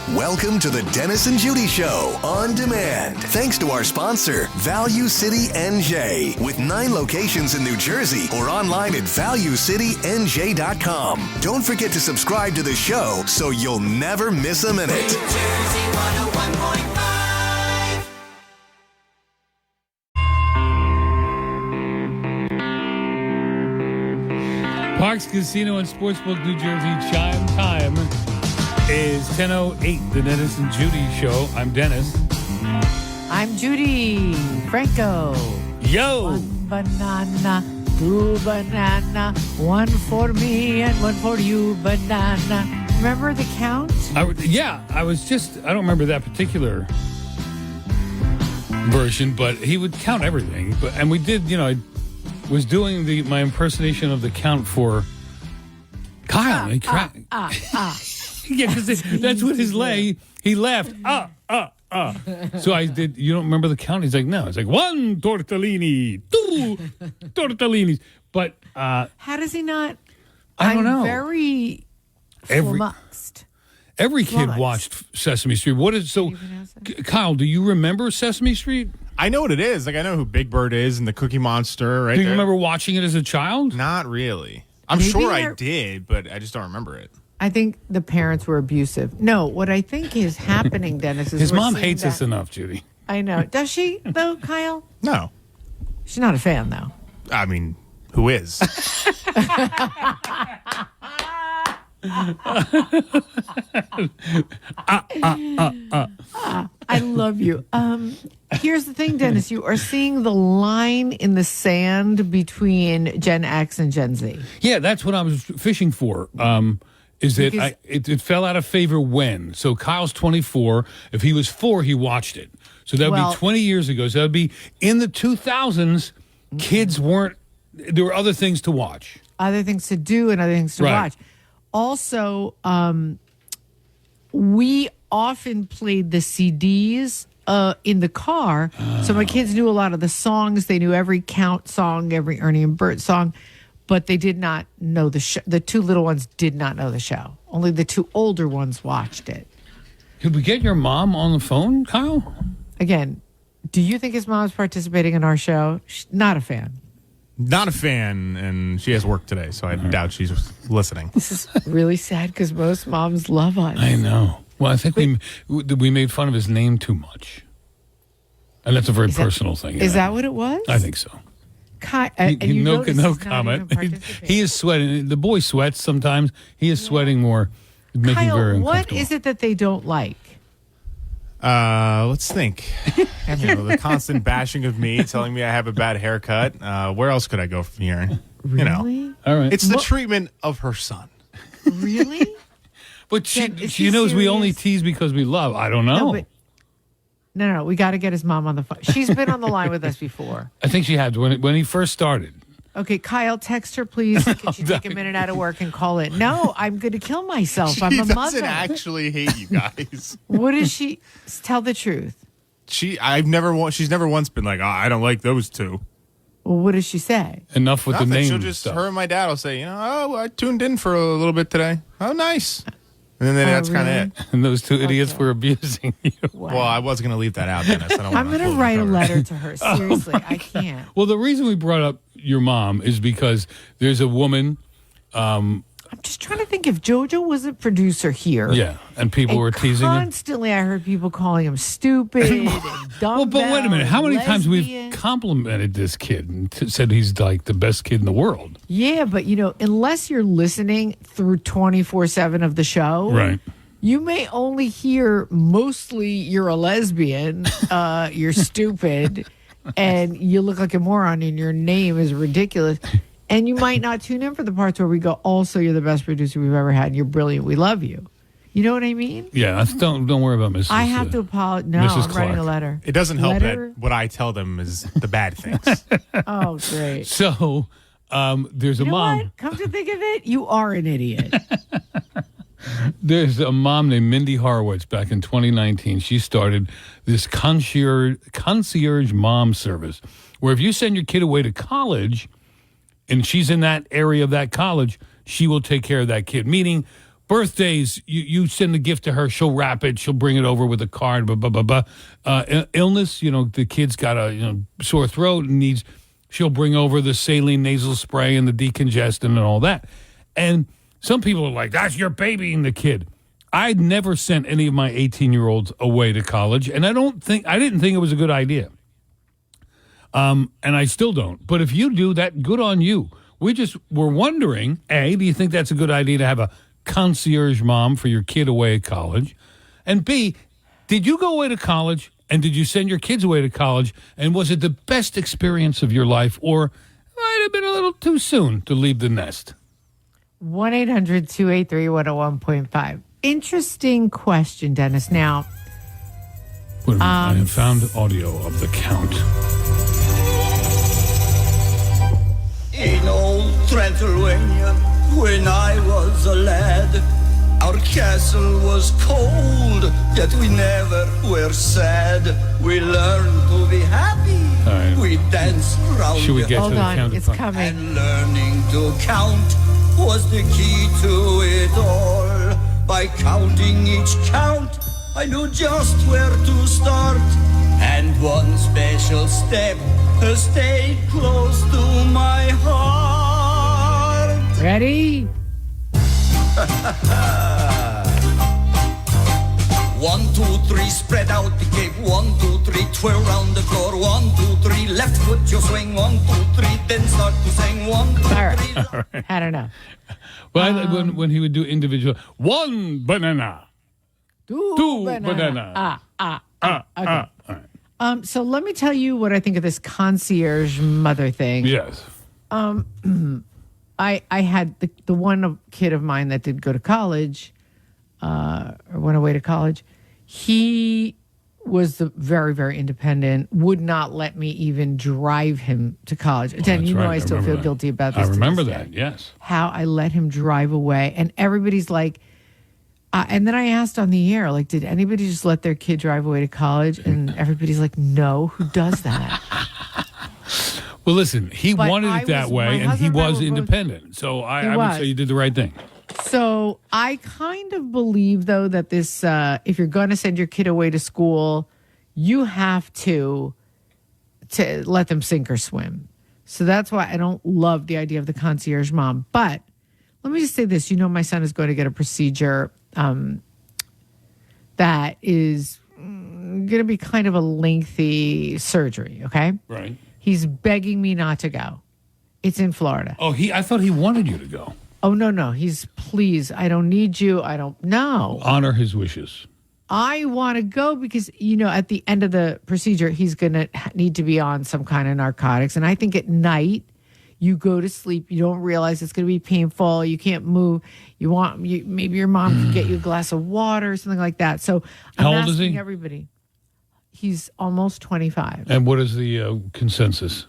Welcome to the Dennis and Judi Show on demand. Thanks to our sponsor, Value City NJ, with 9 locations in New Jersey or online at valuecitynj.com. Don't forget to subscribe to the show so you'll never miss a minute. New Jersey 101.5. Parks Casino and Sportsbook, New Jersey. Chime time is 10:08. The Dennis and Judi Show. I'm Dennis. I'm Judi. Franco. Yo. 1 banana, 2 banana, 1 for me and 1 for you, banana. Remember the count? I don't remember that particular version, but he would count everything. And we did, I was doing my impersonation of the count for Kyle. Yeah, because that's what his lay. He laughed. So I did. You don't remember the count? He's like, no. It's like 1 tortellini, 2 tortellinis. But how does he not? I don't know. I'm very flummoxed. Every kid watched Sesame Street. What is so? Kyle, do you remember Sesame Street? I know what it is. Like, I know who Big Bird is and the Cookie Monster. Right? Do you remember watching it as a child? Not really. I'm sure I did, but I just don't remember it. I think the parents were abusive. No, what I think is happening, Dennis, is his mom hates us enough, Judi. I know. Does she, though, Kyle? No. She's not a fan, though. I mean, who is? I love you. Here's the thing, Dennis. You are seeing the line in the sand between Gen X and Gen Z. Yeah, that's what I was fishing for. It fell out of favor when? So Kyle's 24. If he was 4, he watched it. So that would be 20 years ago. So that would be in the 2000s. Kids weren't. There were other things to watch. Other things to do and other things to watch. Also, we often played the CDs in the car. So my kids knew a lot of the songs. They knew every Count song, every Ernie and Bert song, but they did not know the show. The 2 little ones did not know the show. Only the 2 older ones watched it. Could we get your mom on the phone, Kyle? Again, do you think his mom's participating in our show? She's not a fan. Not a fan, and she has work today, so I doubt she's listening. This is really sad because most moms love us. I know. Well, I think we made fun of his name too much. And that's a very personal thing. Is that what it was? I think so. No comment. He is sweating. The boy sweats sometimes. He is sweating more. Making Kyle, very what is it that they don't like? Let's think. The constant bashing of me, telling me I have a bad haircut. Where else could I go from here? Really? All right. It's the treatment of her son. Really? But she knows we only tease because we love. I don't know. No. We got to get his mom on the phone. She's been on the line with us before. I think she had when he first started. Okay, Kyle, text her, please. Can she take a minute out of work and call in? No, I'm going to kill myself. I'm a mother. She doesn't actually hate you guys. What is she? Tell the truth. She's never once been like, I don't like those 2. Well, what does she say? Enough with the name. She'll just, her and my dad will say, I tuned in for a little bit today. Oh, nice. And then that's kind of it. And those 2 idiots were abusing you. Wow. Well, I was going to leave that out, Dennis. I'm going to write a letter to her. Seriously, I can't. Well, the reason we brought up your mom is because there's a woman. I'm just trying to think if JoJo was a producer here. Yeah, and people were teasing him. Constantly, I heard people calling him stupid and dumb. Well, but wait a minute. How many times we've complimented this kid and said he's like the best kid in the world? Yeah, but unless you're listening through 24/7 of the show, right? You may only hear mostly you're a lesbian, you're stupid, and you look like a moron, and your name is ridiculous. And you might not tune in for the parts where we go, also, you're the best producer we've ever had, and you're brilliant, we love you. You know what I mean? Yeah, don't worry about Mrs. I have to apologize. No, Mrs. I'm writing a letter. It doesn't help that what I tell them is the bad things. Oh, great. So there's a mom. What? Come to think of it, you are an idiot. There's a mom named Mindy Horowitz back in 2019. She started this concierge mom service where if you send your kid away to college and she's in that area of that college, she will take care of that kid. Meaning, Birthdays, you send a gift to her, she'll wrap it, she'll bring it over with a card, blah, blah, blah, blah. Illness, the kid's got a sore throat and she'll bring over the saline nasal spray and the decongestant and all that. And some people are like, that's your babying the kid. I'd never sent any of my 18-year-olds away to college, and I didn't think it was a good idea. And I still don't. But if you do that, good on you. We're wondering, A, do you think that's a good idea to have a concierge mom for your kid away at college? And B, did you go away to college, and did you send your kids away to college, and was it the best experience of your life, or might have been a little too soon to leave the nest? 1-800-283-101.5. Interesting question, Dennis. Now, I have found audio of the count. In old Transylvania, when I was a lad, our castle was cold, yet we never were sad. We learned to be happy. Right. We danced round Should we get hold to the on, count? it's coming. and learning to count was the key to it all. By counting each count, I knew just where to start. And one special step stayed close to my heart. Ready? 1, 2, 3, spread out the cake. 1, 2, 3, twirl round the floor. 1, 2, 3, left foot you swing. 1, 2, 3, then start to sing. 1, 2, 3. All right. I don't know. Well, when he would do individual, one banana, two banana. Okay. So let me tell you what I think of this concierge mother thing. Yes. I had the one kid of mine that did go to college, or went away to college. He was very, very independent, would not let me even drive him to college. Dan, you know I still feel guilty about this. I remember that, yes. How I let him drive away. And everybody's like, and then I asked on the air, like, did anybody just let their kid drive away to college? And everybody's like, no, who does that? Well, listen, he But wanted it that way, and he was independent. So I would say you did the right thing. So I kind of believe, though, that this, if you're going to send your kid away to school, you have to let them sink or swim. So that's why I don't love the idea of the concierge mom. But let me just say this. My son is going to get a procedure that is going to be kind of a lengthy surgery, okay? Right. He's begging me not to go. It's in Florida. Oh, I thought he wanted you to go. Oh, no. He's, please, I don't need you. I don't know. Honor his wishes. I want to go because, at the end of the procedure, he's going to need to be on some kind of narcotics. And I think at night, you go to sleep, you don't realize it's going to be painful, you can't move, maybe your mom can get you a glass of water or something like that. So I'm How old is asking he? everybody. He's almost 25. And what is the consensus?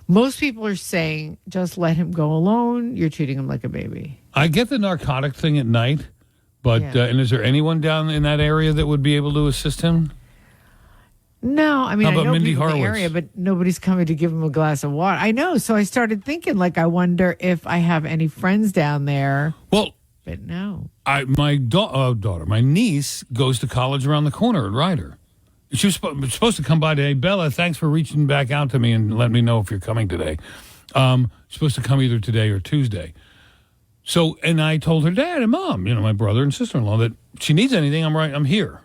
Most people are saying, just let him go alone. You're treating him like a baby. I get the narcotic thing at night, but Yeah. and is there anyone down in that area that would be able to assist him? No, I mean, How I about know Mindy people in the Horowitz? area, but nobody's coming to give him a glass of water. I know. So I started thinking, I wonder if I have any friends down there. Well, But no. my daughter, my niece, goes to college around the corner at Ryder. She was supposed to come by today. Bella, thanks for reaching back out to me and letting me know if you're coming today. Supposed to come either today or Tuesday. So, and I told her dad and mom, my brother and sister-in-law, that she needs anything, I'm here,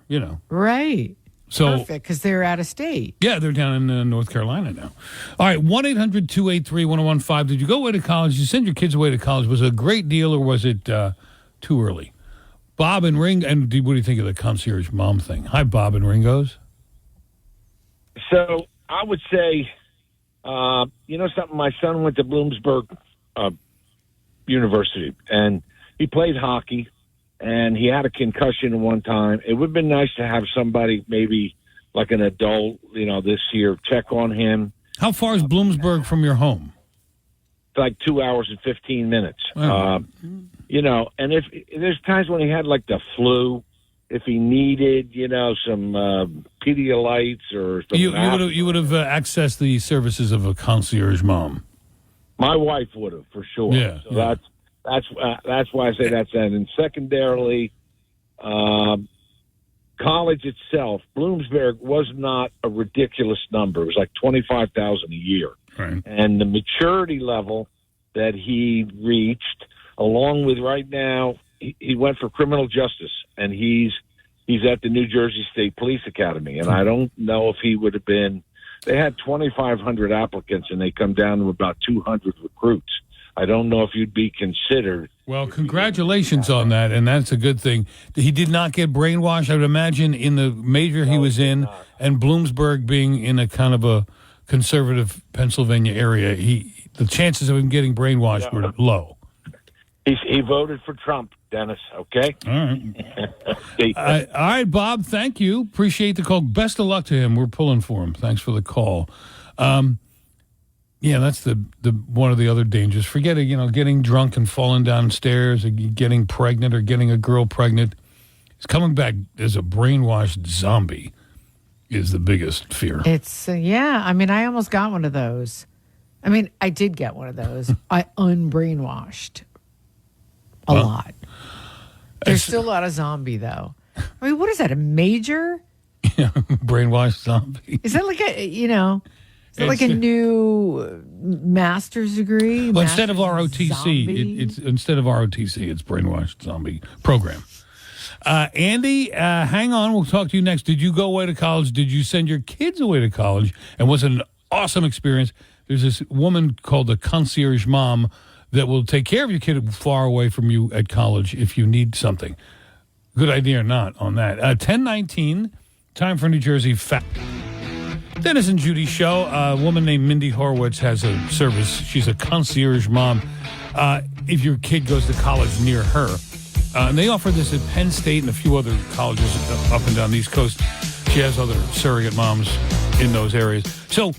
Right. So, Perfect, because they're out of state. yeah, they're down in North Carolina now. All right, 1-800-283-1015. Did you go away to college? Did you send your kids away to college? Was it a great deal or was it too early? Bob and Ring, and what do you think of the concierge mom thing? Hi, Bob and Ringos. So I would say, something, my son went to Bloomsburg University, and he played hockey, and he had a concussion one time. It would have been nice to have somebody, maybe like an adult, this year, check on him. How far is Bloomsburg from your home? It's like 2 hours and 15 minutes. Oh. And if there's times when he had like the flu, if he needed, some Pedialytes or some You would have accessed the services of a concierge mom. My wife would have, for sure. Yeah, So yeah. That's why I say that's that. And secondarily, college itself, Bloomsburg was not a ridiculous number. It was like 25,000 a year, Right. and the maturity level that he reached, along with right now, he went for criminal justice, and he's at the New Jersey State Police Academy, and I don't know if he would have been. They had 2,500 applicants, and they come down to about 200 recruits. I don't know if you'd be considered. Well, congratulations on that, and that's a good thing. He did not get brainwashed, I would imagine, in the major he was in, and Bloomsburg being in a kind of a conservative Pennsylvania area, the chances of him getting brainwashed were low. He voted for Trump, Dennis, okay? All right. All right, Bob, thank you. Appreciate the call. Best of luck to him. We're pulling for him. Thanks for the call. Yeah, that's the one of the other dangers. Forget it, getting drunk and falling downstairs, or getting pregnant, or getting a girl pregnant. It's coming back as a brainwashed zombie is the biggest fear. It's, yeah. I mean, I almost got one of those. I mean, I did get one of those. I unbrainwashed a lot. There's still a lot of zombie, though. I mean, what is that, a major? Brainwashed zombie. Is that like is that like a new master's degree? Well, instead of ROTC, it's brainwashed zombie program. Andy, hang on. We'll talk to you next. Did you go away to college? Did you send your kids away to college? And was it an awesome experience? There's this woman called the concierge mom that will take care of your kid far away from you at college if you need something. Good idea or not on that. 10:19, time for New Jersey Fact. Dennis and Judi show. A woman named Mindy Horowitz has a service. She's a concierge mom. If your kid goes to college near her, and they offer this at Penn State and a few other colleges up and down the East Coast. She has other surrogate moms in those areas. So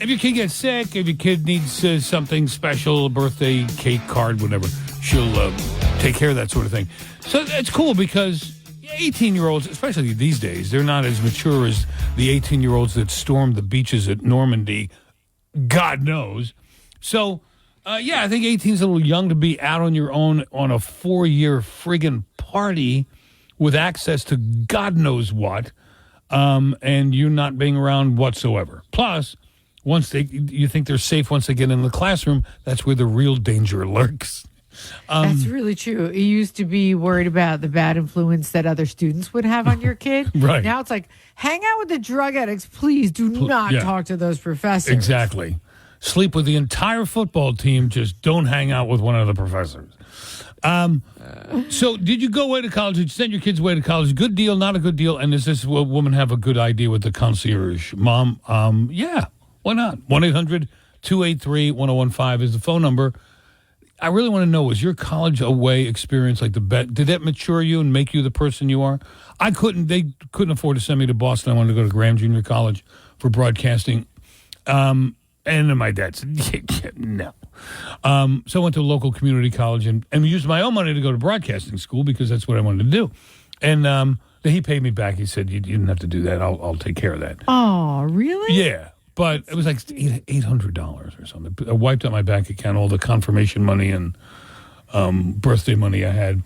if your kid gets sick, if your kid needs something special, a birthday, cake, card, whatever, she'll take care of that sort of thing. So it's cool because 18-year-olds, especially these days, they're not as mature as the 18-year-olds that stormed the beaches at Normandy. God knows. So, I think 18 is a little young to be out on your own on a 4-year friggin' party with access to God knows what, and you're not being around whatsoever. Plus, you think they're safe once they get in the classroom, that's where the real danger lurks. That's really true. You used to be worried about the bad influence that other students would have on your kid. Right. Now it's like, hang out with the drug addicts. Please do not talk to those professors. Exactly. Sleep with the entire football team. Just don't hang out with one of the professors. So did you go away to college? Did you send your kids away to college? Good deal, not a good deal? And does this woman have a good idea with the concierge mom? Yeah, why not? 1-800-283-1015 is the phone number. I really want to know, was your college away experience like did that mature you and make you the person you are? They couldn't afford to send me to Boston. I wanted to go to Graham Junior College for broadcasting. And then my dad said, no. So I went to a local community college and used my own money to go to broadcasting school because that's what I wanted to do. And he paid me back. He said, you didn't have to do that. I'll take care of that. Oh, really? Yeah. But it was like $800 or something. I wiped out my bank account, all the confirmation money and birthday money I had.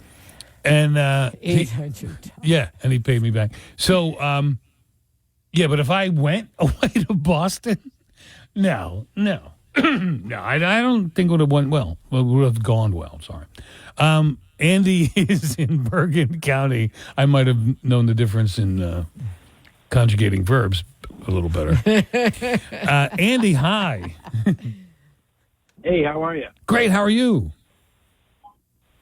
And $800. Yeah, and he paid me back. So, but if I went away to Boston, no. No, I don't think it would have went well. It would have gone well, sorry. Andy is in Bergen County. I might have known the difference in conjugating verbs a little better. Andy, hi. Hey, how are you? Great, how are you?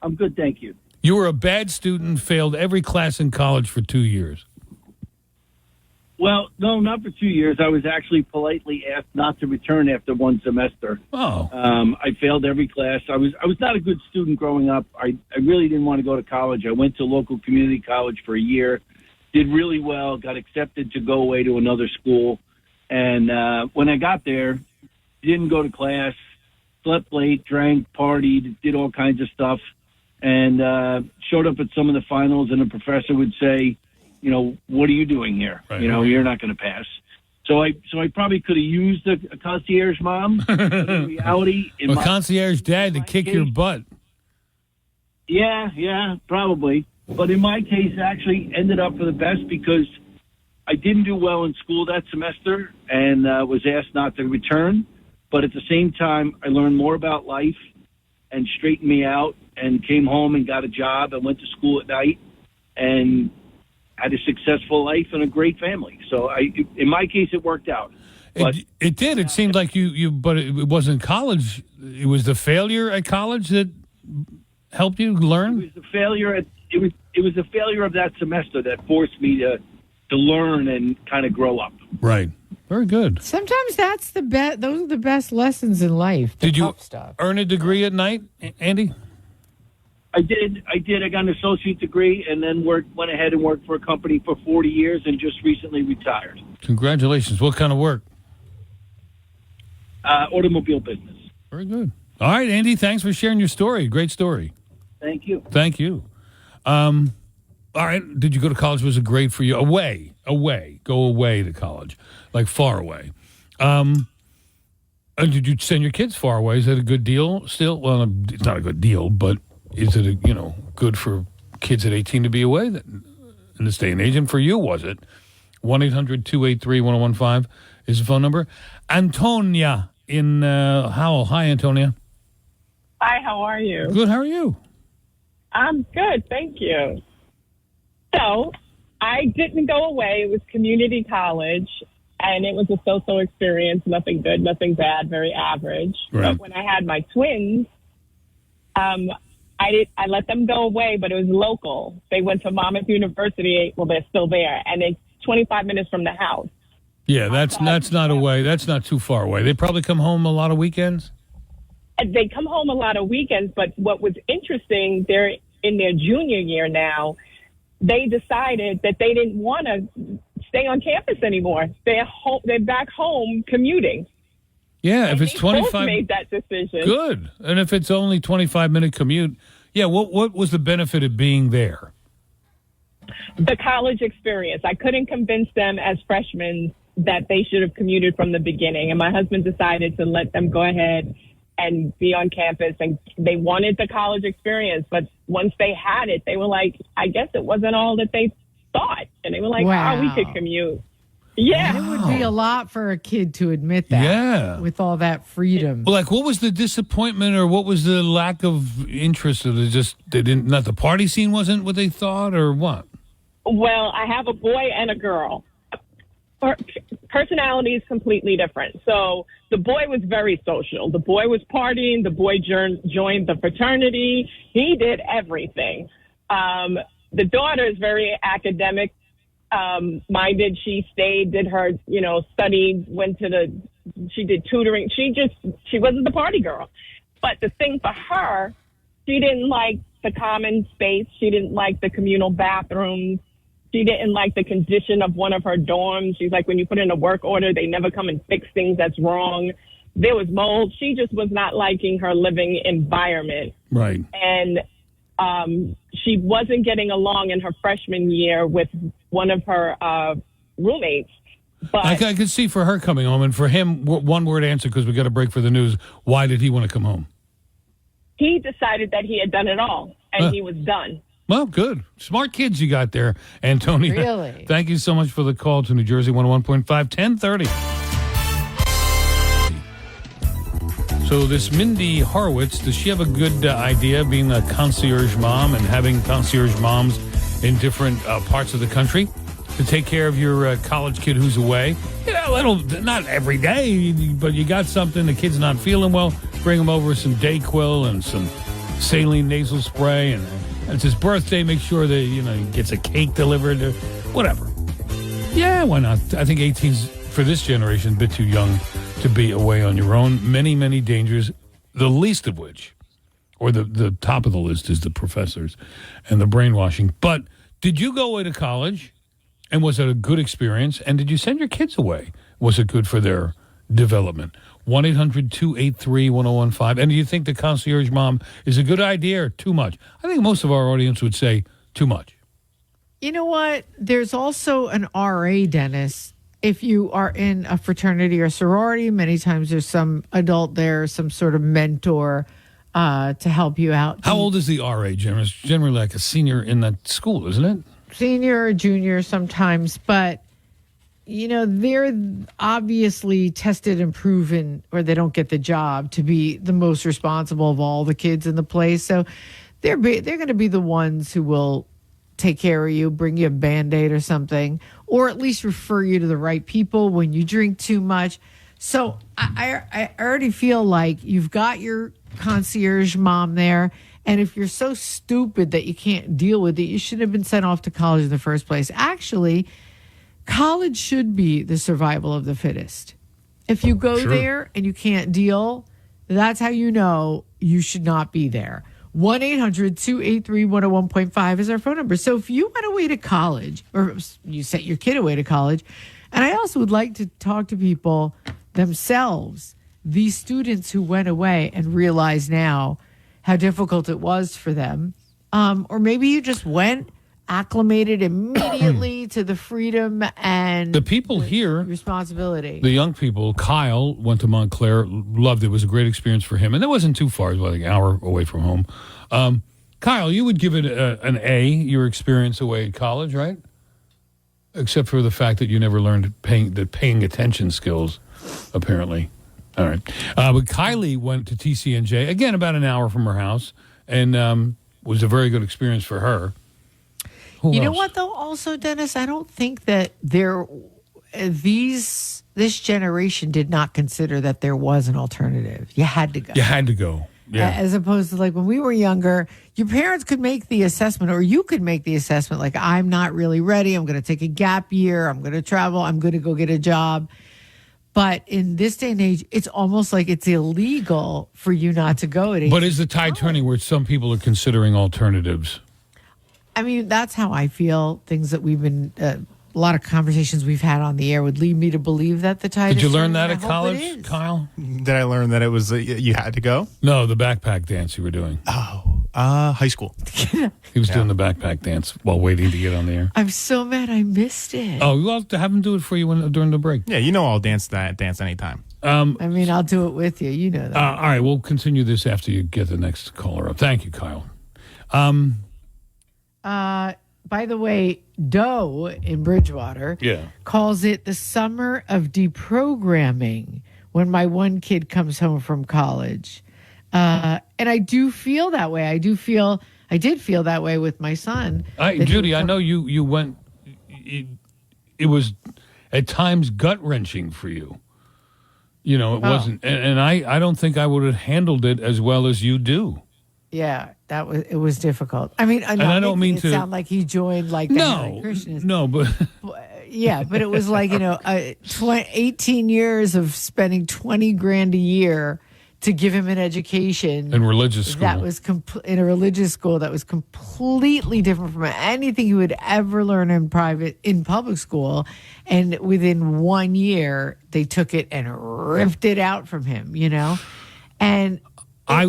I'm good, thank you. You were a bad student, failed every class in college for 2 years. Well, no, not for 2 years. I was actually politely asked not to return after one semester. Oh. I failed every class. I was not a good student growing up. I really didn't want to go to college. I went to local community college for a year. Did really well, got accepted to go away to another school. And when I got there, didn't go to class, slept late, drank, partied, did all kinds of stuff, and showed up at some of the finals, and the professor would say, what are you doing here? Right. You're not going to pass. So I probably could have used a concierge mom, but in reality. A concierge dad to kick your butt. Yeah, probably. But in my case, it actually ended up for the best because I didn't do well in school that semester and was asked not to return. But at the same time, I learned more about life and straightened me out and came home and got a job and went to school at night and had a successful life and a great family. So in my case, it worked out. But It did. It seemed like but it wasn't college. It was the failure at college that helped you learn? It was the failure of that semester that forced me to learn and kind of grow up. Right. Very good. Sometimes that's the best. Those are the best lessons in life. Did you tough stuff. earn a degree at night, Andy? I did. I got an associate degree and then went ahead and worked for a company for 40 years and just recently retired. Congratulations. What kind of work? Automobile business. Very good. All right, Andy, thanks for sharing your story. Great story. Thank you. Thank you. All right, did you go to college? Was it great for you? Go away to college, like far away. Did you send your kids far away? Is that a good deal still? Well, it's not a good deal, but is it, good for kids at 18 to be away in this day and age? And for you, was it? 1-800-283-1015 is the phone number. Antonia in Howell. Hi, Antonia. Hi, how are you? Good, how are you? I'm good, thank you. So, I didn't go away. It was community college, and it was a so-so experience. Nothing good, nothing bad, very average. Right. But when I had my twins, I let them go away, but it was local. They went to Monmouth University. Well, they're still there, and it's 25 minutes from the house. Yeah, that's not away. That's not too far away. They probably come home a lot of weekends? They come home a lot of weekends, but what was interesting, they're in their junior year now. They decided that they didn't want to stay on campus anymore. They're back home commuting. Yeah, and if it's 25, both made that decision. Good. And if it's only 25-minute commute, yeah. What was the benefit of being there? The college experience. I couldn't convince them as freshmen that they should have commuted from the beginning, and my husband decided to let them go ahead and be on campus, and they wanted the college experience, but once they had it, they were like, I guess it wasn't all that they thought, and they were like, Wow. we could commute. Yeah. It would be a lot for a kid to admit that. Yeah. With all that freedom. Like, what was the disappointment, or what was the lack of interest? Or not the party scene wasn't what they thought, or what? Well, I have a boy and a girl. Her personality is completely different. So the boy was very social. The boy was partying. The boy joined the fraternity. He did everything. The daughter is very academic minded. She stayed, did her, studied, she did tutoring. She wasn't the party girl. But the thing for her, she didn't like the common space. She didn't like the communal bathrooms. She didn't like the condition of one of her dorms. She's like, when you put in a work order, they never come and fix things that's wrong. There was mold. She just was not liking her living environment. Right. And she wasn't getting along in her freshman year with one of her roommates. But I could see for her coming home, and for him, one word answer, because we got to break for the news. Why did he want to come home? He decided that he had done it all, and he was done. Well, good. Smart kids you got there, Antonia. Really? Thank you so much for the call to New Jersey 101.5, 1030. So this Mindy Horowitz, does she have a good idea being a concierge mom and having concierge moms in different parts of the country to take care of your college kid who's away? Not every day, but you got something, the kid's not feeling well, bring him over some Dayquil and some saline nasal spray, and it's his birthday, make sure that, he gets a cake delivered or whatever. Yeah, why not? I think 18's, for this generation, a bit too young to be away on your own. Many, many dangers, the least of which, or the top of the list, is the professors and the brainwashing. But did you go away to college, and was it a good experience? And did you send your kids away? Was it good for their development? 1-800-283-1015. And do you think the concierge mom is a good idea or too much? I think most of our audience would say too much. You know what? There's also an RA, Dennis. If you are in a fraternity or sorority, many times there's some adult there, some sort of mentor. to help you out. How old is the RA, Jim? It's generally like a senior in that school, isn't it? Senior or junior sometimes, but they're obviously tested and proven, or they don't get the job to be the most responsible of all the kids in the place. So they're going to be the ones who will take care of you, bring you a Band-Aid or something, or at least refer you to the right people when you drink too much. So I already feel like you've got your concierge mom there. And if you're so stupid that you can't deal with it, you shouldn't have been sent off to college in the first place. Actually, college should be the survival of the fittest. If you go there and you can't deal, that's how you know you should not be there. 1-800-283-101.5 is our phone number. So if you went away to college, or you sent your kid away to college, and I also would like to talk to people themselves, these students who went away and realize now how difficult it was for them. Or maybe you just went, acclimated immediately to the freedom and the people here, responsibility. The young people, Kyle went to Montclair, loved it. It was a great experience for him. And it wasn't too far, it was like an hour away from home. Kyle, you would give it an A, your experience away at college, right? Except for the fact that you never learned paying attention skills, apparently. All right. But Kylie went to TCNJ, again, about an hour from her house, and was a very good experience for her. Who know else? what, though, also, Dennis? I don't think that this generation did not consider that there was an alternative. You had to go. You had to go. Yeah. As opposed to like when we were younger, your parents could make the assessment, or you could make the assessment like, I'm not really ready. I'm going to take a gap year. I'm going to travel. I'm going to go get a job. But in this day and age, it's almost like it's illegal for you not to go at age. But is the tide turning where some people are considering alternatives? I mean, that's how I feel. Things that we've been, a lot of conversations we've had on the air would lead me to believe that the tide Did you is learn turning. that at college, Kyle? Did I learn that it was you had to go? No, the backpack dance you were doing. High school. He was doing the backpack dance while waiting to get on the air. I'm so mad I missed it. Oh, you'll have to have him do it for you during the break. Yeah, I'll dance anytime. I mean, I'll do it with you. You know that. All right, we'll continue this after you get the next caller up. Thank you, Kyle. By the way, Doe in Bridgewater calls it the summer of deprogramming when my one kid comes home from college. And I do feel that way. I did feel that way with my son. Judi, I know you went, it was at times gut-wrenching for you. It wasn't, and I don't think I would have handled it as well as you do. Yeah, it was difficult. I mean, I don't mean to sound like he joined like the Hare Krishnas. No, but yeah, but it was like 18 years of spending $20,000 a year to give him an education in religious school that was in a religious school that was completely different from anything he would ever learn in public school, and within 1 year they took it and ripped it out from him. And. I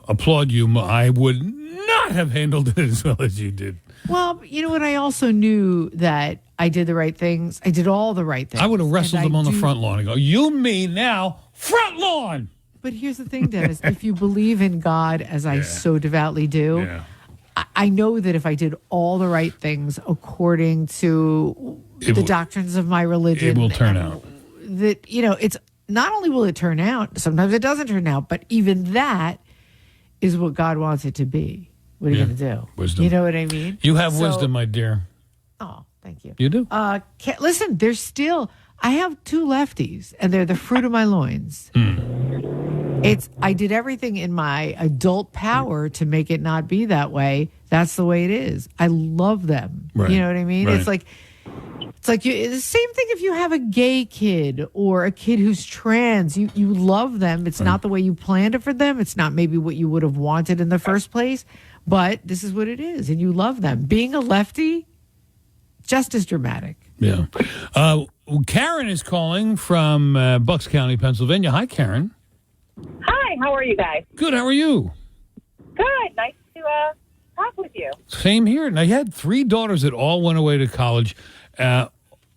applaud you. I would not have handled it as well as you did. Well, and I also knew that I did the right things. I did all the right things. I would have wrestled him on the front lawn and go, you mean now front lawn? But here's the thing, Dennis. If you believe in God, as I so devoutly do, I know that if I did all the right things according to the doctrines of my religion, it will turn out. That, it's not only will it turn out, sometimes it doesn't turn out, but even that is what God wants it to be. What are you going to do? Wisdom. You know what I mean? You have wisdom, my dear. Oh, thank you. You do? Listen, I have two lefties, and they're the fruit of my loins. I did everything in my adult power to make it not be that way. That's the way it is. I love them. Right. You know what I mean? Right. It's like the same thing if you have a gay kid or a kid who's trans. You love them. It's not the way you planned it for them. It's not maybe what you would have wanted in the first place, but this is what it is, and you love them. Being a lefty, just as dramatic. Yeah. Karen is calling from Bucks County, Pennsylvania. Hi, Karen. Hi, how are you guys? Good, how are you? Good, nice to talk with you. Same here. Now, you had 3 daughters that all went away to college.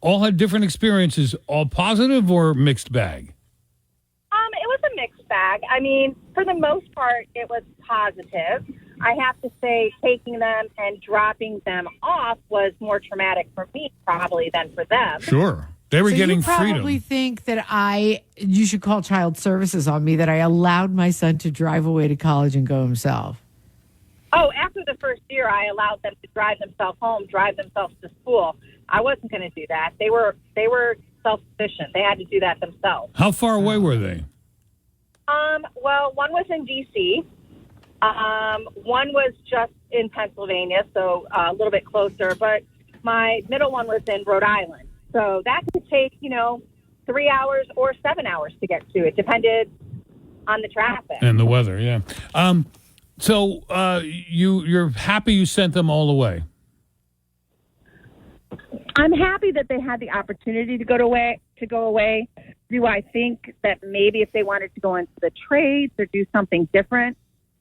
All had different experiences, all positive or mixed bag? It was a mixed bag. I mean, for the most part, it was positive. I have to say taking them and dropping them off was more traumatic for me probably than for them. Sure. They were So getting you probably freedom. think that you should call child services on me that I allowed my son to drive away to college and go himself. Oh, after the first year, I allowed them to drive themselves home, drive themselves to school. I wasn't going to do that. They were self-sufficient. They had to do that themselves. How far away were they? Well, one was in D.C., one was just in Pennsylvania, so a little bit closer, but my middle one was in Rhode Island. So that could take, 3 hours or 7 hours to get to. It depended on the traffic. And the weather, yeah. So you're happy you sent them all away? I'm happy that they had the opportunity to go away. Do I think that maybe if they wanted to go into the trades or do something different,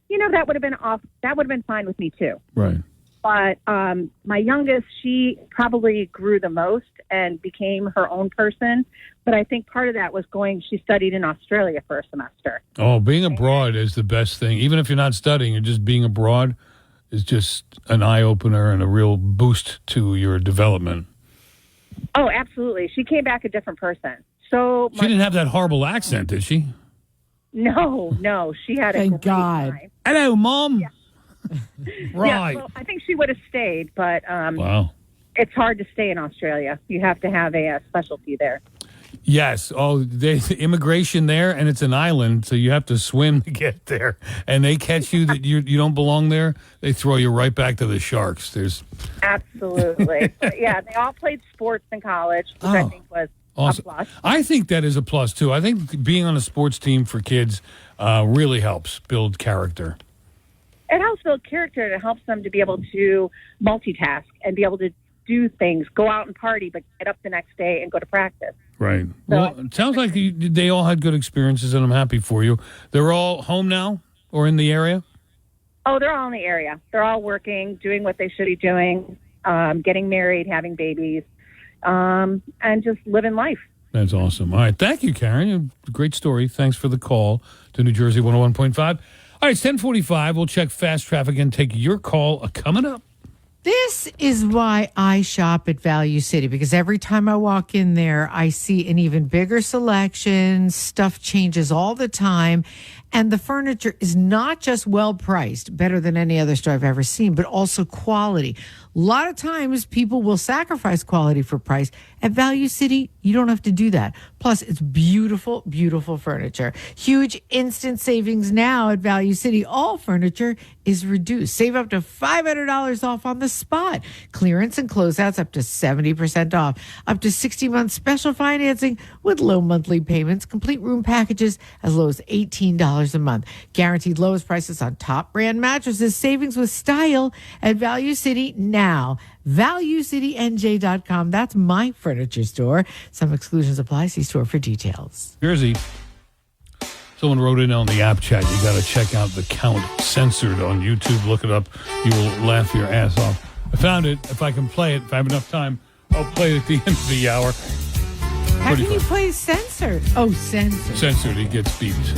that would have been that would have been fine with me too. Right. But my youngest, she probably grew the most and became her own person. But I think part of that was she studied in Australia for a semester. Oh, being abroad is the best thing. Even if you're not studying, and just being abroad is just an eye-opener and a real boost to your development. Oh, absolutely. She came back a different person. So She didn't have that horrible accent, did she? No. She had Thank a great God. time. Hello, Mom. Yeah. Right. Yeah, well, I think she would have stayed, but Wow. it's hard to stay in Australia. You have to have a specialty there. Yes. Oh, immigration there, and it's an island, so you have to swim to get there. And they catch you that you don't belong there, they throw you right back to the sharks. Absolutely. But yeah, they all played sports in college, which I think was awesome. a plus. I think that is a plus, too. I think being on a sports team for kids really helps build character. It helps build character. It helps them to be able to multitask and be able to do things, go out and party, but get up the next day and go to practice. Right. Well, it sounds like they all had good experiences, and I'm happy for you. They're all home now or in the area? Oh, they're all in the area. They're all working, doing what they should be doing, getting married, having babies, and just living life. That's awesome. All right. Thank you, Karen. Great story. Thanks for the call to New Jersey 101.5. All right, it's 10:45. We'll check fast traffic and take your call coming up. This is why I shop at Value City, because every time I walk in there, I see an even bigger selection. Stuff changes all the time. And the furniture is not just well priced, better than any other store I've ever seen, but also quality. A lot of times people will sacrifice quality for price. At Value City, you don't have to do that. Plus, it's beautiful, beautiful furniture. Huge instant savings now at Value City. All furniture is reduced. Save up to $500 off on the spot. Clearance and closeouts up to 70% off. Up to 60-month special financing with low monthly payments. Complete room packages as low as $18 a month. Guaranteed lowest prices on top brand mattresses. Savings with style at Value City now. ValueCityNJ.com. That's my furniture store. Some exclusions apply. See store for details. Jersey. Someone wrote in on the app chat. You got to check out the count censored on YouTube. Look it up. You will laugh your ass off. I found it. If I can play it, if I have enough time, I'll play it at the end of the hour. How can you play censored? Oh, censored. Censored. He gets beeped.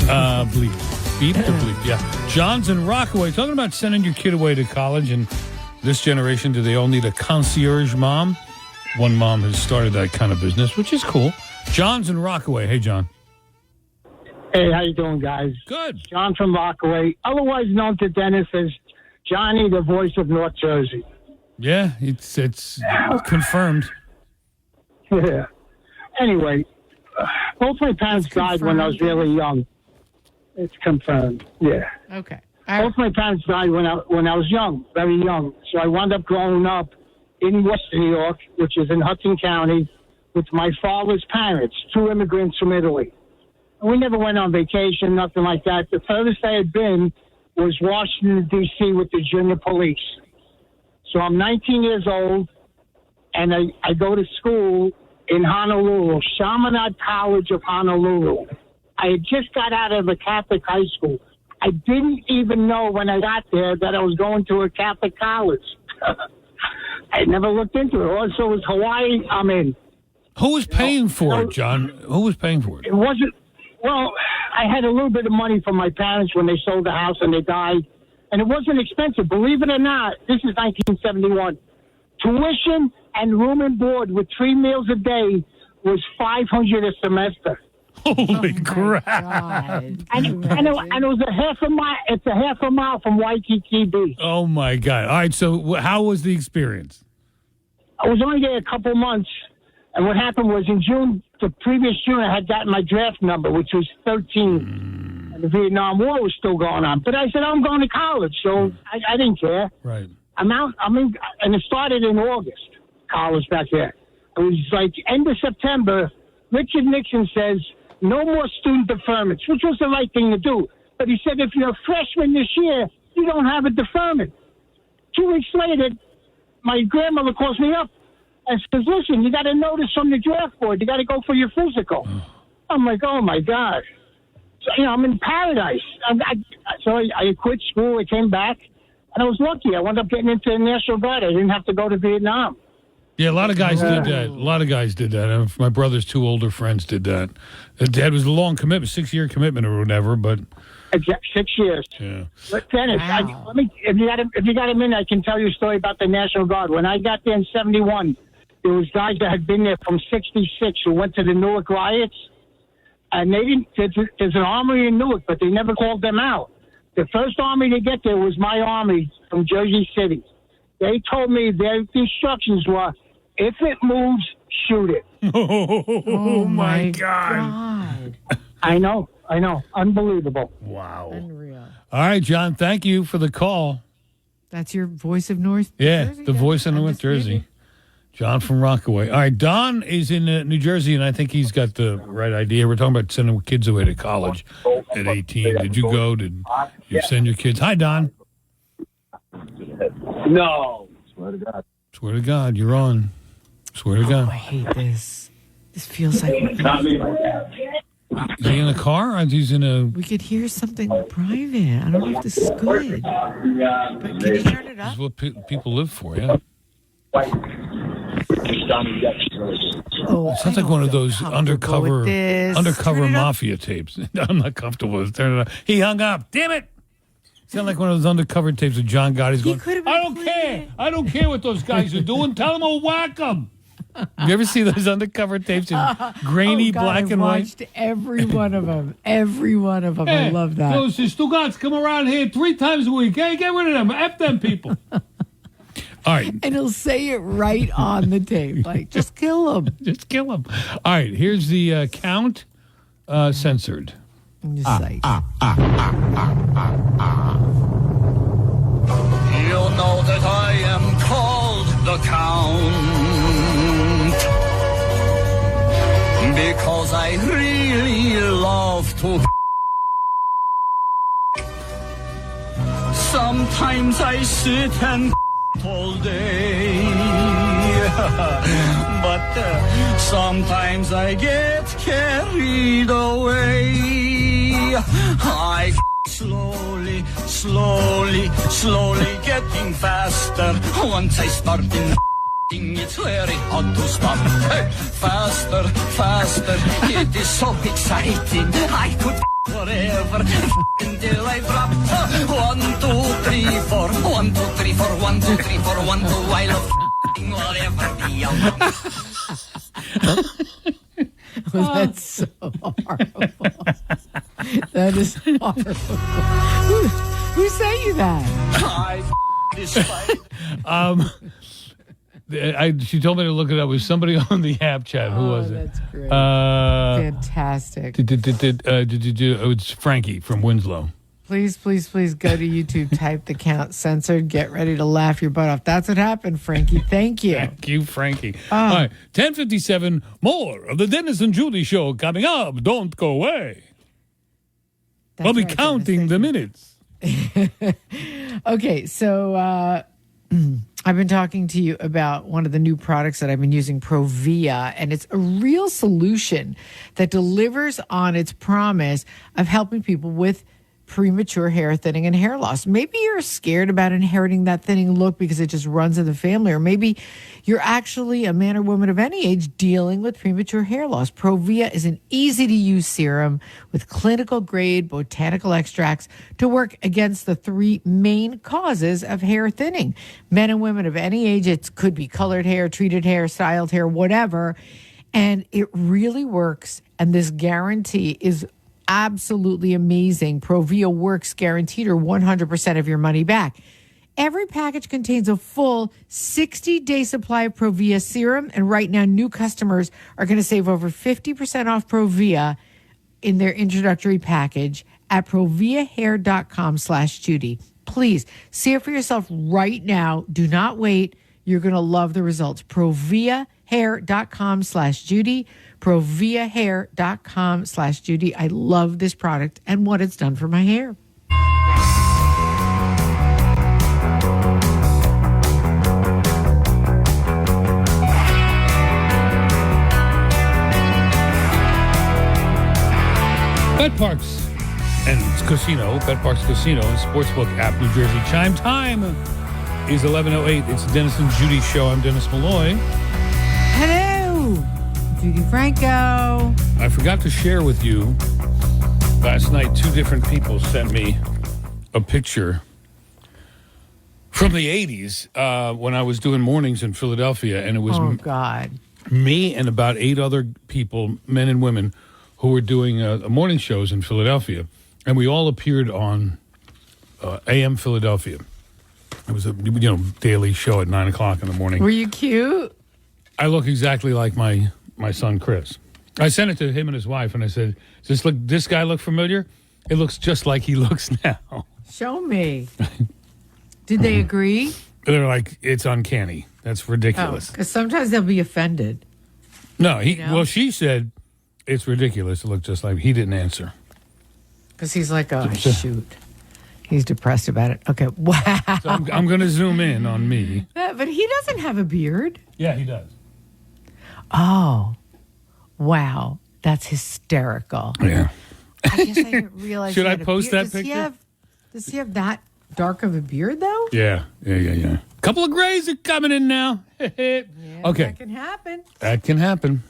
Bleep. Beeped or bleep? Yeah. John's in Rockaway. Talking about sending your kid away to college. And this generation, do they all need a concierge mom? One mom has started that kind of business, which is cool. John's in Rockaway. Hey, John. Hey, how you doing, guys? Good. John from Rockaway, otherwise known to Dennis as Johnny, the voice of North Jersey. Yeah, it's confirmed. Yeah. Anyway, both my parents died when I was really young. It's confirmed. Yeah. Okay. Both my parents died when I was young, very young. So I wound up growing up in Western New York, which is in Hudson County, with my father's parents, two immigrants from Italy. We never went on vacation, nothing like that. The furthest I had been was Washington, D.C. with the junior police. So I'm 19 years old, and I go to school in Honolulu, Chaminade College of Honolulu. I had just got out of a Catholic high school. I didn't even know when I got there that I was going to a Catholic college. I never looked into it. Also, it was Hawaii. I'm in. Who was paying for it, John? Who was paying for it? It wasn't. Well, I had a little bit of money from my parents when they sold the house and they died. And it wasn't expensive. Believe it or not, this is 1971. Tuition and room and board with 3 meals a day was $500 a semester. Holy crap. And it was a half a mile. It's a half a mile from Waikiki Beach. Oh, my God. All right, so how was the experience? I was only there a couple months. And what happened was in June, the previous June, I had gotten my draft number, which was 13. And the Vietnam War was still going on. But I said, I'm going to college, so I didn't care. Right. I'm out. And it started in August, college back there. It was like end of September. Richard Nixon says, no more student deferments, which was the right thing to do. But he said, if you're a freshman this year, you don't have a deferment. 2 weeks later, my grandmother calls me up and says, listen, you got a notice from the draft board. You got to go for your physical. I'm like, oh, my God. So, I'm in paradise. So I quit school. I came back, and I was lucky. I wound up getting into the National Guard. I didn't have to go to Vietnam. Yeah, a lot of guys did that. A lot of guys did that. And my brother's 2 older friends did that. Dad was a long commitment, 6-year commitment or whatever, but... 6 years. Yeah. But Dennis, if you got a minute, I can tell you a story about the National Guard. When I got there in 71, there was guys that had been there from 66 who went to the Newark riots, and they didn't. There's an armory in Newark, but they never called them out. The first army to get there was my army from Jersey City. They told me their instructions were, if it moves, shoot it. Oh my God. I know. Unbelievable. Wow. Unreal. All right, John, thank you for the call. That's your voice of North Yeah, Jersey? the voice of North Jersey. John from Rockaway. All right, Don is in New Jersey, and I think he's got the right idea. We're talking about sending kids away to college at 18. Did you go? Did you send your kids? Hi, Don. No. Swear to God. Swear to God, you're on. Swear to God. I hate this. This feels like Is he in a car? Or he's in a... we could hear something private. I don't know if this is good. But can you turn it This up? is what people live for, yeah. Oh, It sounds like one of those undercover Turn it up. mafia tapes. I'm not comfortable with it. Turn it up. He hung up. Damn it! Sound like one of those undercover tapes of John Gotti's going, I don't care. I don't care what those guys are doing. Tell them I'll whack them. You ever see those undercover tapes in grainy black and white? I watched every one of them. Every one of them. I love that. Those Stugatz come around here 3 times a week. Hey, get rid of them. F them people. All right. And he'll say it right on the tape. Like, just kill them. Just kill them. All right. Here's the count censored. I'm just like, You know that I am called the Count because I really love to. Sometimes I sit and all day, but sometimes I get carried away. I slowly getting faster. Once I start it's very hard to stop. Faster, it is so exciting. I could forever until I drop. 1, 2, 3, 4. 1, 2, 3, 4. 1, 2, 3, 4. 1, 2. I love whatever. that's so horrible. That is horrible. Who sent you that? She told me to look it up. It was somebody on the app chat. Who was it? That's great. Fantastic. It's Frankie from Winslow. Please go to YouTube, type the count censored, get ready to laugh your butt off. That's what happened, Frankie. Thank you. Thank you, Frankie. All right, 10:57, more of the Dennis and Judi Show coming up. Don't go away. That's I'll be right, counting the minutes. Okay, so I've been talking to you about one of the new products that I've been using, Provia, and it's a real solution that delivers on its promise of helping people with premature hair thinning and hair loss. Maybe you're scared about inheriting that thinning look because it just runs in the family, or maybe you're actually a man or woman of any age dealing with premature hair loss. Provia is an easy-to-use serum with clinical-grade botanical extracts to work against the 3 main causes of hair thinning. Men and women of any age, it could be colored hair, treated hair, styled hair, whatever, and it really works, and this guarantee is absolutely amazing. Provia works guaranteed, or 100% of your money back. Every package contains a full 60-day supply of Provia serum, and right now new customers are going to save over 50% off Provia in their introductory package at proviahair.com/Judy. Please see it for yourself right now. Do not wait. You're going to love the results. proviahair.com/Judy. proviahair.com/Judy. I love this product and what it's done for my hair. Bet Parks and Casino, Bet Parks Casino and Sportsbook app, New Jersey. Chime time is 11:08. It's the Dennis and Judy Show. I'm Dennis Malloy. Hello, Judy Franco. I forgot to share with you, last night 2 different people sent me a picture from the 80s when I was doing mornings in Philadelphia, and it was God, me and about 8 other people, men and women, who were doing morning shows in Philadelphia, and we all appeared on AM Philadelphia. It was a daily show at 9 o'clock in the morning. Were you cute? I look exactly like my son Chris. I sent it to him and his wife, and I said, "Does this guy look familiar?" It looks just like he looks now. Show me. Did they agree? They're like, "It's uncanny. That's ridiculous." Because sometimes they'll be offended. No, well, she said it's ridiculous. It looked just like he didn't answer. Because he's like, oh, shoot. He's depressed about it. Okay, wow. So I'm going to zoom in on me. But he doesn't have a beard. Yeah, he does. Oh, wow. That's hysterical. Yeah. I guess I didn't realize. Should I post that picture? Does he have that dark of a beard, though? Yeah. Couple of grays are coming in now. Okay. That can happen. That can happen.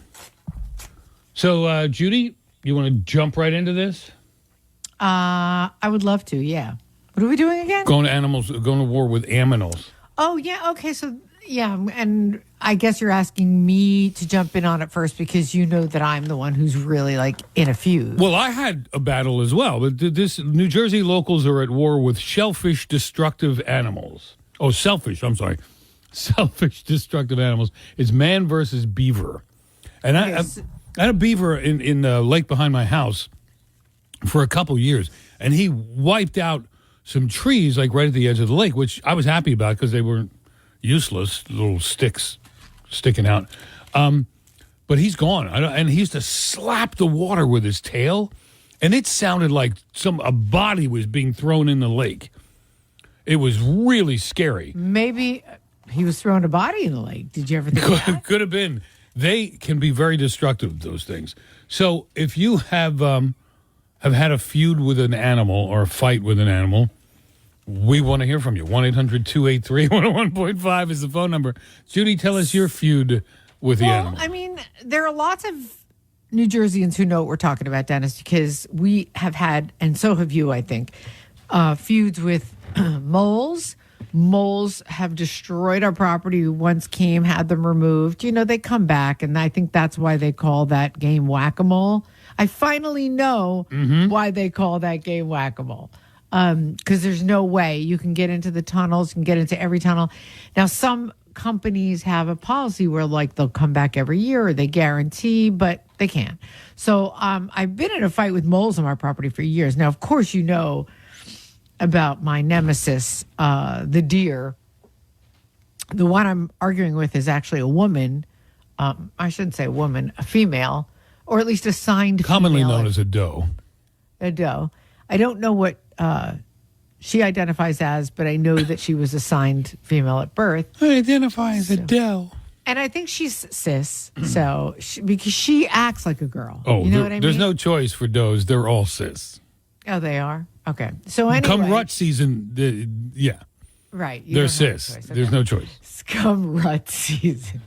So, Judy, you want to jump right into this? I would love to, yeah. What are we doing again? Going to war with aminals. Oh, yeah, okay, so, yeah, and I guess you're asking me to jump in on it first because you know that I'm the one who's really, like, in a feud. Well, I had a battle as well, but this New Jersey locals are at war with shellfish destructive animals. Oh, selfish destructive animals. It's man versus beaver. And I had a beaver in the lake behind my house for a couple years, and he wiped out some trees like right at the edge of the lake, which I was happy about because they weren't useless, little sticks sticking out. But he's gone, and he used to slap the water with his tail, and it sounded like a body was being thrown in the lake. It was really scary. Maybe he was throwing a body in the lake. Did you ever think of that? Could have been. They can be very destructive, those things. So if you have had a feud with an animal or a fight with an animal, we want to hear from you. 1-800-283-101.5 is the phone number. Judy, tell us your feud with the animal. I mean, there are lots of New Jerseyans who know what we're talking about, Dennis, because we have had, and so have you, I think, feuds with moles. Moles have destroyed our property. We once came, had them removed. They come back, and I think that's why they call that game whack-a-mole. I finally know why they call that game whack-a-mole. Because there's no way you can get into the tunnels, you can get into every tunnel. Now, some companies have a policy where, like, they'll come back every year or they guarantee, but they can't. So I've been in a fight with moles on my property for years. Now, of course, you know about my nemesis, the deer. The one I'm arguing with is actually a woman. I shouldn't say a woman, a female, or at least assigned commonly female. known as a doe. A doe. I don't know what she identifies as, but I know that she was assigned female at birth. I identify as a doe. And I think she's cis, because she acts like a girl. Oh, you know what I mean? There's no choice for does. They're all cis. Oh, they are? Okay. So anyway. Come rut season, yeah. Right. You They're don't have a cis. choice. There's no choice. Come rut season.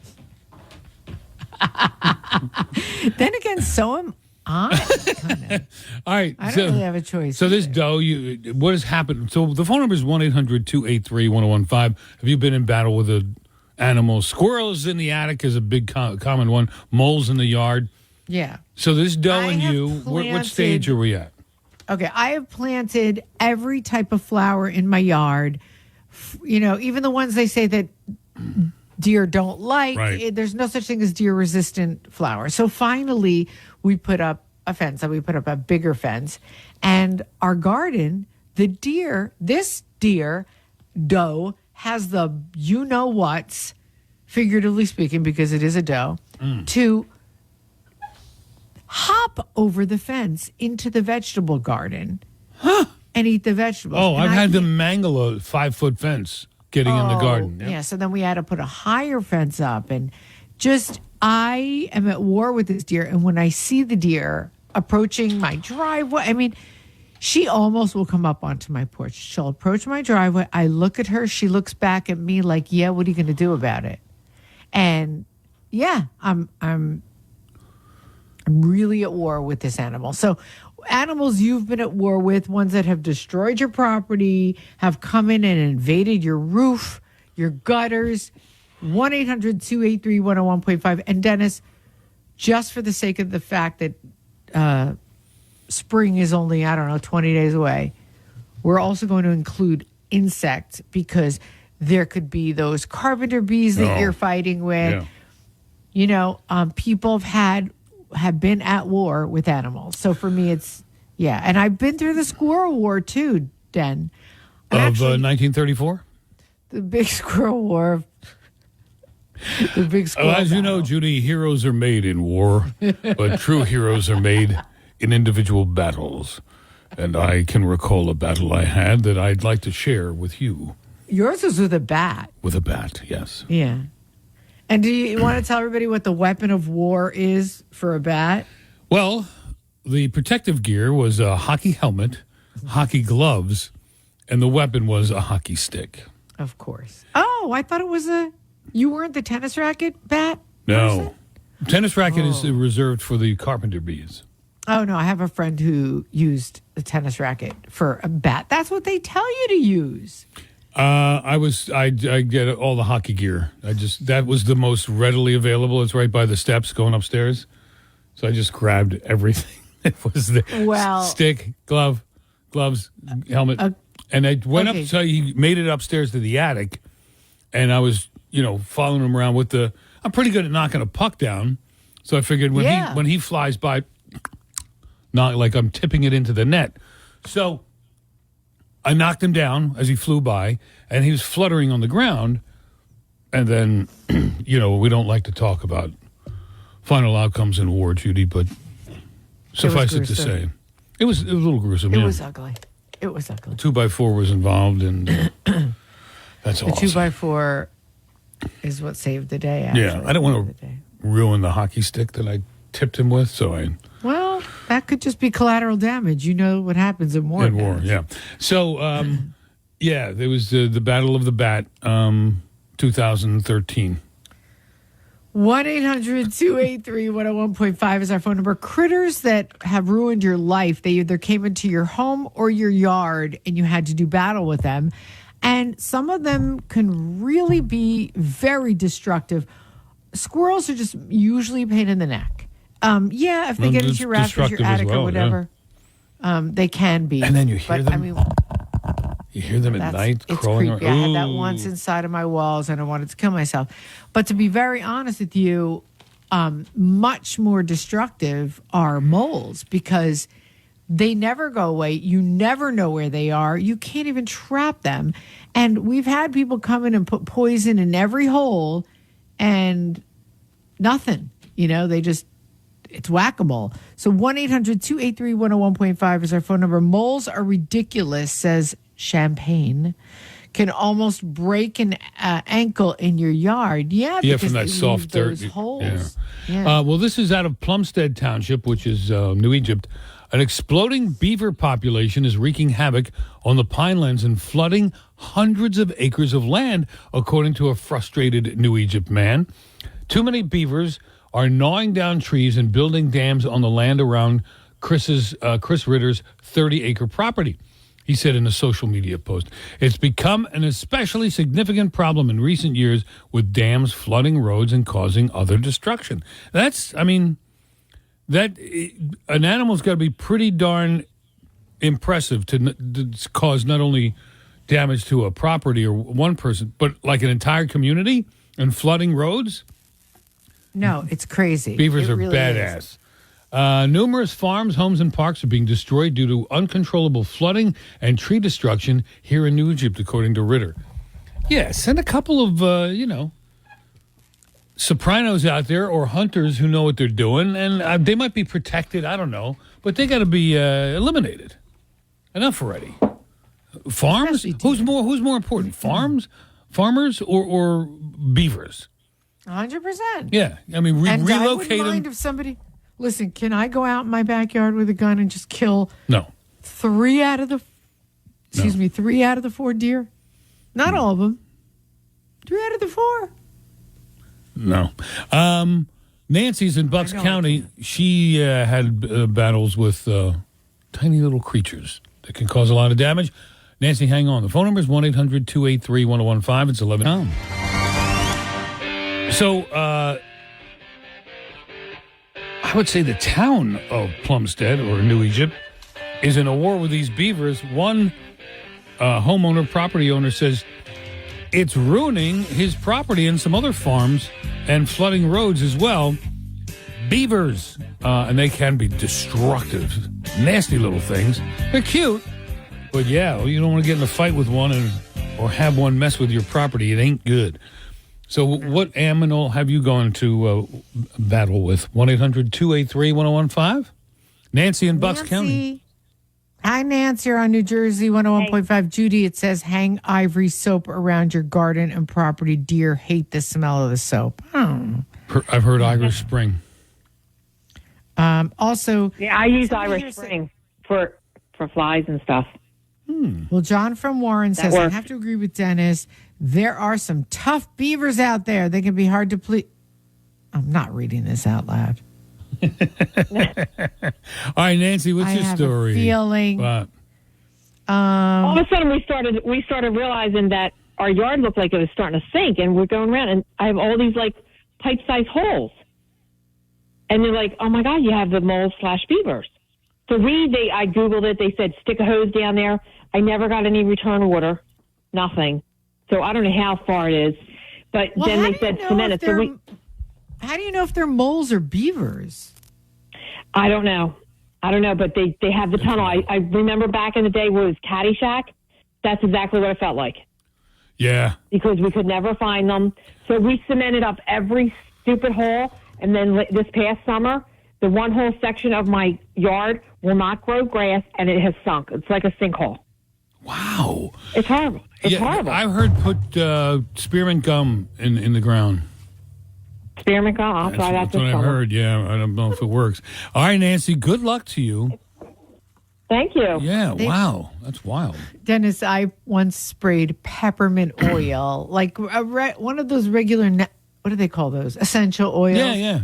Then again, so am I. All right. I don't really have a choice. So this either. doe, what has happened? So the phone number is 1-800-283-1015. Have you been in battle with an animal? Squirrels in the attic is a big common one. Moles in the yard. Yeah. So this doe I and have you, what stage are we at? Okay, I have planted every type of flower in my yard. Even the ones they say that deer don't like. Right. There's no such thing as deer-resistant flowers. So finally, we put up a fence, and we put up a bigger fence. And our garden, this deer, doe, has the you-know-whats, figuratively speaking, because it is a doe, to hop over the fence into the vegetable garden and eat the vegetables. Oh, And I've had them mangle a 5-foot fence getting in the garden. Yeah, so then we had to put a higher fence up. And I am at war with this deer. And when I see the deer approaching my driveway, she almost will come up onto my porch. She'll approach my driveway. I look at her. She looks back at me like, yeah, what are you going to do about it? And yeah, I'm really at war with this animal. So animals you've been at war with, ones that have destroyed your property, have come in and invaded your roof, your gutters, 1-800-283-101.5. And Dennis, just for the sake of the fact that spring is only, 20 days away, we're also going to include insects because there could be those carpenter bees that you're fighting with. Yeah. People have been at war with animals. So for me, it's, and I've been through the squirrel war too, Den. Of 1934? The big squirrel war. The big squirrel As you know, Judi, heroes are made in war, but true heroes are made in individual battles. And I can recall a battle I had that I'd like to share with you. Yours was with a bat. With a bat, yes. Yeah. And do you want to tell everybody what the weapon of war is for a bat? Well, the protective gear was a hockey helmet, hockey gloves, and the weapon was a hockey stick. Of course. Oh, I thought it was you weren't the tennis racket bat? No. Tennis racket is reserved for the carpenter bees. Oh, no. I have a friend who used the tennis racket for a bat. That's what they tell you to use. I get all the hockey gear. That was the most readily available. It's right by the steps going upstairs. So I just grabbed everything. It was the stick, gloves, helmet. And I went up, so he made it upstairs to the attic. And I was, following him around with I'm pretty good at knocking a puck down. So I figured when he flies by, not like I'm tipping it into the net. So I knocked him down as he flew by, and he was fluttering on the ground. And then, we don't like to talk about final outcomes in war, Judi, but suffice it to say, it was a little gruesome. It was ugly. It was ugly. 2x4 was involved, and that's awesome. The 2x4 is what saved the day, actually. Yeah, I don't want to ruin the hockey stick that I tipped him with, so Well, that could just be collateral damage. You know what happens in war. Yeah. So, there was the Battle of the Bat, 2013. 1-800-283-101.5 is our phone number. Critters that have ruined your life, they either came into your home or your yard and you had to do battle with them. And some of them can really be very destructive. Squirrels are just usually a pain in the neck. If they get into your rafters, your attic, or whatever, they can be. And then you hear them. You hear them at night crawling around. I had that once inside of my walls, and I wanted to kill myself. But to be very honest with you, much more destructive are moles because they never go away. You never know where they are. You can't even trap them. And we've had people come in and put poison in every hole, and nothing. It's whack-a-mole. So 1-800-283-101.5 is our phone number. Moles are ridiculous, says Champagne. Can almost break an ankle in your yard. Yeah, from that soft dirt. Holes. Yeah. Well, this is out of Plumstead Township, which is New Egypt. An exploding beaver population is wreaking havoc on the pinelands and flooding hundreds of acres of land, according to a frustrated New Egypt man. Too many beavers are gnawing down trees and building dams on the land around Chris Ritter's 30-acre property. He said in a social media post, it's become an especially significant problem in recent years with dams flooding roads and causing other destruction. That an animal's got to be pretty darn impressive to cause not only damage to a property or one person, but like an entire community and flooding roads. No, it's crazy. Beavers It are really badass. Numerous farms, homes, and parks are being destroyed due to uncontrollable flooding and tree destruction here in New Egypt, according to Ritter. Yeah, send a couple of, Sopranos out there or hunters who know what they're doing, and they might be protected. I don't know, but they got to be eliminated. Enough already. Farms? Who's more important? Farmers, or beavers? 100%. Yeah, I mean And I relocate wouldn't mind them. if somebody. Listen, can I go out in my backyard with a gun and just kill No. 3 out of the 4 deer? Not all of them. 3 out of the 4. No. Nancy's in Bucks County. She had battles with tiny little creatures that can cause a lot of damage. Nancy, hang on. The phone number is 1-800-283-1015. It's 11. So, I would say the town of Plumstead or New Egypt is in a war with these beavers. One homeowner, property owner, says it's ruining his property and some other farms and flooding roads as well. Beavers, and they can be destructive, nasty little things. They're cute, but yeah, you don't want to get in a fight with one or have one mess with your property. It ain't good. So what animal have you gone to battle with? 1-800-283-1015? Nancy in Bucks County. Hi, Nancy. You're on New Jersey 101.5. Judy, it says hang ivory soap around your garden and property. Deer hate the smell of the soap. I've heard Irish Spring. Also, I use Irish Spring for flies and stuff. Well, John from Warren says, I works. have to agree with Dennis. There are some tough beavers out there. They can be hard to please. I'm not reading this out loud. All right, Nancy, what's your story? A feeling. All of a sudden, we started realizing that our yard looked like it was starting to sink, and we're going around, and I have all these like pipe-sized holes, and they're like, "Oh my God, you have the moles/beavers." So I googled it. They said stick a hose down there. I never got any return water, nothing. So I don't know how far it is, but then they said cement it. How do you know if they're moles or beavers? I don't know, but they have the tunnel. I remember back in the day where it was Caddyshack. That's exactly what it felt like. Yeah. Because we could never find them. So we cemented up every stupid hole. And then this past summer, the one whole section of my yard will not grow grass, and it has sunk. It's like a sinkhole. Wow. It's horrible. It's horrible. I've heard put spearmint gum in the ground. Spearmint gum? I'll try that That's this what I've summer. heard, yeah. I don't know if it works. All right, Nancy, good luck to you. Thank you. Yeah, wow. That's wild. Dennis, I once sprayed peppermint oil, like one of those regular, what do they call those? Essential oils. Yeah.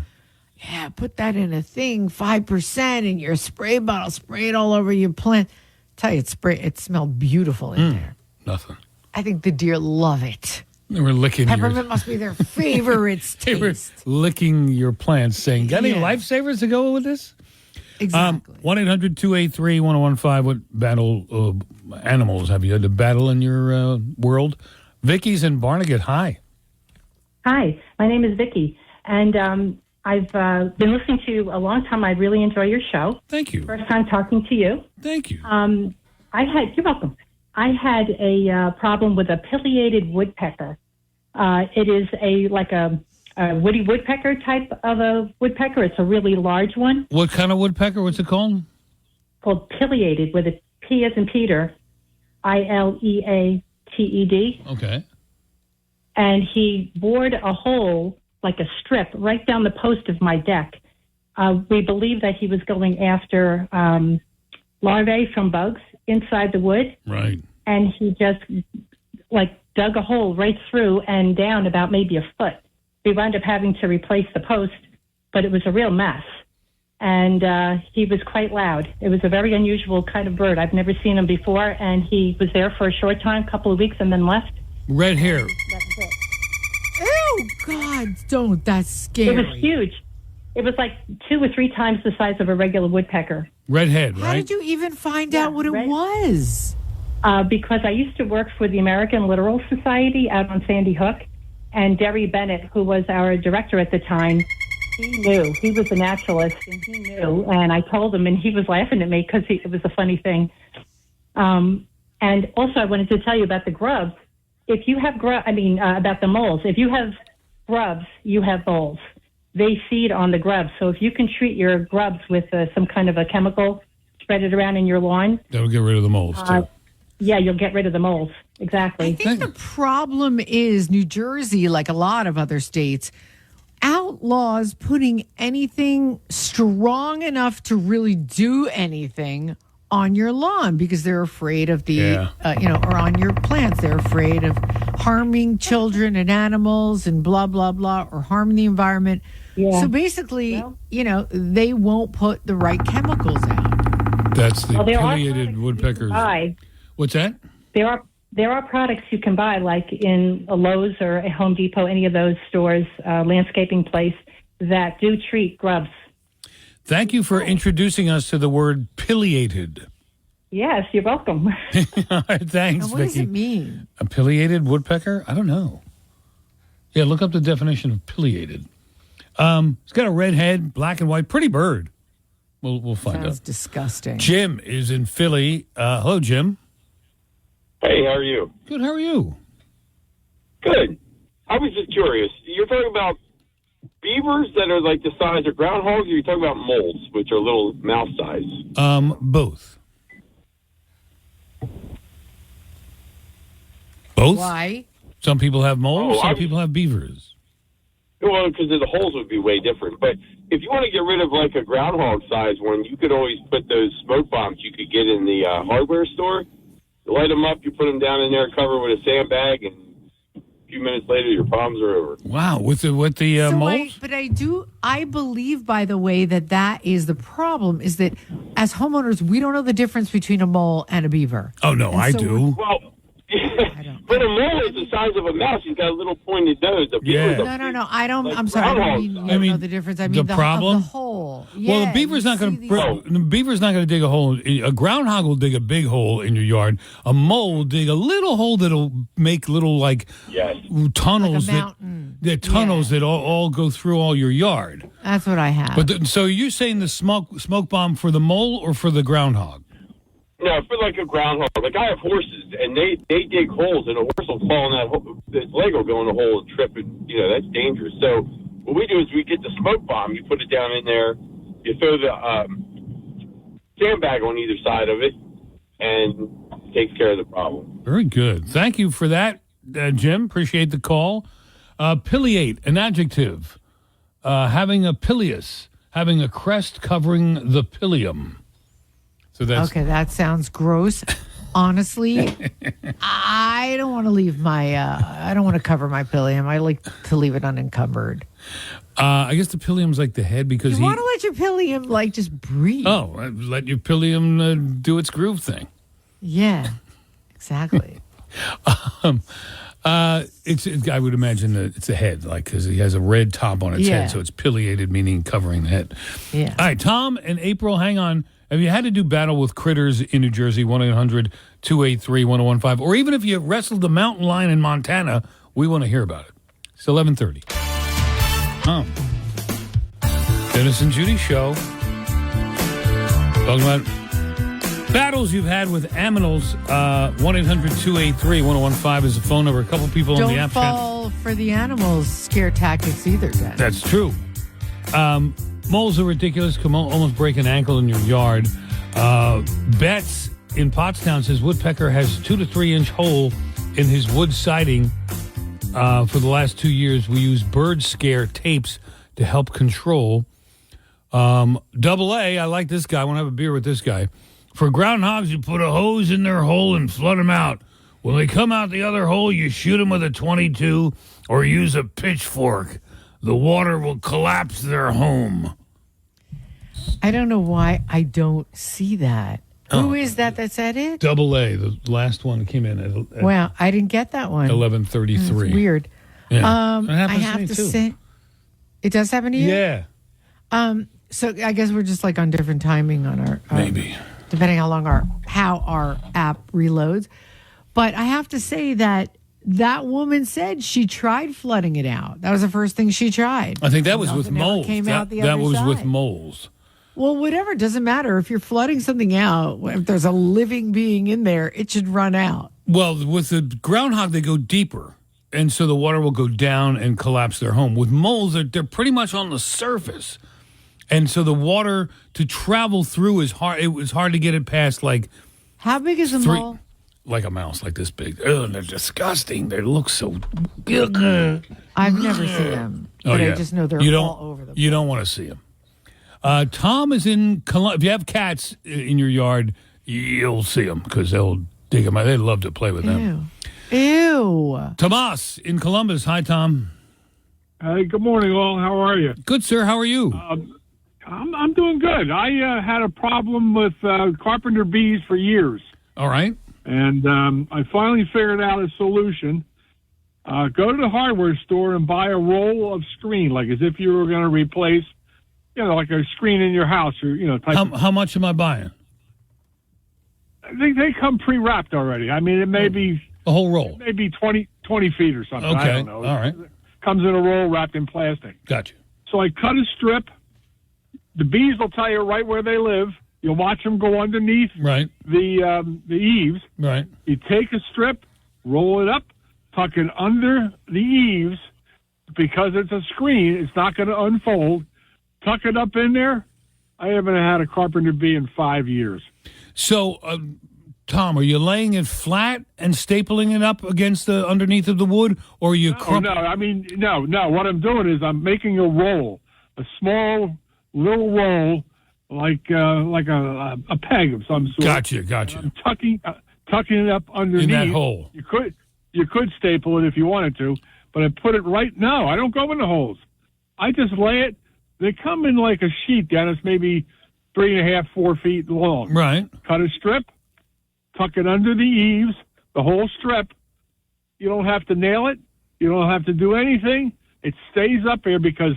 Yeah, put that in a thing, 5% in your spray bottle, spray it all over your plant. Tell you, it smelled beautiful in there. Nothing. I think the deer love it. They were licking Peppermint must be their favorite They were taste. licking your plants, saying, got any Yeah. lifesavers to go with this? Exactly. 1-800-283-1015. What battle animals have you had to battle in your world? Vicky's in Barnegat. Hi. Hi, my name is Vicky, and I've been listening to you a long time. I really enjoy your show. Thank you. First time talking to you. Thank you. You're welcome. I had a problem with a pileated woodpecker. It is like a woody woodpecker type of a woodpecker. It's a really large one. What kind of woodpecker? What's it called? Called pileated, with a P as in Peter, ILEATED. Okay. And he bored a hole, like a strip, right down the post of my deck. We believe that he was going after larvae from bugs inside the wood. Right. And he just dug a hole right through and down about maybe a foot. We wound up having to replace the post, but it was a real mess. And he was quite loud. It was a very unusual kind of bird. I've never seen him before, and he was there for a short time, couple of weeks, and then left. Red hair. That was it. Oh, God, don't. That's scary. It was huge. It was like 2 or 3 times the size of a regular woodpecker. Redhead, right? How did you even find out what it was? Because I used to work for the American Littoral Society out on Sandy Hook, and Derry Bennett, who was our director at the time, he knew. He was a naturalist, and he knew. And I told him, and he was laughing at me because it was a funny thing. And also, I wanted to tell you about the grubs. If you have about the moles. If you have grubs, you have moles. They feed on the grubs. So if you can treat your grubs with some kind of a chemical, spread it around in your lawn. That'll get rid of the moles, too. Yeah, you'll get rid of the moles. Exactly. I think the problem is New Jersey, like a lot of other states, outlaws putting anything strong enough to really do anything on your lawn because they're afraid of or on your plants. They're afraid of harming children and animals and blah, blah, blah, or harming the environment. Yeah. So basically, they won't put the right chemicals out. That's the pileated woodpeckers. What's that? There are products you can buy, like in a Lowe's or a Home Depot, any of those stores, landscaping place, that do treat grubs. Thank you for introducing us to the word pileated. Yes, you're welcome. All right, thanks, Now, what Vicki. does it mean? A pileated woodpecker? I don't know. Yeah, look up the definition of pileated. It's got a red head, black and white, pretty bird. We'll find out. Sounds disgusting. Jim is in Philly. Hello, Jim. Hey, how are you? Good, how are you? Good. I was just curious. You're talking about beavers that are like the size of groundhogs, or you're talking about moles, which are little mouse size? Both. Both? Why? Some people have moles, some I'm- people have beavers. Well, because the holes would be way different. But if you want to get rid of like a groundhog size one, you could always put those smoke bombs you could get in the hardware store. You light them up, you put them down in there, cover with a sandbag, and a few minutes later, your problems are over. Wow, with the moles? I believe, by the way, that is the problem, is that as homeowners, we don't know the difference between a mole and a beaver. Oh, no, I do. Well, but a mole is the size of a mouse. He's got a little pointed nose. A beaver's Yeah. No, I don't. Like I'm sorry. I don't groundhog mean size. you don't know the difference. I mean the problem? of the hole. Well, Yeah, the beaver's not going see to. The beaver's not going to dig a hole. A groundhog will dig a big hole in your yard. A mole will dig a little hole that'll make little tunnels Like a mountain. tunnels that all go through all your yard. That's what I have. But so you're saying the smoke bomb for the mole or for the groundhog? No, for like a groundhog. Like I have horses, and they dig holes, and a horse will fall in that hole. Its leg will go in the hole and trip, and that's dangerous. So what we do is we get the smoke bomb. You put it down in there. You throw the sandbag on either side of it, and it takes care of the problem. Very good. Thank you for that, Jim. Appreciate the call. Pileate, an adjective. Having a pileus, having a crest covering the pilium. So that's okay, that sounds gross. Honestly, I don't want to leave I don't want to cover my pilium. I like to leave it unencumbered. I guess the pilium's like the head because You want to let your pilium just breathe. Oh, let your pilium do its groove thing. Yeah, exactly. I would imagine that it's the head, because he has a red top on its head, so it's pileated, meaning covering the head. Yeah. All right, Tom and April, hang on. Have you had to do battle with critters in New Jersey? 1-800-283-1015. Or even if you wrestled the mountain lion in Montana, we want to hear about it. It's 11:30. Dennis and Judi show. Talking about battles you've had with aminals. 1-800-283-1015 is the phone number. A couple people on the app Don't chat. fall for the animals scare tactics either, Dennis. That's true. Moles are ridiculous. Can almost break an ankle in your yard. Betts in Pottstown says woodpecker has 2 to 3 inch hole in his wood siding. For the last 2 years, we use bird scare tapes to help control. Double A, I like this guy. I want to have a beer with this guy. For groundhogs, you put a hose in their hole and flood them out. When they come out the other hole, you shoot them with a .22 or use a pitchfork. The water will collapse their home. I don't know why I don't see that. Who is that said it? Double A, the last one came in at Wow, I didn't get that one. 11:33. That's weird. Yeah. It I happens to have me, to too. say, it does happen to you? Yeah. So I guess we're just like on different timing on our Maybe. depending how our app reloads. But I have to say that woman said she tried flooding it out. That was the first thing she tried. I think that was Nothing with ever moles. came out the That other was with side. moles. Well, whatever, it doesn't matter. If you're flooding something out, if there's a living being in there, it should run out. Well, with the groundhog, they go deeper, and so the water will go down and collapse their home. With moles, they're pretty much on the surface, and so the water to travel through is hard. It was hard to get it past like How big is a mole? like a mouse, like this big. Oh, they're disgusting. They look so. I've never seen them, but I just know they're all over the place. You don't want to see them. Tom is in Columbus. If you have cats in your yard, you'll see them because they'll dig them out. They love to play with them. Ew. Tomas in Columbus. Hi, Tom. Hey, good morning, all. How are you? Good, sir. How are you? I'm doing good. I had a problem with carpenter bees for years. All right. And I finally figured out a solution. Go to the hardware store and buy a roll of screen, like as if you were going to replace, like a screen in your house, or How much am I buying? They come pre-wrapped already. I mean, it may be a whole roll. It may be 20 feet or something. Okay. I don't know. All right. Comes in a roll wrapped in plastic. Gotcha. So I cut a strip. The bees will tell you right where they live. You'll watch them go underneath the eaves. Right. You take a strip, roll it up, tuck it under the eaves. Because it's a screen, it's not going to unfold. Tuck it up in there. I haven't had a carpenter bee in 5 years. So, Tom, are you laying it flat and stapling it up against the underneath of the wood, or are you? No. I mean, no. What I'm doing is I'm making a roll, a small little roll, like a peg of some sort. Gotcha. I'm tucking it up underneath In that hole. You could staple it if you wanted to, but I put it right. No, I don't go in the holes. I just lay it. They come in like a sheet, Dennis, maybe 3.5, 4 feet long. Right. Cut a strip, tuck it under the eaves, the whole strip. You don't have to nail it. You don't have to do anything. It stays up there because,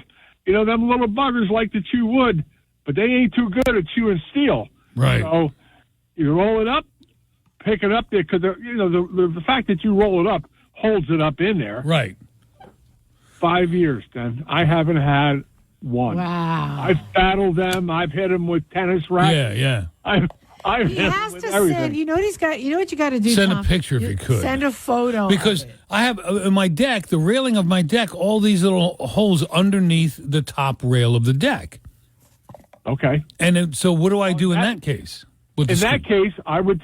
them little buggers like to chew wood, but they ain't too good at chewing steel. Right. So you roll it up, pick it up there, because, the fact that you roll it up holds it up in there. Right. 5 years, then. I haven't had one. Wow. I've battled them. I've hit them with tennis rackets. Yeah. I've He hit has them with to everything. send. You know what you got to do? Send Tom? a picture if you could. Send a photo. Because of it. I have in my deck, the railing of my deck, all these little holes underneath the top rail of the deck. Okay. And then, so what do I do in that case? In that case, I would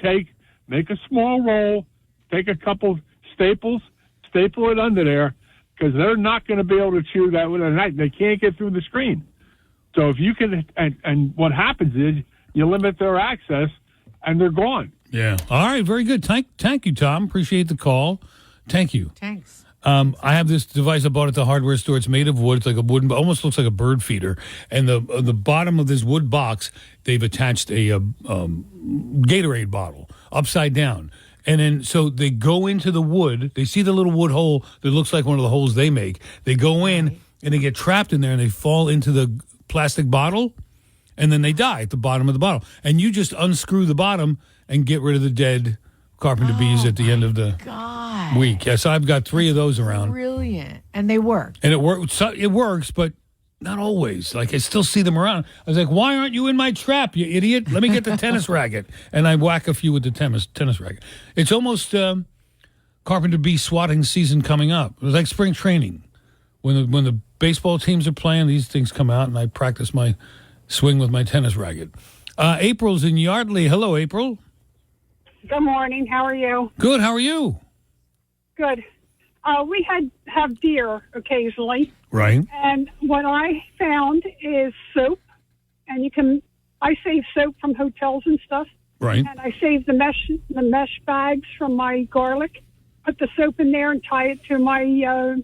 make a small roll, take a couple staples, staple it under there, because they're not going to be able to chew that with a knife. They can't get through the screen. So if you can, and what happens is you limit their access, and they're gone. Yeah. All right. Very good. Thank you, Tom. Appreciate the call. Thank you. Thanks. I have this device I bought at the hardware store. It's made of wood. It's like a wooden, almost looks like a bird feeder. And the bottom of this wood box, they've attached a Gatorade bottle upside down. And then, so they go into the wood. They see the little wood hole that looks like one of the holes they make. They go in and they get trapped in there and they fall into the plastic bottle. And then they die at the bottom of the bottle. And you just unscrew the bottom and get rid of the dead carpenter bees at the end of the week. Yes, I've got 3 of those around. Brilliant. And they work. And it works, but not always. Like, I still see them around. I was like, why aren't you in my trap, you idiot? Let me get the tennis racket. And I whack a few with the tennis racket. It's almost carpenter bee swatting season coming up. It was like spring training. When the baseball teams are playing, these things come out, and I practice my swing with my tennis racket. April's in Yardley. Hello, April. Good morning. How are you? Good. How are you? Good. We have deer occasionally. Right. And what I found is soap, and I save soap from hotels and stuff. Right. And I save the mesh bags from my garlic, put the soap in there and tie it to my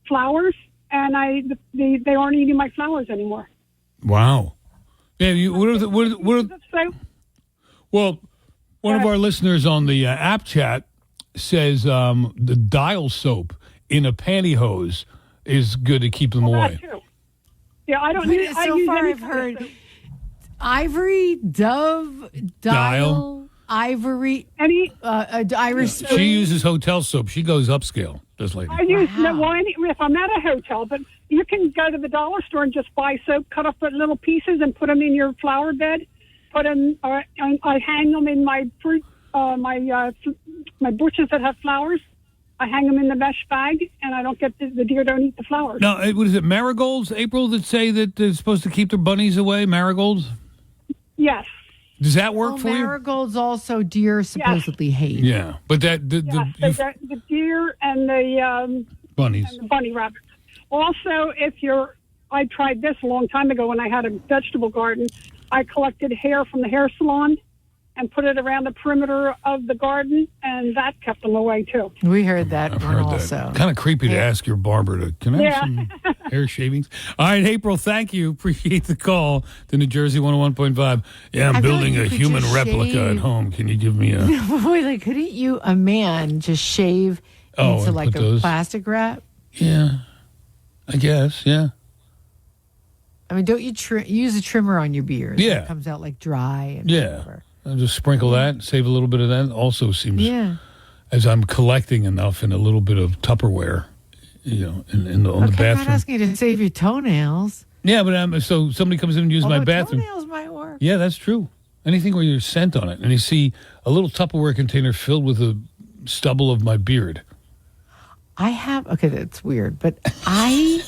flowers, and they aren't eating my flowers anymore. Wow. Yeah. Well, one of our listeners on the app chat says the dial soap in a pantyhose is good to keep them away. That too. Yeah, I don't use. So far, I've heard Ivory, Dove, Dial, Ivory, Irish. She uses hotel soap. She goes upscale. This lady. I use if I'm at a hotel, but you can go to the dollar store and just buy soap, cut up little pieces, and put them in your flower bed. Put them. I hang them in my fruit, my bushes that have flowers. I hang them in the mesh bag, and I don't get the deer don't eat the flowers. Now, what is it, marigolds, April, that say that they're supposed to keep their bunnies away? Marigolds? Yes. Does that work for you? Marigolds also deer supposedly hate. Yeah, but that the deer and the bunnies and the bunny rabbits. Also, I tried this a long time ago when I had a vegetable garden. I collected hair from the hair salon and put it around the perimeter of the garden, and that kept them away too. We heard that one also. Kind of creepy to ask your barber to, can I have some hair shavings? All right, April, thank you. Appreciate the call to New Jersey 101.5. Yeah, I'm building a human replica at home. Can you give me a... Wait, couldn't you, a man, just shave into like a plastic wrap? Yeah, I guess, yeah. I mean, don't you use a trimmer on your beard? Yeah. It comes out like dry. And whatever. I'll just sprinkle that, save a little bit of that. Also seems, as I'm collecting enough in a little bit of Tupperware, on the bathroom. I'm not asking you to save your toenails. Yeah, but so somebody comes in and uses my bathroom. Toenails might work. Yeah, that's true. Anything where there's scent on it, and you see a little Tupperware container filled with the stubble of my beard. Okay, that's weird, but I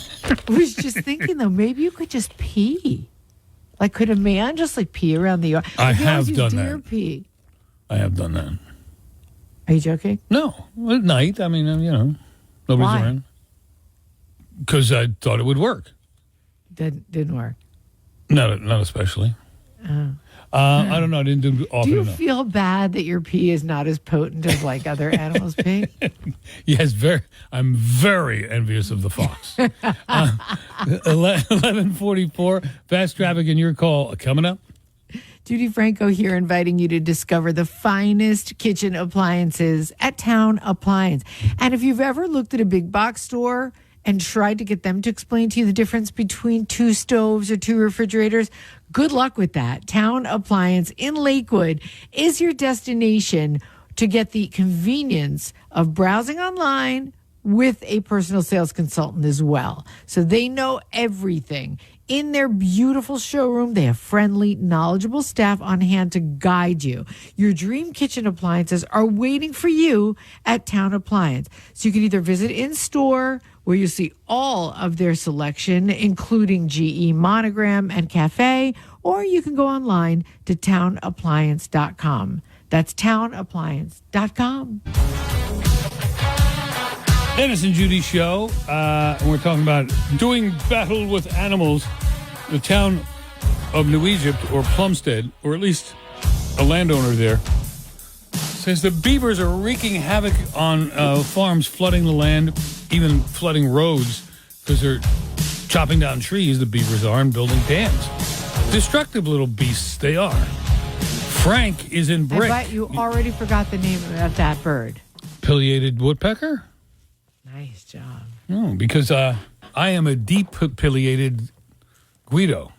was just thinking, though, maybe you could just pee. Like, could a man just, pee around the yard? I have done that. Pee. I have done that. Are you joking? No. At night, I mean, nobody's around. Because I thought it would work. Didn't work? Not especially. I don't know. I didn't do it often enough. enough. Do you feel bad that your pee is not as potent as other animals' pee? Yes, I'm very envious of the fox. 11:44, fast traffic and your call coming up. Judi Franco here, inviting you to discover the finest kitchen appliances at Town Appliance. And if you've ever looked at a big box store and tried to get them to explain to you the difference between 2 stoves or 2 refrigerators, good luck with that. Town Appliance in Lakewood is your destination to get the convenience of browsing online with a personal sales consultant as well. So they know everything. In their beautiful showroom, they have friendly, knowledgeable staff on hand to guide you. Your dream kitchen appliances are waiting for you at Town Appliance. So you can either visit in-store, where you see all of their selection, including GE Monogram and Cafe, or you can go online to townappliance.com. That's townappliance.com. Dennis and Judi show. And we're talking about doing battle with animals. The town of New Egypt, or Plumstead, or at least a landowner there, says the beavers are wreaking havoc on farms, flooding the land, even flooding roads, because they're chopping down trees, the beavers are, and building dams. Destructive little beasts they are. Frank is in Brick. I bet you already forgot the name of that bird. Pileated woodpecker? Nice job. No, because I am a deep pileated Guido.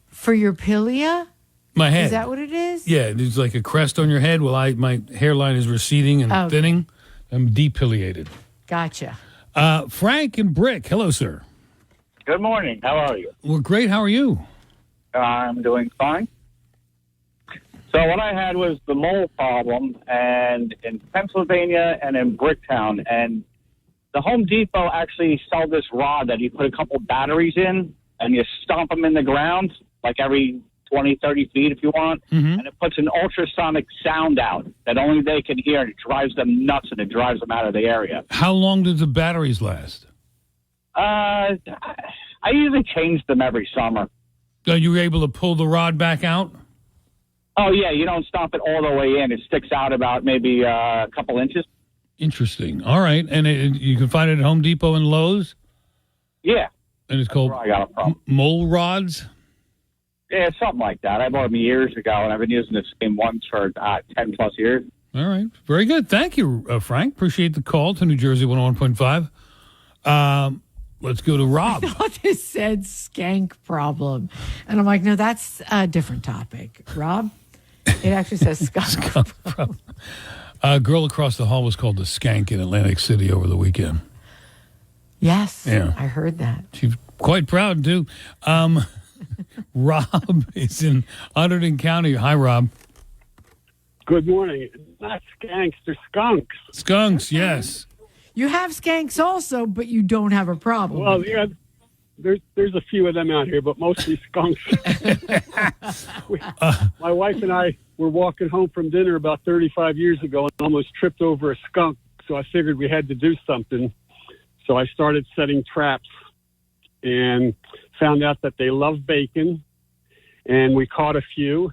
For your pilia? My head. Is that what it is? Yeah, there's like a crest on your head. Well, my hairline is receding and thinning. I'm depilated. Gotcha. Frank and Brick. Hello, sir. Good morning. How are you? Well, great. How are you? I'm doing fine. So what I had was the mole problem, and in Pennsylvania and in Bricktown, and the Home Depot actually sell this rod that you put a couple batteries in, and you stomp them in the ground, like every 20, 30 feet if you want, and it puts an ultrasonic sound out that only they can hear, and it drives them nuts, and it drives them out of the area. How long do the batteries last? I usually change them every summer. So you were able to pull the rod back out? Oh, yeah, you don't stomp it all the way in. It sticks out about maybe a couple inches. Interesting. All right. And you can find it at Home Depot and Lowe's? Yeah. And it's called I got a problem. mole rods? Yeah, something like that. I bought them years ago, and I've been using the same ones for 10-plus years. All right. Very good. Thank you, Frank. Appreciate the call to New Jersey 101.5. Let's go to Rob. I thought this said skank problem. And I'm like, no, that's a different topic. Rob, it actually says skunk problem. A girl across the hall was called the skank in Atlantic City over the weekend. Yes, Yeah. I heard that. She's quite proud, too. Rob is in Hunterdon County. Hi, Rob. Good morning. Not skanks, they're skunks. Skunks, yes. You have skanks also, but you don't have a problem. Well, yeah, there's a few of them out here, but mostly skunks. My wife and I were walking home from dinner about 35 years ago and almost tripped over a skunk, so I figured we had to do something. So I started setting traps and found out that they love bacon, and we caught a few.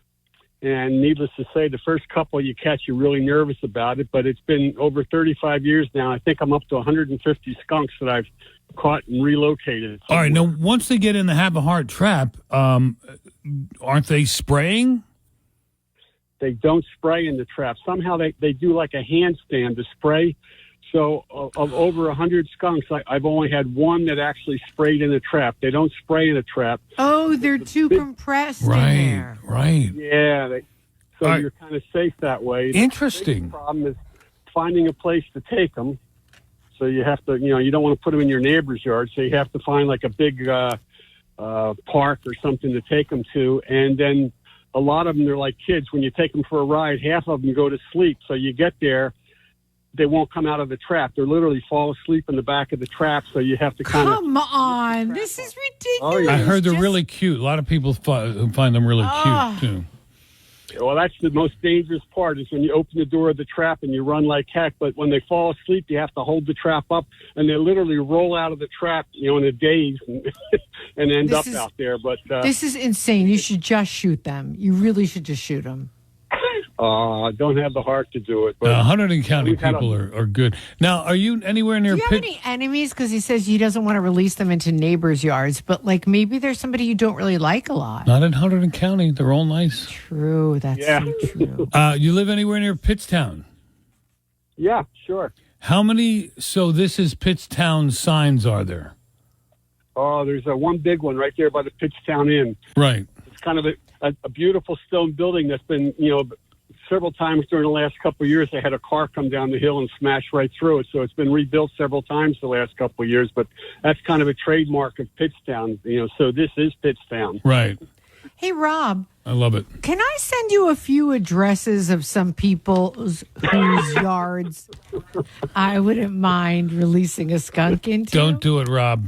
And needless to say, the first couple you catch, you're really nervous about it. But it's been over 35 years now. I think I'm up to 150 skunks that I've caught and relocated. All right. Now, once they get in the have a heart trap, aren't they spraying? They don't spray in the trap. Somehow they do like a handstand to spray. So of over 100 skunks, I've only had one that actually sprayed in a trap. They don't spray in a trap. Oh, they're too compressed in there. Right. Yeah. So you're kind of safe that way. Interesting. The problem is finding a place to take them. So you have to, you don't want to put them in your neighbor's yard. So you have to find like a big park or something to take them to. And then a lot of them, they're like kids. When you take them for a ride, half of them go to sleep. So you get there, they won't come out of the trap. They literally fall asleep in the back of the trap, so you have to kind of... Come on. This is ridiculous. Oh, yeah. I heard they're really cute. A lot of people find them really cute, too. Well, that's the most dangerous part is when you open the door of the trap and you run like heck, but when they fall asleep, you have to hold the trap up, and they literally roll out of the trap, in a daze and end up out there. But this is insane. You should just shoot them. You really should just shoot them. I don't have the heart to do it. But Hunterdon County people are good. Now, are you anywhere near... Do you have any enemies? Because he says he doesn't want to release them into neighbors' yards, but maybe there's somebody you don't really like a lot. Not in Hunterdon County. They're all nice. True. That's so true. You live anywhere near Pittstown? Yeah, sure. How many So this is Pittstown signs are there? Oh, there's one big one right there by the Pittstown Inn. Right. It's kind of a beautiful stone building that's been, several times during the last couple of years, they had a car come down the hill and smash right through it. So it's been rebuilt several times the last couple of years, but that's kind of a trademark of Pittstown, so this is Pittstown. Right. Hey, Rob. I love it. Can I send you a few addresses of some people whose yards I wouldn't mind releasing a skunk into? Don't do it, Rob.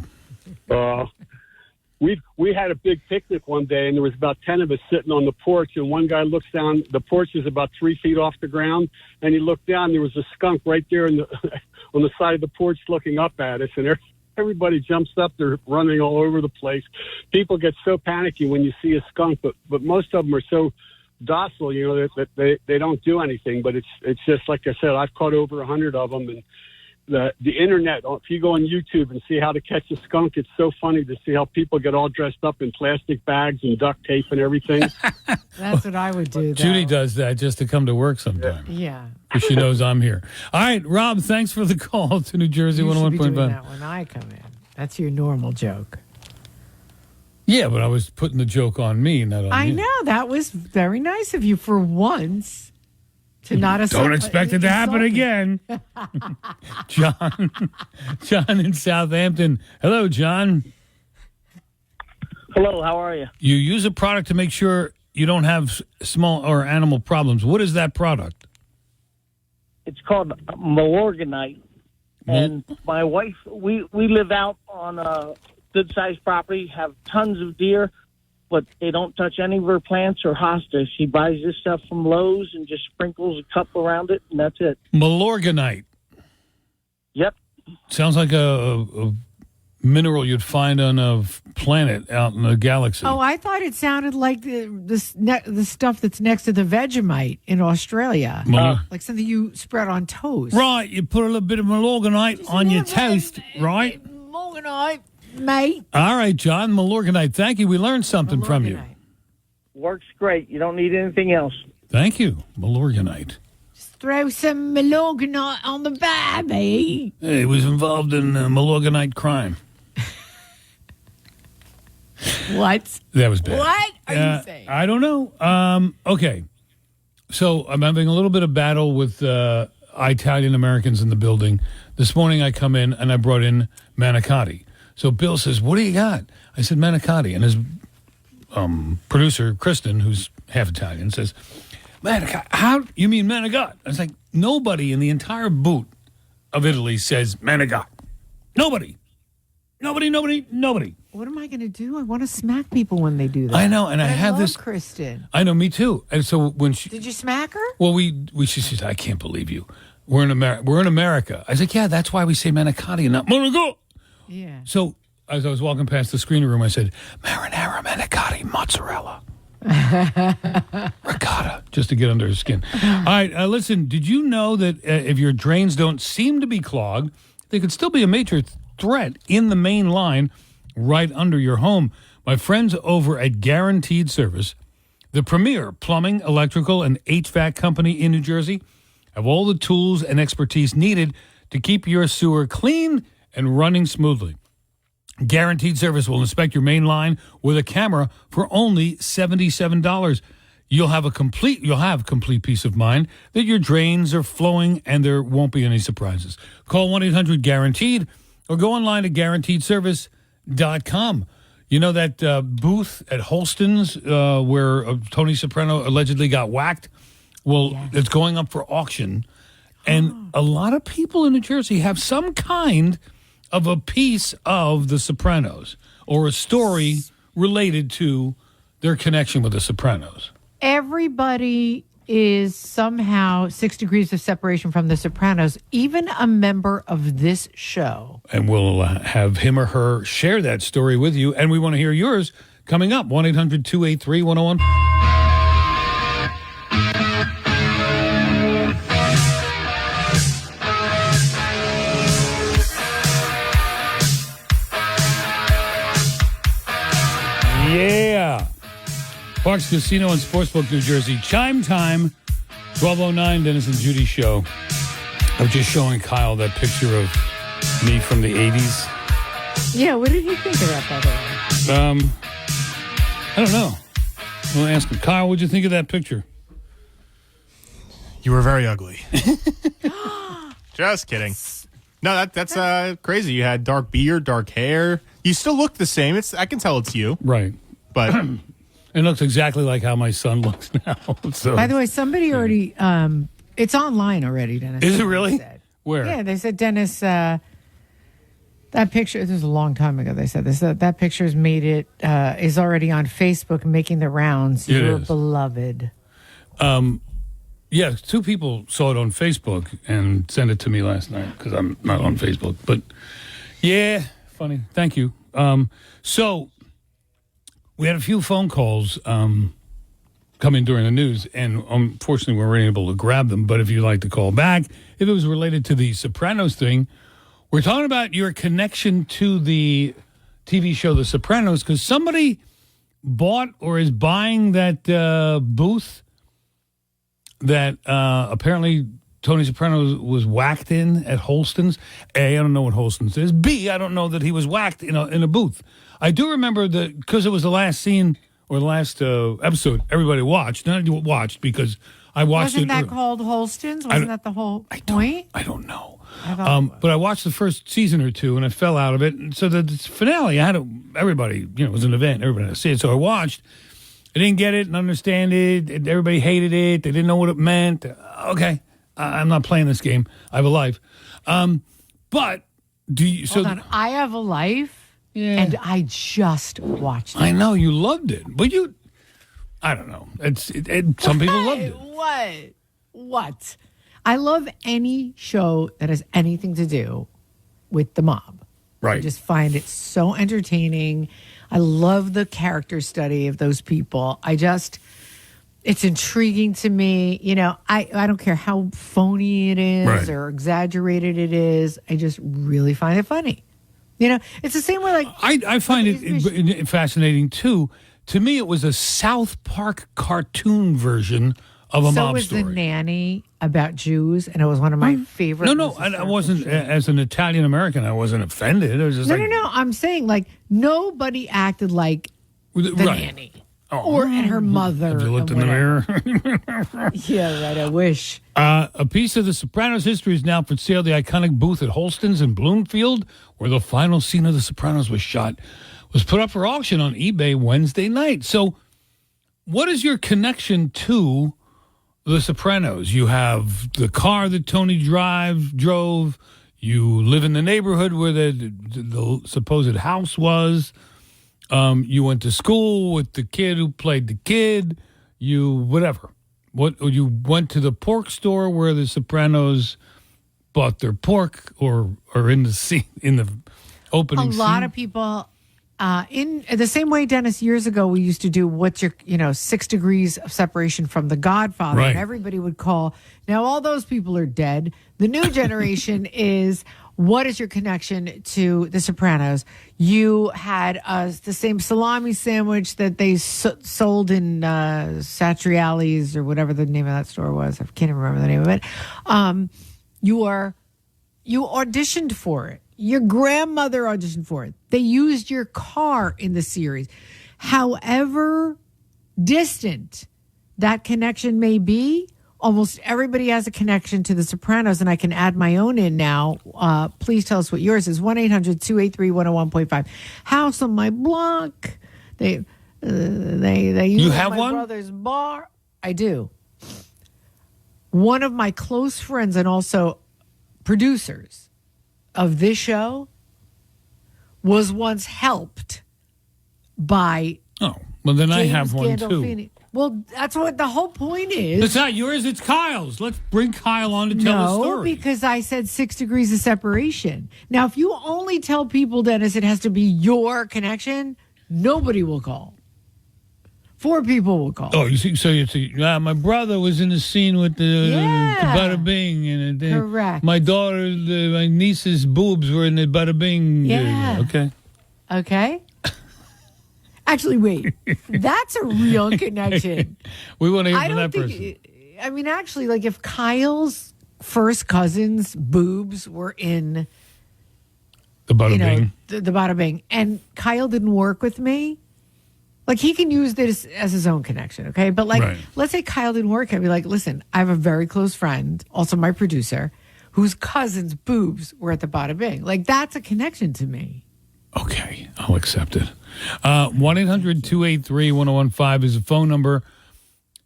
We had a big picnic one day, and there was about 10 of us sitting on the porch, and one guy looks down. The porch is about 3 feet off the ground, and he looked down. There was a skunk right there on the side of the porch looking up at us, and everybody jumps up. They're running all over the place. People get so panicky when you see a skunk, but most of them are so docile, that they don't do anything. But it's just like I said, I've caught over 100 of them, and the internet, if you go on YouTube and see how to catch a skunk, it's so funny to see how people get all dressed up in plastic bags and duct tape and everything. That's what I would do, though. Judy does that just to come to work sometime. Yeah. Because she knows I'm here. All right, Rob, thanks for the call to New Jersey You should be doing 101.5. that when I come in. That's your normal joke. Yeah, but I was putting the joke on me, not on I you. know. That was very nice of you for once to not Don't expect it to happen again. John in Southampton. Hello, John. Hello, how are you? You use a product to make sure you don't have small or animal problems. What is that product? It's called Milorganite. And my wife, we live out on a good-sized property, have tons of deer, but they don't touch any of her plants or hostas. She buys this stuff from Lowe's and just sprinkles a cup around it, and that's it. Milorganite. Yep. Sounds like a mineral you'd find on a planet out in the galaxy. Oh, I thought it sounded like the stuff that's next to the Vegemite in Australia. Like something you spread on toast. Right, you put a little bit of malorganite on your toast, right? Malorganite, mate. All right, John, malorganite. Thank you. We learned something from you. Works great. You don't need anything else. Thank you, malorganite. Throw some malorganite on the baby. Hey, he was involved in a malorganite crime. What? That was bad. What are you saying? I don't know. Okay. So I'm having a little bit of battle with Italian Americans in the building. This morning I come in and I brought in manicotti. So Bill says, what do you got? I said, manicotti. And his producer, Kristen, who's half Italian, says, manicotti. How? You mean manicotti? I was like, nobody in the entire boot of Italy says manicotti. Nobody. Nobody. What am I going to do? I want to smack people when they do that. I know, and I have love this. Kristen. I know, me too. And so when she Did you smack her? Well, she said, I can't believe you. We're in America. I was like, yeah, that's why we say manicotti and not manicotti. Yeah. So as I was walking past the screening room, I said, marinara, manicotti, mozzarella, ricotta, just to get under her skin. All right, listen, did you know that if your drains don't seem to be clogged, they could still be a major threat in the main line right under your home? My friends over at Guaranteed Service, the premier plumbing, electrical, and HVAC company in New Jersey, have all the tools and expertise needed to keep your sewer clean and running smoothly. Guaranteed Service will inspect your main line with a camera for only $77. You'll have complete peace of mind that your drains are flowing and there won't be any surprises. Call 1-800-GUARANTEED or go online to guaranteedservice.com. You know that booth at Holston's where Tony Soprano allegedly got whacked? Well, it's going up for auction. And a lot of people in New Jersey have some kind of a piece of The Sopranos or a story related to their connection with The Sopranos. Everybody is somehow 6 degrees of separation from The Sopranos, even a member of this show. And we'll have him or her share that story with you. And we want to hear yours coming up. 1-800-283-101. Yeah. Parks Casino and Sportsbook, New Jersey. Chime time, 12:09, Dennis and Judi show. I was just showing Kyle that picture of me from the 80s. Yeah, what did he think of that, by the way? I don't know. I'm going to ask him. Kyle, what'd you think of that picture? You were very ugly. Just kidding. No, that's crazy. You had dark beard, dark hair. You still look the same. I can tell it's you. Right. But it looks exactly like how my son looks now. So. By the way, somebody already, it's online already, Dennis. Is it really? Where? Yeah, they said, Dennis, that picture, this was a long time ago, they said this, that picture's made it, is already on Facebook making the rounds. You're beloved. Yeah, 2 people saw it on Facebook and sent it to me last night because I'm not on Facebook. But yeah, funny. Thank you. So we had a few phone calls come in during the news, and unfortunately we weren't able to grab them. But if you'd like to call back, if it was related to the Sopranos thing, we're talking about your connection to the TV show The Sopranos because somebody bought or is buying that booth that apparently Tony Soprano was whacked in at Holston's. A, I don't know what Holston's is. B, I don't know that he was whacked in a booth. I do remember that because it was the last scene or the last episode everybody watched. Not watched because I watched Wasn't it. that called Holston's? Wasn't that the whole point? I don't know. But I watched the first season or 2 and I fell out of it. And so the finale, everybody, it was an event. Everybody had to see it. So I watched. I didn't get it and understand it. Everybody hated it. They didn't know what it meant. Okay, I'm not playing this game. I have a life. But do you? Hold on. I have a life, and I just watched it. I know you loved it, but I don't know. Some people loved it. What? I love any show that has anything to do with the mob. Right. I just find it so entertaining. I love the character study of those people. It's intriguing to me. You know, I don't care how phony it is Right. or exaggerated it is. I just really find it funny. You know, it's the same way like I find it fascinating too. To me, it was a South Park cartoon version of a so mob was story. The Nanny about Jews, and it was one of my favorite. No, I wasn't. As an Italian American, I wasn't offended. I was just No, like, no. I'm saying like nobody acted like the Right. nanny Oh. and her mother. Have you looked in and the whatever. mirror? Yeah, right. I wish. A piece of The Sopranos history is now for sale. The iconic booth at Holston's in Bloomfield, where the final scene of The Sopranos was shot, was put up for auction on eBay Wednesday night. So, what is your connection to The Sopranos? You have the car that Tony drove. You live in the neighborhood where the supposed house was. You went to school with the kid who played the kid. You went to the pork store where the Sopranos bought their pork, or in the opening. A lot scene. of people, in the same way, Dennis, years ago, we used to do what's your 6 degrees of separation from The Godfather, Right. and everybody would call. Now all those people are dead. The new generation is. What is your connection to The Sopranos? You had the same salami sandwich that they sold in Satriali's or whatever the name of that store was. I can't even remember the name of it. You auditioned for it. Your grandmother auditioned for it. They used your car in the series. However distant that connection may be, almost everybody has a connection to The Sopranos, and I can add my own in now. Please tell us what yours is. 1-800-283-101.5. House on my block. They use have my one? brother's bar. I do. One of my close friends and also producers of this show was once helped by Oh, well, then I James have one Gandolfini. too. Well, that's what the whole point is. It's not yours, it's Kyle's. Let's bring Kyle on to tell the No, story. because I said 6 degrees of separation. Now, if you only tell people, Dennis, it has to be your connection, nobody will call. 4 people will call. Oh, you see, my brother was in the scene with the Bada Bing, and Correct. my daughter, my niece's boobs were in the Bada Bing. Yeah. Okay. Okay? Actually, wait. That's a real connection. We want to hear I from don't that think. person. I mean, actually, like if Kyle's first cousin's boobs were in The Bada Bing. the Bada Bing, and Kyle didn't work with me, like he can use this as his own connection, okay? But like, Right. let's say Kyle didn't work, I'd be like, listen, I have a very close friend, also my producer, whose cousin's boobs were at the Bada Bing. Like that's a connection to me. Okay, I'll accept it. 1-800-283-1015 is a phone number.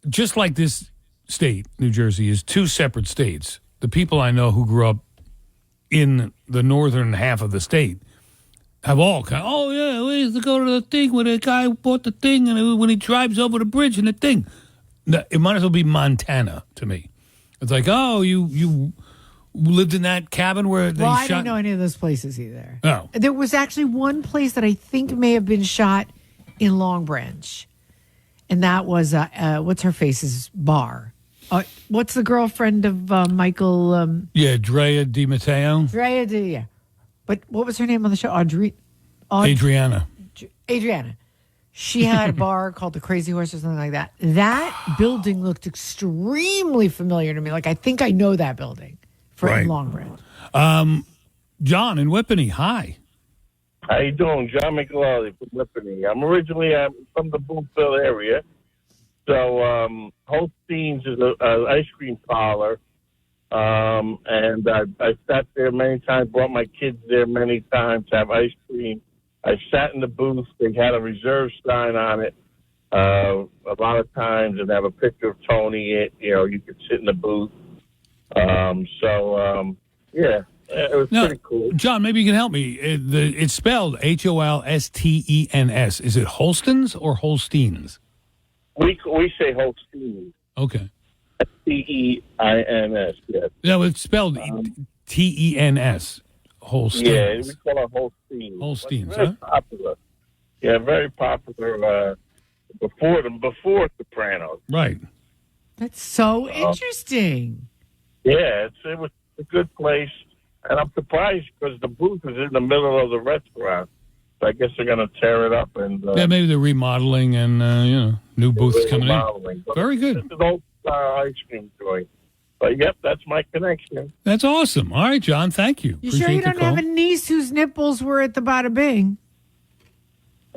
Just like this state, New Jersey, is 2 separate states. The people I know who grew up in the northern half of the state have all kind of, oh, yeah, we used to go to the thing where the guy bought the thing, and when he drives over the bridge and the thing. No, it might as well be Montana to me. It's like, oh, you lived in that cabin where they Well, shot. I didn't know any of those places either. Oh. There was actually one place that I think may have been shot in Long Branch, and that was what's her face's bar. What's the girlfriend of Michael? Yeah, Drea DiMatteo. Drea, yeah. But what was her name on the show? Adriana. Adriana. She had a bar called the Crazy Horse or something like that. That building looked extremely familiar to me. Like I think I know that building from Right. Long Branch. John in Whippany, hi. How you doing? John McLaughlin from Whippany. I'm originally from the Bloomfield area. So Holstein's is an ice cream parlor. And I sat there many times, brought my kids there many times to have ice cream. I sat in the booth. They had a reserve sign on it a lot of times and have a picture of Tony. You could sit in the booth. Yeah, it was pretty cool. John, maybe you can help me. It's spelled Holstens. Is it Holstens or Holsteins? We say Holstein. Okay. Teins, yes. No, it's spelled Tens. Holsteins. Yeah, we call it Holsteins. Holsteins, Very huh? popular. Yeah, very popular before Sopranos. Right. That's so interesting. Yeah, it was a good place, and I'm surprised because the booth is in the middle of the restaurant. So I guess they're going to tear it up and Yeah, maybe they're remodeling and new booths coming in. remodeling. But Very good. It's an old style ice cream joint. But yep, that's my connection. That's awesome. All right, John. Thank you. You sure you don't have a niece whose nipples were at the Bada Bing?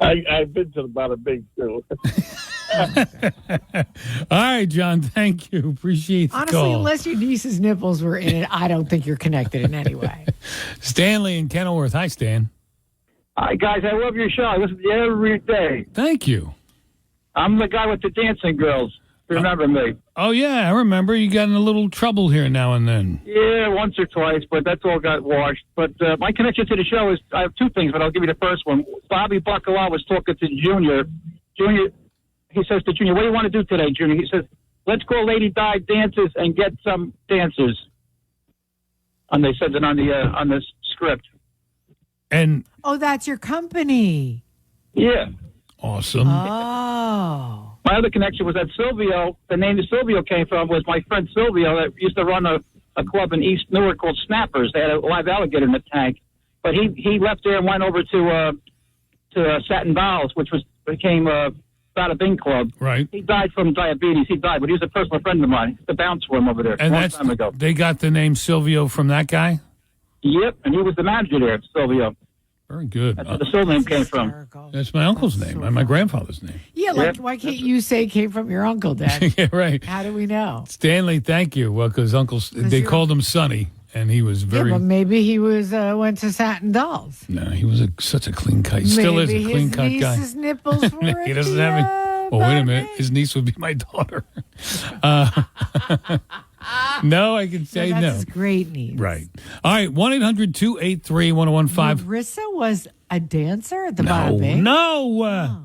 I've been to the Bada Bing too. All right, John. Thank you. Appreciate the Honestly, call. unless your niece's nipples were in it, I don't think you're connected in any way. Stanley in Kenilworth. Hi, Stan. Hi, guys. I love your show. I listen to you every day. Thank you. I'm the guy with the dancing girls. Remember me? Oh, yeah, I remember. You got in a little trouble here now and then. Yeah, once or twice, but that's all got washed. But my connection to the show is I have two things, but I'll give you the first one. Bobby Bacala was talking to Junior. Junior, he says to Junior, "What do you want to do today, Junior?" He says, "Let's go Lady Di dances and get some dancers." And they said that on the script. And Oh, that's your company. Yeah. Awesome. Oh. My other connection was that Silvio, the name that Silvio came from was my friend Silvio that used to run a club in East Newark called Snappers. They had a live alligator in the tank. But he left there and went over to Satin Dolls, which became Bada Bing Club. Right. He died from diabetes. He died, but he was a personal friend of mine. The bounce for him over there And a long that's time ago. they got the name Silvio from that guy? Yep, and he was the manager there, Silvio. Very good. That's where the Sil name came from. That's my uncle's name and my grandfather's name. Yeah, like, why can't you say it came from your uncle, Dad? Yeah, right. How do we know? Stanley, thank you. Well, because they called him Sonny, and he was very... Yeah, but maybe he was went to Satin Dolls. No, he was such a clean cut. He still is a clean cut guy. His nipples were He doesn't have any... Oh, wait a minute. His niece would be my daughter. No, I can say no. That's his great niece. Right. All right, 1-800-283-1015. Marissa was a dancer at the No, Bada Bing? no.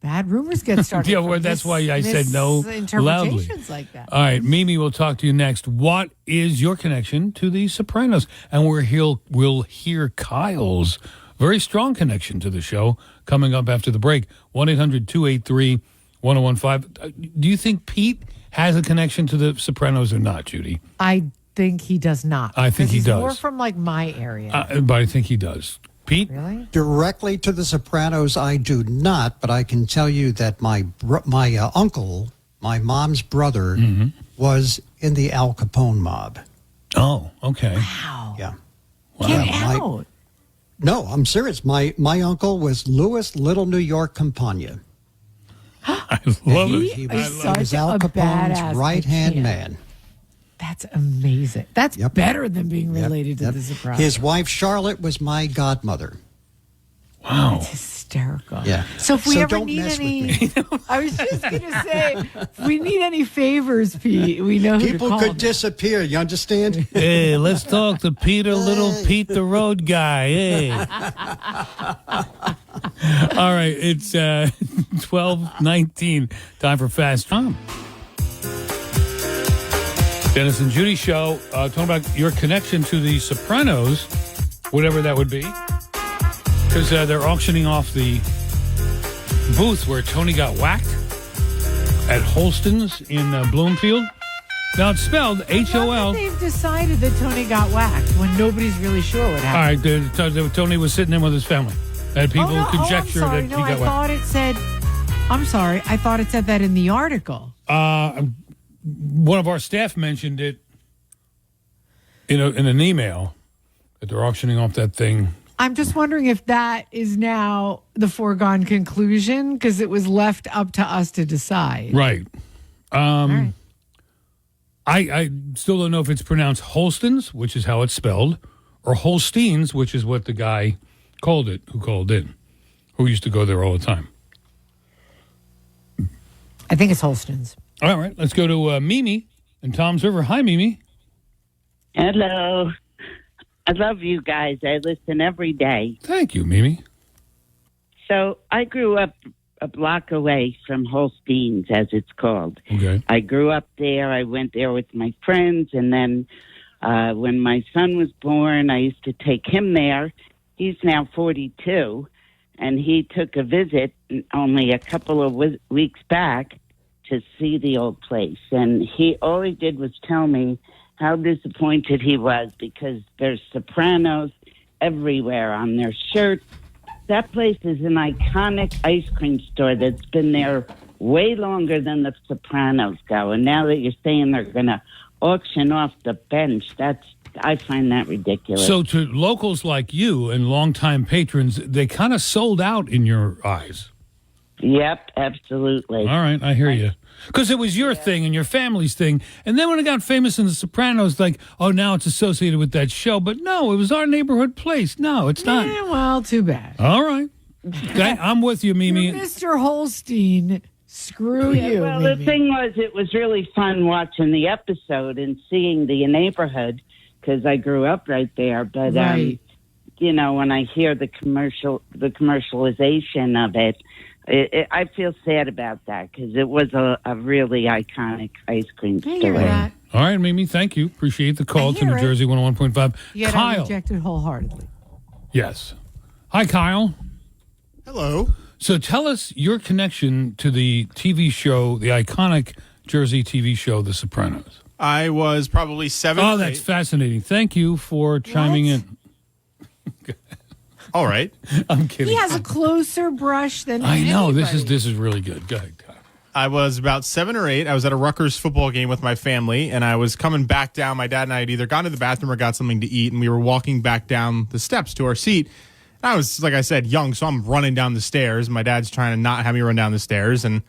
Bad rumors get started. Yeah, well, that's why I said no loudly. Interpretations like that. All right, Mimi will talk to you next. What is your connection to the Sopranos? And we'll hear Kyle's very strong connection to the show coming up after the break. 1-800-283-1015. Do you think Pete has a connection to the Sopranos or not, Judy? I think he does not. I think he he's does. more from like my area. But I think he does. Pete? Really? Directly to the Sopranos, I do not, but I can tell you that my uncle, my mom's brother, was in the Al Capone mob. Oh, okay. Wow. Yeah. Get out. No, I'm serious. My uncle was Louis Little New York Campagna. I love it. He such was Al a Capone's badass right-hand mechanic. man. That's amazing. That's better than being related to the Sopranos. His wife, Charlotte, was my godmother. Wow. It's hysterical. Yeah. So if we ever don't need mess any, with me. I was just going to say, if we need any favors, Pete, we know who People to call. could disappear, you understand? Hey, let's talk to Peter, little Pete the road guy. Hey. All right, it's 12:19. Time for Fast Tom. Dennis and Judy show, talking about your connection to the Sopranos, whatever that would be. Because they're auctioning off the booth where Tony got whacked at Holston's in Bloomfield. Now, it's spelled H-O-L. They've decided that Tony got whacked when nobody's really sure what happened. All right, Tony was sitting in with his family. And people conjecture that he got I whacked. thought it said, I'm sorry, I thought it said that in the article. One of our staff mentioned it in an email that they're auctioning off that thing. I'm just wondering if that is now the foregone conclusion because it was left up to us to decide. Right. Right. I still don't know if it's pronounced Holstons, which is how it's spelled, or Holsteins, which is what the guy called it, who called in, who used to go there all the time. I think it's Holston's. All right, let's go to Mimi in Tom's River. Hi, Mimi. Hello. I love you guys. I listen every day. Thank you, Mimi. So I grew up a block away from Holstein's, as it's called. Okay. I grew up there. I went there with my friends, and then When my son was born, I used to take him there. He's now 42, and he took a visit only a couple of weeks back to see the old place. And all he did was tell me how disappointed he was because there's Sopranos everywhere on their shirts. That place is an iconic ice cream store that's been there way longer than the Sopranos go. And now that you're saying they're going to auction off the bench, I find that ridiculous. So to locals like you and longtime patrons, they kind of sold out in your eyes. Yep, absolutely. All right, I hear you. Because it was your thing and your family's thing. And then when it got famous in The Sopranos, like, oh, now it's associated with that show. But no, it was our neighborhood place. No, it's not. Yeah, well, too bad. All right. Okay, I'm with you, Mimi. Mr. Holstein, screw you, Well, Mimi. the thing was, it was really fun watching the episode and seeing the neighborhood because I grew up right there. But, Right. When I hear the commercialization of it, I feel sad about that because it was a really iconic ice cream store. that. All right, Mimi, thank you. Appreciate the call to hear New it. Jersey 101.5. Yet I Kyle. reject it wholeheartedly. Yes. Hi, Kyle. Hello. So tell us your connection to the TV show, the iconic Jersey TV show, The Sopranos. I was probably 7. Oh, that's fascinating. Thank you for chiming in. All right. I'm kidding. He has a closer brush than I know. anybody. This is really good. Go ahead, Kyle. I was about 7 or 8. I was at a Rutgers football game with my family, and I was coming back down. My dad and I had either gone to the bathroom or got something to eat, and we were walking back down the steps to our seat. And I was, like I said, young, so I'm running down the stairs. My dad's trying to not have me run down the stairs, and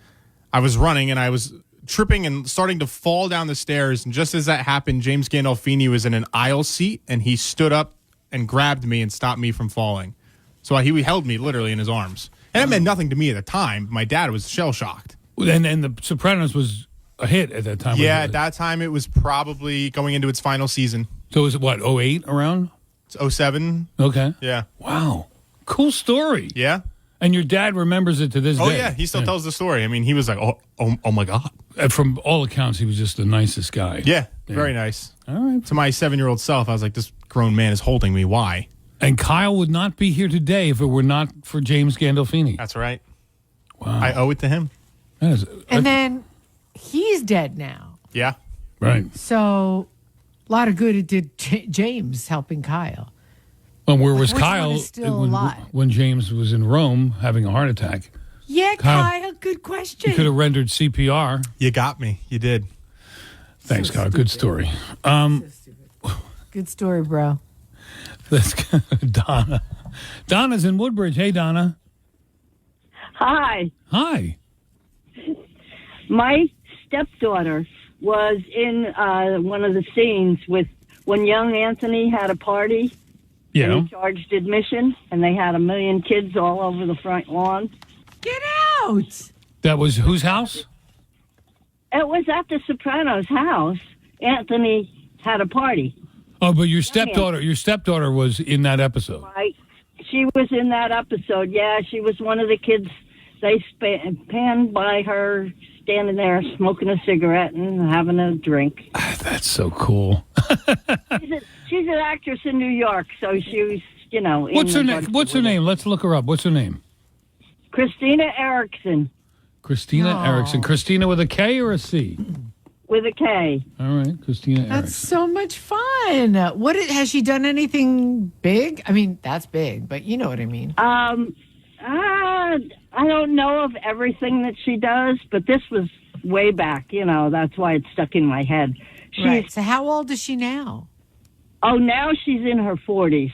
I was running, and I was tripping and starting to fall down the stairs. And just as that happened, James Gandolfini was in an aisle seat, and he stood up and grabbed me and stopped me from falling. So he held me literally in his arms. And it meant nothing to me at the time. My dad was shell-shocked. And The Sopranos was a hit at that time. Yeah, at that time it was probably going into its final season. So was it, what, 08 around? It's 07. Okay. Yeah. Wow. Cool story. Yeah. And your dad remembers it to this day. Oh, yeah. He still tells the story. I mean, he was like, oh my God. And from all accounts, he was just the nicest guy. Yeah. Very nice. All right. To my 7-year-old self, I was like, this grown man is holding me. Why? And Kyle would not be here today if it were not for James Gandolfini. That's right. Wow. I owe it to him. And then he's dead now. Yeah. Right. So a lot of good it did James helping Kyle. And where was Which one Kyle is still alive? when James was in Rome having a heart attack? Yeah, Kyle, good question. You could have rendered CPR. You got me. You did. Thanks, Kyle. Good story. Good story, bro. Let's go to Donna. Donna's in Woodbridge. Hey, Donna. Hi. Hi. My stepdaughter was in one of the scenes with when young Anthony had a party. Yeah. And he charged admission, and they had 1 million kids all over the front lawn. Get out! That was whose house? It was at the Sopranos' house. Anthony had a party. Oh, but your stepdaughter was in that episode. Right. She was in that episode. Yeah, she was one of the kids. They panned by her, standing there smoking a cigarette and having a drink. That's so cool. She's an actress in New York, so she was, in What's her a name? bunch What's of her women. name? Let's look her up. What's her name? Christina Erickson Christina Erickson. Christina with a K or a C? with a K. All right, Christina That's Erickson. so much fun. Has she done anything big? I mean, that's big, but you know what I mean. I don't know of everything that she does, but this was way back. That's why it's stuck in my head. Right. So how old is she now? Oh, now she's in her 40s.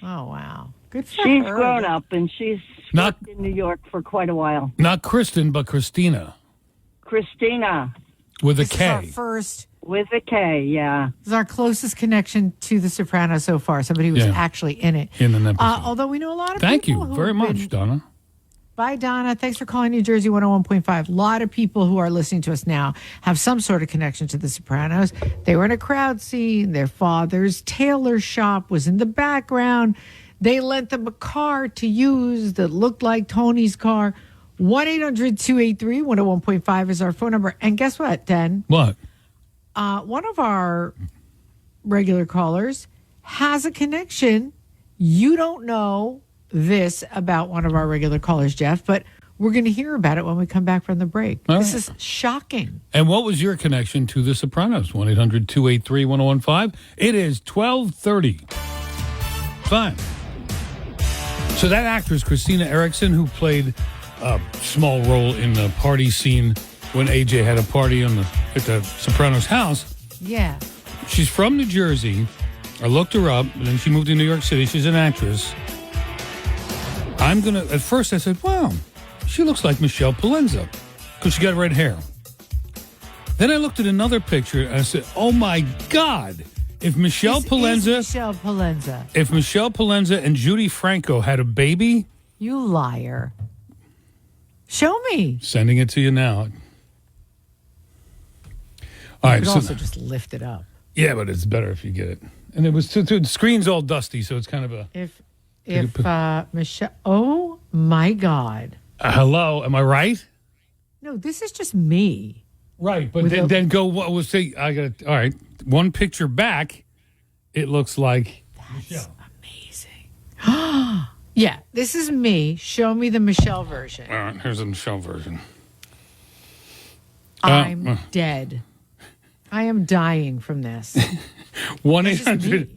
Oh, wow. Good for She's her. grown up, and she's worked in New York for quite a while. Not Kristen, but Christina Christina. with a This is our K. first. With a K, yeah. This is our closest connection to The Sopranos so far. Somebody who was Yeah. actually in it. In an episode. Although we know a lot of Thank people you who very have much, been- Donna. Bye, Donna. Thanks for calling New Jersey 101.5. A lot of people who are listening to us now have some sort of connection to The Sopranos. They were in a crowd scene. Their father's tailor shop was in the background. They lent them a car to use that looked like Tony's car. 1-800-283-101.5 is our phone number. And guess what, Den? What? One of our regular callers has a connection. You don't know this about one of our regular callers, Jeff, but we're going to hear about it when we come back from the break. This is shocking. And what was your connection to The Sopranos? 1-800-283-1015. It is 12:30. Fine. So that actress, Christina Erickson, who played a small role in the party scene when AJ had a party at the Sopranos house. Yeah. She's from New Jersey. I looked her up, and then she moved to New York City. She's an actress. At first I said, wow, she looks like Michelle Palenza because she got red hair. Then I looked at another picture and I said, oh my God, if Michelle Palenza and Judi Franco had a baby. You liar. Show me. Sending it to you now. All right. You could also just lift it up. Yeah, but it's better if you get it. And it was the screen's all dusty, so it's kind of a. If Michelle, oh my God. Hello, am I right? No, this is just me. Right, but then go. We'll say I got all right. One picture back, it looks like Michelle. Amazing. Yeah, this is me. Show me the Michelle version. All right, here's the Michelle version. I'm dead. I am dying from this. 1-800.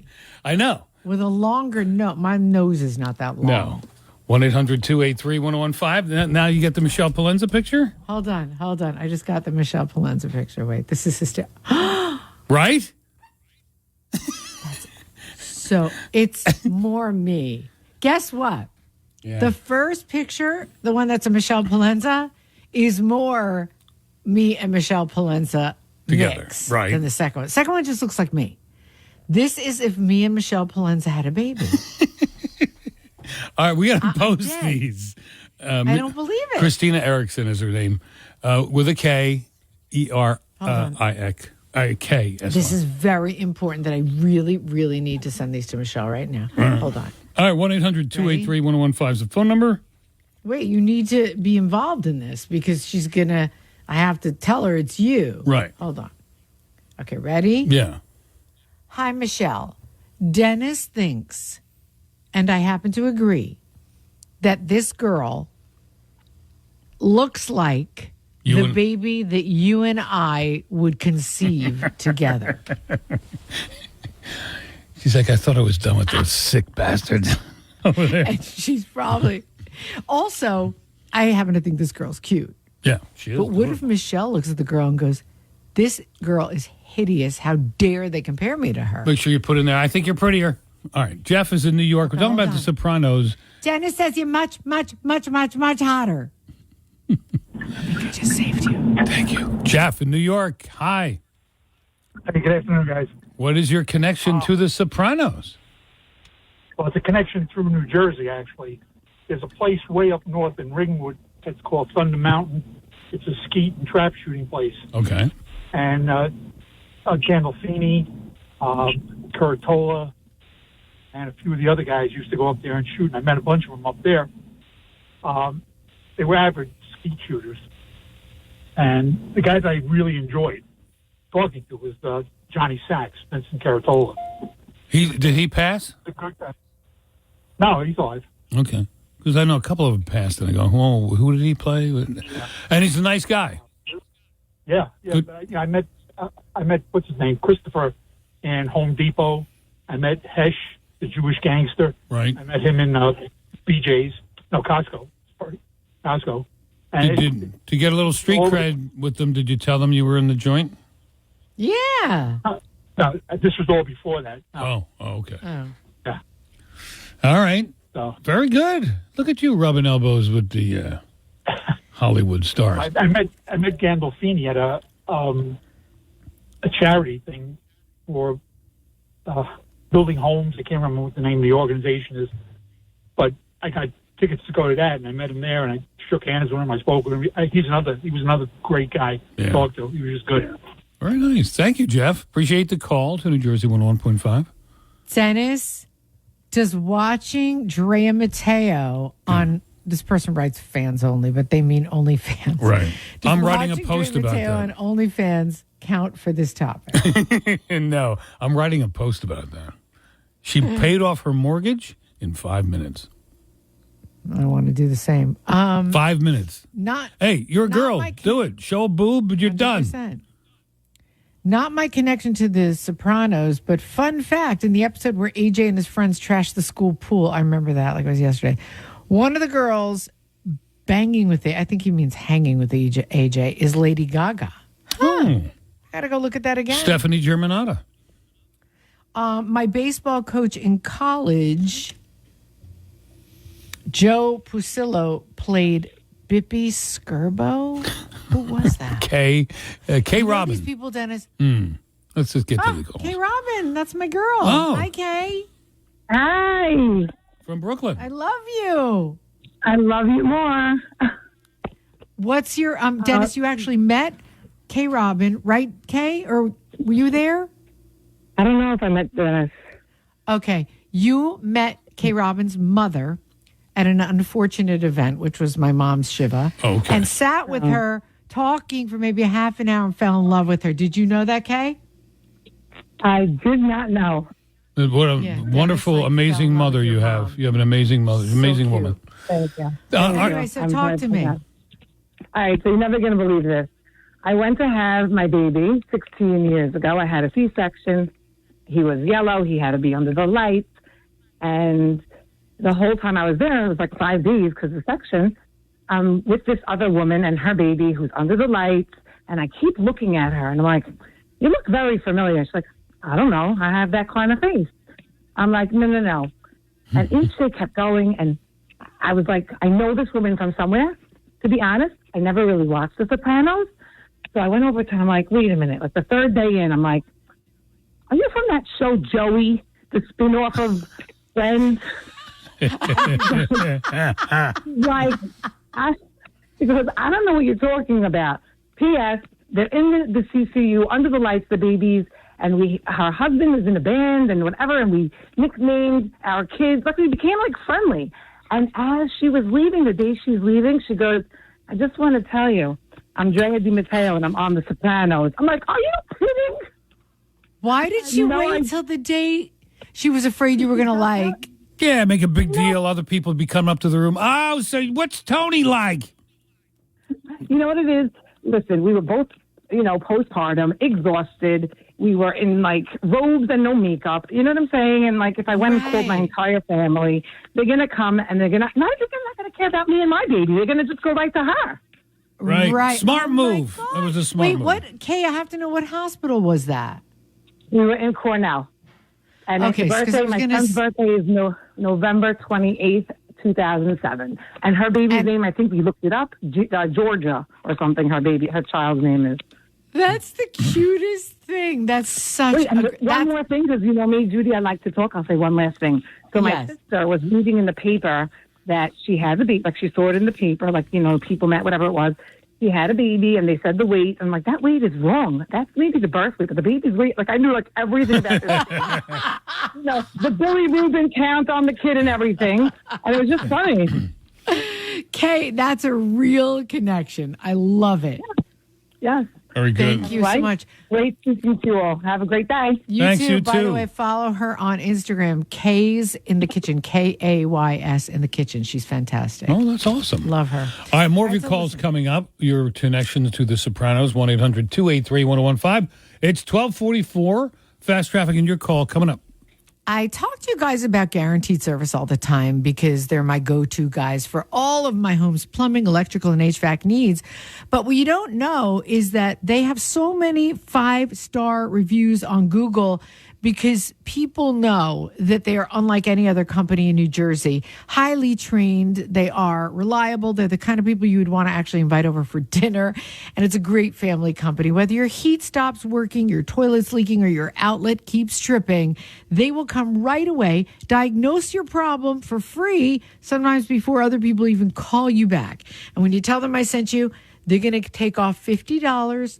I know. With a longer nose. My nose is not that long. No. 1-800-283-1015. Now you get the Michelle Palenza picture? Hold on. I just got the Michelle Palenza picture. Wait, this is hysterical. Right? So it's more me. Guess what? Yeah. The first picture, the one that's a Michelle Palenza, is more me and Michelle Palenza together, mix right? Than the second one. The second one just looks like me. This is if me and Michelle Palenza had a baby. All right, we got to post these. I don't believe it. Christina Erickson is her name, with a K, E-R-I-K. This is very important that I really, really need to send these to Michelle right now. Hold on. All right, 1-800-283-1015 is the phone number. Wait, you need to be involved in this because she's going to, I have to tell her it's you. Right. Hold on. Okay, ready? Yeah. Hi, Michelle. Dennis thinks, and I happen to agree, that this girl looks like the baby that you and I would conceive together. She's like, I thought I was done with those sick bastards over there. And she's probably... Also, I happen to think this girl's cute. Yeah, she is. But what if Michelle looks at the girl and goes, this girl is hideous. How dare they compare me to her? Make sure you put in there, I think you're prettier. All right, Jeff is in New York. We're talking about The Sopranos. Dennis says you're much, much, much, much, much hotter. I just saved you. Thank you. Jeff in New York. Hi. Hey, good afternoon, guys. What is your connection to The Sopranos? Well, it's a connection through New Jersey, actually. There's a place way up north in Ringwood. It's called Thunder Mountain. It's a skeet and trap shooting place. Okay. And Gandolfini, Curatola, and a few of the other guys used to go up there and shoot. And I met a bunch of them up there. They were average skeet shooters. And the guys I really enjoyed talking to was Johnny Sachs, Vincent Caratola. Did he pass? The good guy. No, he's alive. Okay. Because I know a couple of them passed, and I go, whoa, who did he play? And he's a nice guy. Yeah. I met what's his name, Christopher, in Home Depot. I met Hesh, the Jewish gangster. Right. I met him in BJ's. No, Costco. Sorry, Costco. And to get a little street cred with them, did you tell them you were in the joint? Yeah. No, this was all before that. Oh, okay. Oh. Yeah. All right. So. Very good. Look at you rubbing elbows with the Hollywood stars. I met Gandolfini at a charity thing for building homes. I can't remember what the name of the organization is, but I got tickets to go to that, and I met him there, and I shook hands with him. I spoke with him. He was another great guy to talk to. He was just good. Very nice. Thank you, Jeff. Appreciate the call to New Jersey 101.5. Dennis, does watching Drea Matteo on, this person writes fans only, but they mean OnlyFans. Right. Does I'm writing a watching post Drea about Matteo that. on OnlyFans count for this topic? No, I'm writing a post about that. She paid off her mortgage in 5 minutes. I want to do the same. 5 minutes. Not. Hey, you're a not girl. my Do it. Show a boob, but you're done. 100%. Not my connection to the Sopranos, but fun fact, in the episode where AJ and his friends trashed the school pool, I remember that like it was yesterday. One of the girls banging with I think he means hanging with AJ, is Lady Gaga. Gotta go look at that again. Stephanie Germanotta. My baseball coach in college, Joe Pusillo, played Bippy Skirbo. Who was that? Kay Robin. These people, Dennis. Let's just get to the goals. Kay Robin, that's my girl. Oh. Hi, Kay. Hi. From Brooklyn. I love you. I love you more. What's your Dennis? You actually met Kay Robin, right, Kay? Or were you there? I don't know if I met Dennis. Okay, you met Kay Robin's mother at an unfortunate event, which was my mom's shiva, and sat with her talking for maybe a half an hour and fell in love with her. Did you know that, Kay? I did not know. What a wonderful, amazing mother you have. You have an amazing mother, amazing woman. Thank you. Anyway, so talk to me. All right, so you're never going to believe this. I went to have my baby 16 years ago. I had a C-section. He was yellow. He had to be under the lights. And the whole time I was there, it was like 5 days because of the section, with this other woman and her baby who's under the lights. And I keep looking at her, and I'm like, you look very familiar. She's like, I don't know. I have that kind of face. I'm like, no. And each day kept going, and I was like, I know this woman from somewhere. To be honest, I never really watched The Sopranos. So I went over to her, I'm like, wait a minute. Like the third day in, I'm like, are you from that show Joey, the spin-off of Friends? Because I don't know what you're talking about. P.S. They're in the CCU, under the lights, the babies, and her husband is in a band and whatever, and we nicknamed our kids. Like we became like friendly. And as she was leaving, the day she's leaving, she goes, I just want to tell you, I'm Drea Di Matteo and I'm on The Sopranos. I'm like, are you kidding? Why did she wait till the day she was afraid you were going to like? Yeah, make a big deal. Other people be coming up to the room. Oh, so what's Tony like? You know what it is? Listen, we were both, postpartum, exhausted. We were in like robes and no makeup. You know what I'm saying? And like, if I went and called my entire family, they're going to come and they're not going to care about me and my baby. They're going to just go right to her. Right. Smart move. It was a smart move. Wait, what? Kay, I have to know, what hospital was that? We were in Cornell. And Okay, my 'cause I was son's birthday is November 28th, 2007. And her baby's name, I think we looked it up, Georgia or something, her child's name is. That's the cutest thing. That's such one more thing, because you know me, Judy, I like to talk. I'll say one last thing. So my sister was reading in the paper that she had a baby, like she saw it in the paper, like, people met, whatever it was. She had a baby, and they said the weight. I'm like, that weight is wrong. That's maybe the birth weight, but the baby's weight, like I knew like everything about this. The Billy Rubin count on the kid and everything. And it was just funny. Kay, that's a real connection. I love it. Yes. Very good. Thank you so much. Great speaking to you all. Have a great day. Thanks, you By the too. way, follow her on Instagram, Kay's in the Kitchen, Kays in the Kitchen. She's fantastic. Oh, that's awesome. Love her. All right, more of your calls coming up. Your connections to The Sopranos, 1-800-283-1015. It's 1244. Fast traffic and your call coming up. I talk to you guys about Guaranteed Service all the time because they're my go-to guys for all of my home's plumbing, electrical, and HVAC needs. But what you don't know is that they have so many 5-star reviews on Google because people know that they are unlike any other company in New Jersey. Highly trained, they are reliable. They're the kind of people you would want to actually invite over for dinner. And it's a great family company. Whether your heat stops working, your toilet's leaking, or your outlet keeps tripping, they will come right away, diagnose your problem for free, sometimes before other people even call you back. And when you tell them I sent you, they're going to take off $50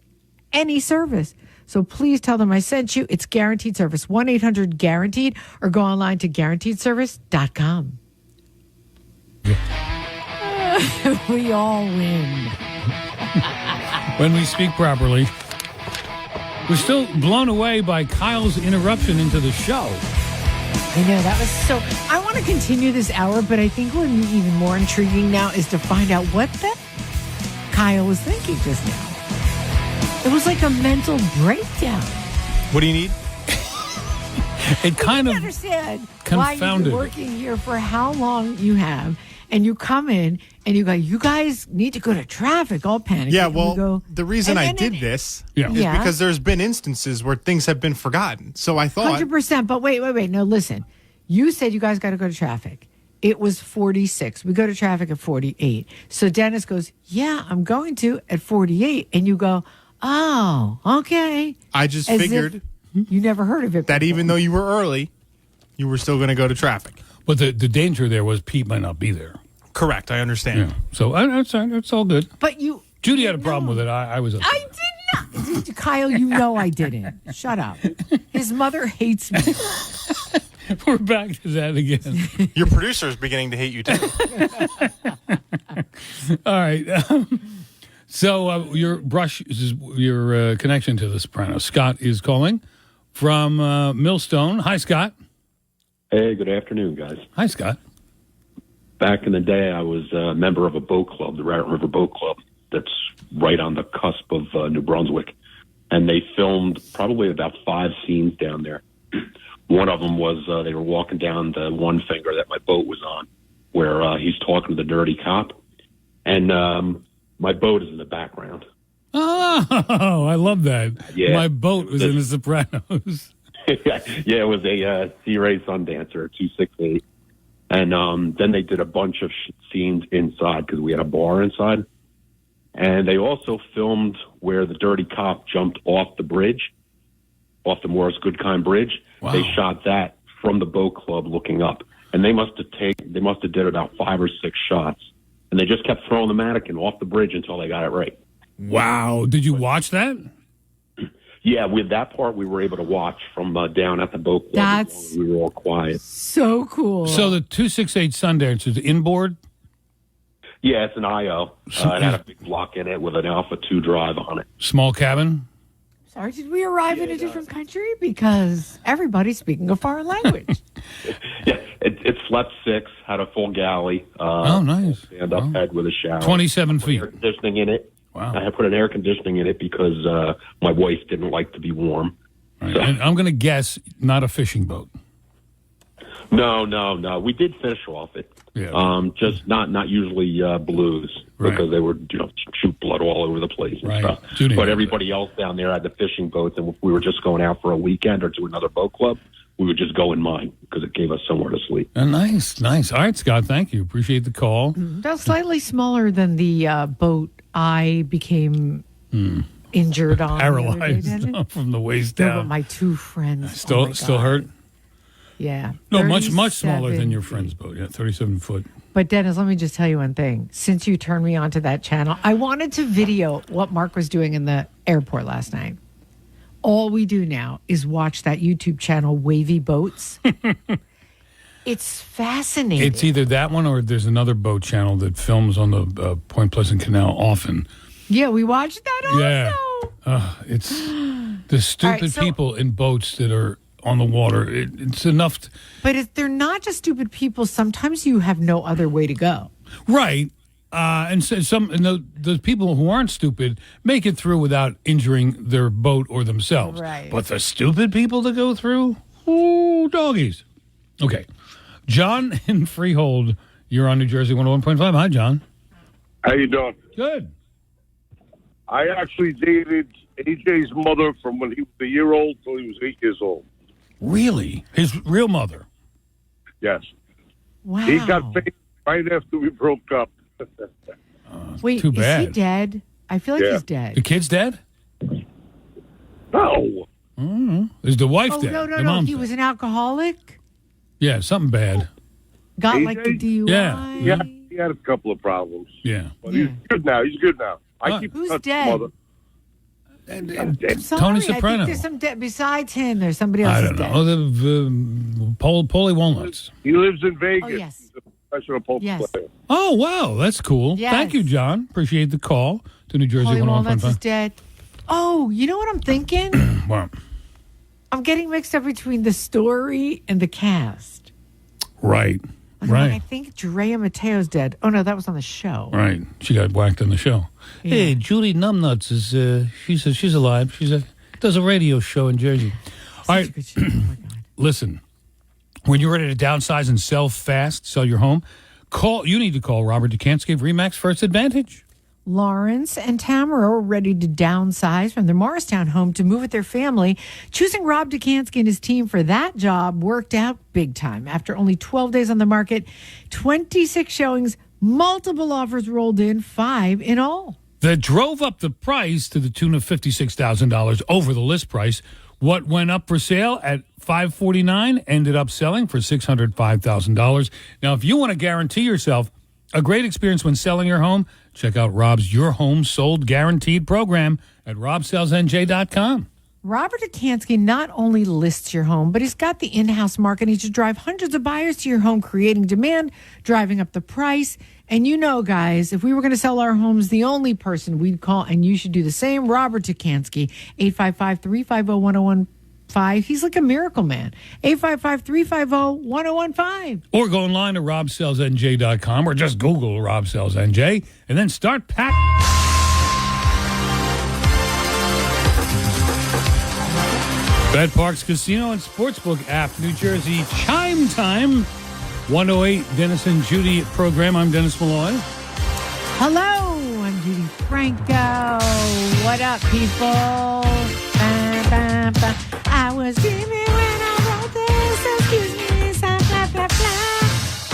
any service. So please tell them I sent you. It's Guaranteed Service, 1-800-GUARANTEED, or go online to guaranteedservice.com. We all win. When we speak properly. We're still blown away by Kyle's interruption into the show. I know, that was so... I want to continue this hour, but I think what's even more intriguing now is to find out what the Kyle was thinking just now. It was like a mental breakdown. What do you need? It kind of understand why confounded you've been working here for how long you have, and you come in and you go, you guys need to go to traffic, all panicked. Yeah, And well, we go, the reason and I then did this Yeah. is Yeah. because there's been instances where things have been forgotten. So I thought, 100%. But wait. No, listen. You said you guys got to go to traffic. It was 46. We go to traffic at 48. So Dennis goes, yeah, I'm going to at 48. And you go, oh, okay. I just As figured if you never heard of it that before. even though you were early, you were still going to go to traffic. But the danger there was Pete might not be there. Correct. I understand. Yeah. So that's all good. But you... Judy had a problem with it. I was upset. I did not. Kyle, you know I didn't. Shut up. His mother hates me. We're back to that again. Your producer is beginning to hate you, too. All right. So your connection to The Sopranos. Scott is calling from Millstone. Hi, Scott. Hey, good afternoon, guys. Hi, Scott. Back in the day, I was a member of a boat club, the Rat River Boat Club, that's right on the cusp of New Brunswick. And they filmed probably about 5 scenes down there. One of them was they were walking down the one finger that my boat was on, where he's talking to the dirty cop. And my boat is in the background. Oh, I love that. Yeah. My boat was in The Sopranos. Yeah, it was a Sea Ray Sundancer, 268. And then they did a bunch of scenes inside because we had a bar inside. And they also filmed where the dirty cop jumped off the bridge, off the Morris Goodkind Bridge. Wow. They shot that from the boat club looking up. And they must have did about 5 or 6 shots. And they just kept throwing the mannequin off the bridge until they got it right. Wow. Did you watch that? Yeah, with that part, we were able to watch from down at the boat club. That's we were all quiet. so cool. So the 268 Sundance is inboard? Yeah, it's an IO. It had a big block in it with an Alpha 2 drive on it. Small cabin? Sorry, did we arrive in a different country? Because everybody's speaking a foreign language. Yeah, it slept 6, had a full galley. Oh, nice. Stand-up bed with a shower. 27 feet. Air conditioning in it. Wow. I had put an air conditioning in it because my wife didn't like to be warm. Right. And I'm going to guess not a fishing boat. No. We did fish off it. Yeah. Just not usually blues because they would shoot blood all over the place and Right. stuff. Judy But knows everybody else down there had the fishing boats, and if we were just going out for a weekend or to another boat club, we would just go in mine because it gave us somewhere to sleep. Nice. All right, Scott, thank you. Appreciate the call. That's slightly smaller than the boat I became injured on. the other day, Paralyzed didn't it? from the waist No, down. but my 2 friends. Still, oh my still God. hurt? Yeah. No, much smaller 37 than your friend's boat. Yeah, 37 foot. But Dennis, let me just tell you one thing. Since you turned me onto that channel, I wanted to video what Mark was doing in the airport last night. All we do now is watch that YouTube channel, Wavy Boats. It's fascinating. It's either that one or there's another boat channel that films on the Point Pleasant Canal often. Yeah, we watched that also. Yeah. It's the stupid right, so- people in boats that are on the water. It's enough. But they're not just stupid people. Sometimes you have no other way to go. Right. And so those people who aren't stupid make it through without injuring their boat or themselves. Right. But the stupid people that go through, ooh, doggies. Okay. John in Freehold, you're on New Jersey 101.5. Hi, John. How you doing? Good. I actually dated AJ's mother from when he was a year old till he was 8 years old. Really? His real mother? Yes. Wow. He got famous right after we broke up. Wait, too is he bad. dead? I feel like Yeah. he's dead. The kid's dead? No. Is the wife Oh, dead? no, The mom's he dead. was an alcoholic? Yeah, something bad. Got like the DUI? Yeah. He had a couple of problems. Yeah. But he's good now. He's good now. I keep in Who's touch with dead? mother. I'm sorry, Tony I Soprano. think there's some dead besides him. There's somebody else I who's don't dead. know. The Paulie Walnuts. He lives in Vegas. Oh, yes. He's a professional poker Yes. player. Oh, wow. That's cool. Yes. Thank you, John. Appreciate the call to New Jersey Holly Walnuts is 101.5. dead. Oh, you know what I'm thinking? What? I'm getting mixed up between the story and the cast. Right. Like, Right. I think Drea Mateo's dead. Oh, no, that was on the show. Right. She got whacked on the show. Yeah. Hey, Judy Numbnuts is she's alive. Does a radio show in Jersey. All right. Oh, my God. Listen, when you're ready to downsize and sell fast, sell your home, you need to call Robert Dukansky of RE/MAX First Advantage. Lawrence and Tamara are ready to downsize from their Morristown home to move with their family. Choosing Rob Dukansky and his team for that job worked out big time. After only 12 days on the market, 26 showings, multiple offers rolled in, 5 in all. That drove up the price to the tune of $56,000 over the list price. What went up for sale at $549 ended up selling for $605,000. Now, if you want to guarantee yourself a great experience when selling your home, check out Rob's Your Home Sold Guaranteed program at robsellsnj.com. Robert Dukansky not only lists your home, but he's got the in-house marketing to drive hundreds of buyers to your home, creating demand, driving up the price. And you know, guys, if we were going to sell our homes, the only person we'd call, and you should do the same, Robert Dukansky, 855-350-1015. He's like a miracle man. 855-350-1015. Or go online to robsellsnj.com or just Google robsellsnj and then start packing. Bed Parks Casino and Sportsbook app, New Jersey. Chime time. 108 Dennis and Judi program. I'm Dennis Malloy. Hello, I'm Judi Franco. What up, people? Ba, ba, ba. I was dreaming when I wrote this. Excuse me, blah, blah, blah.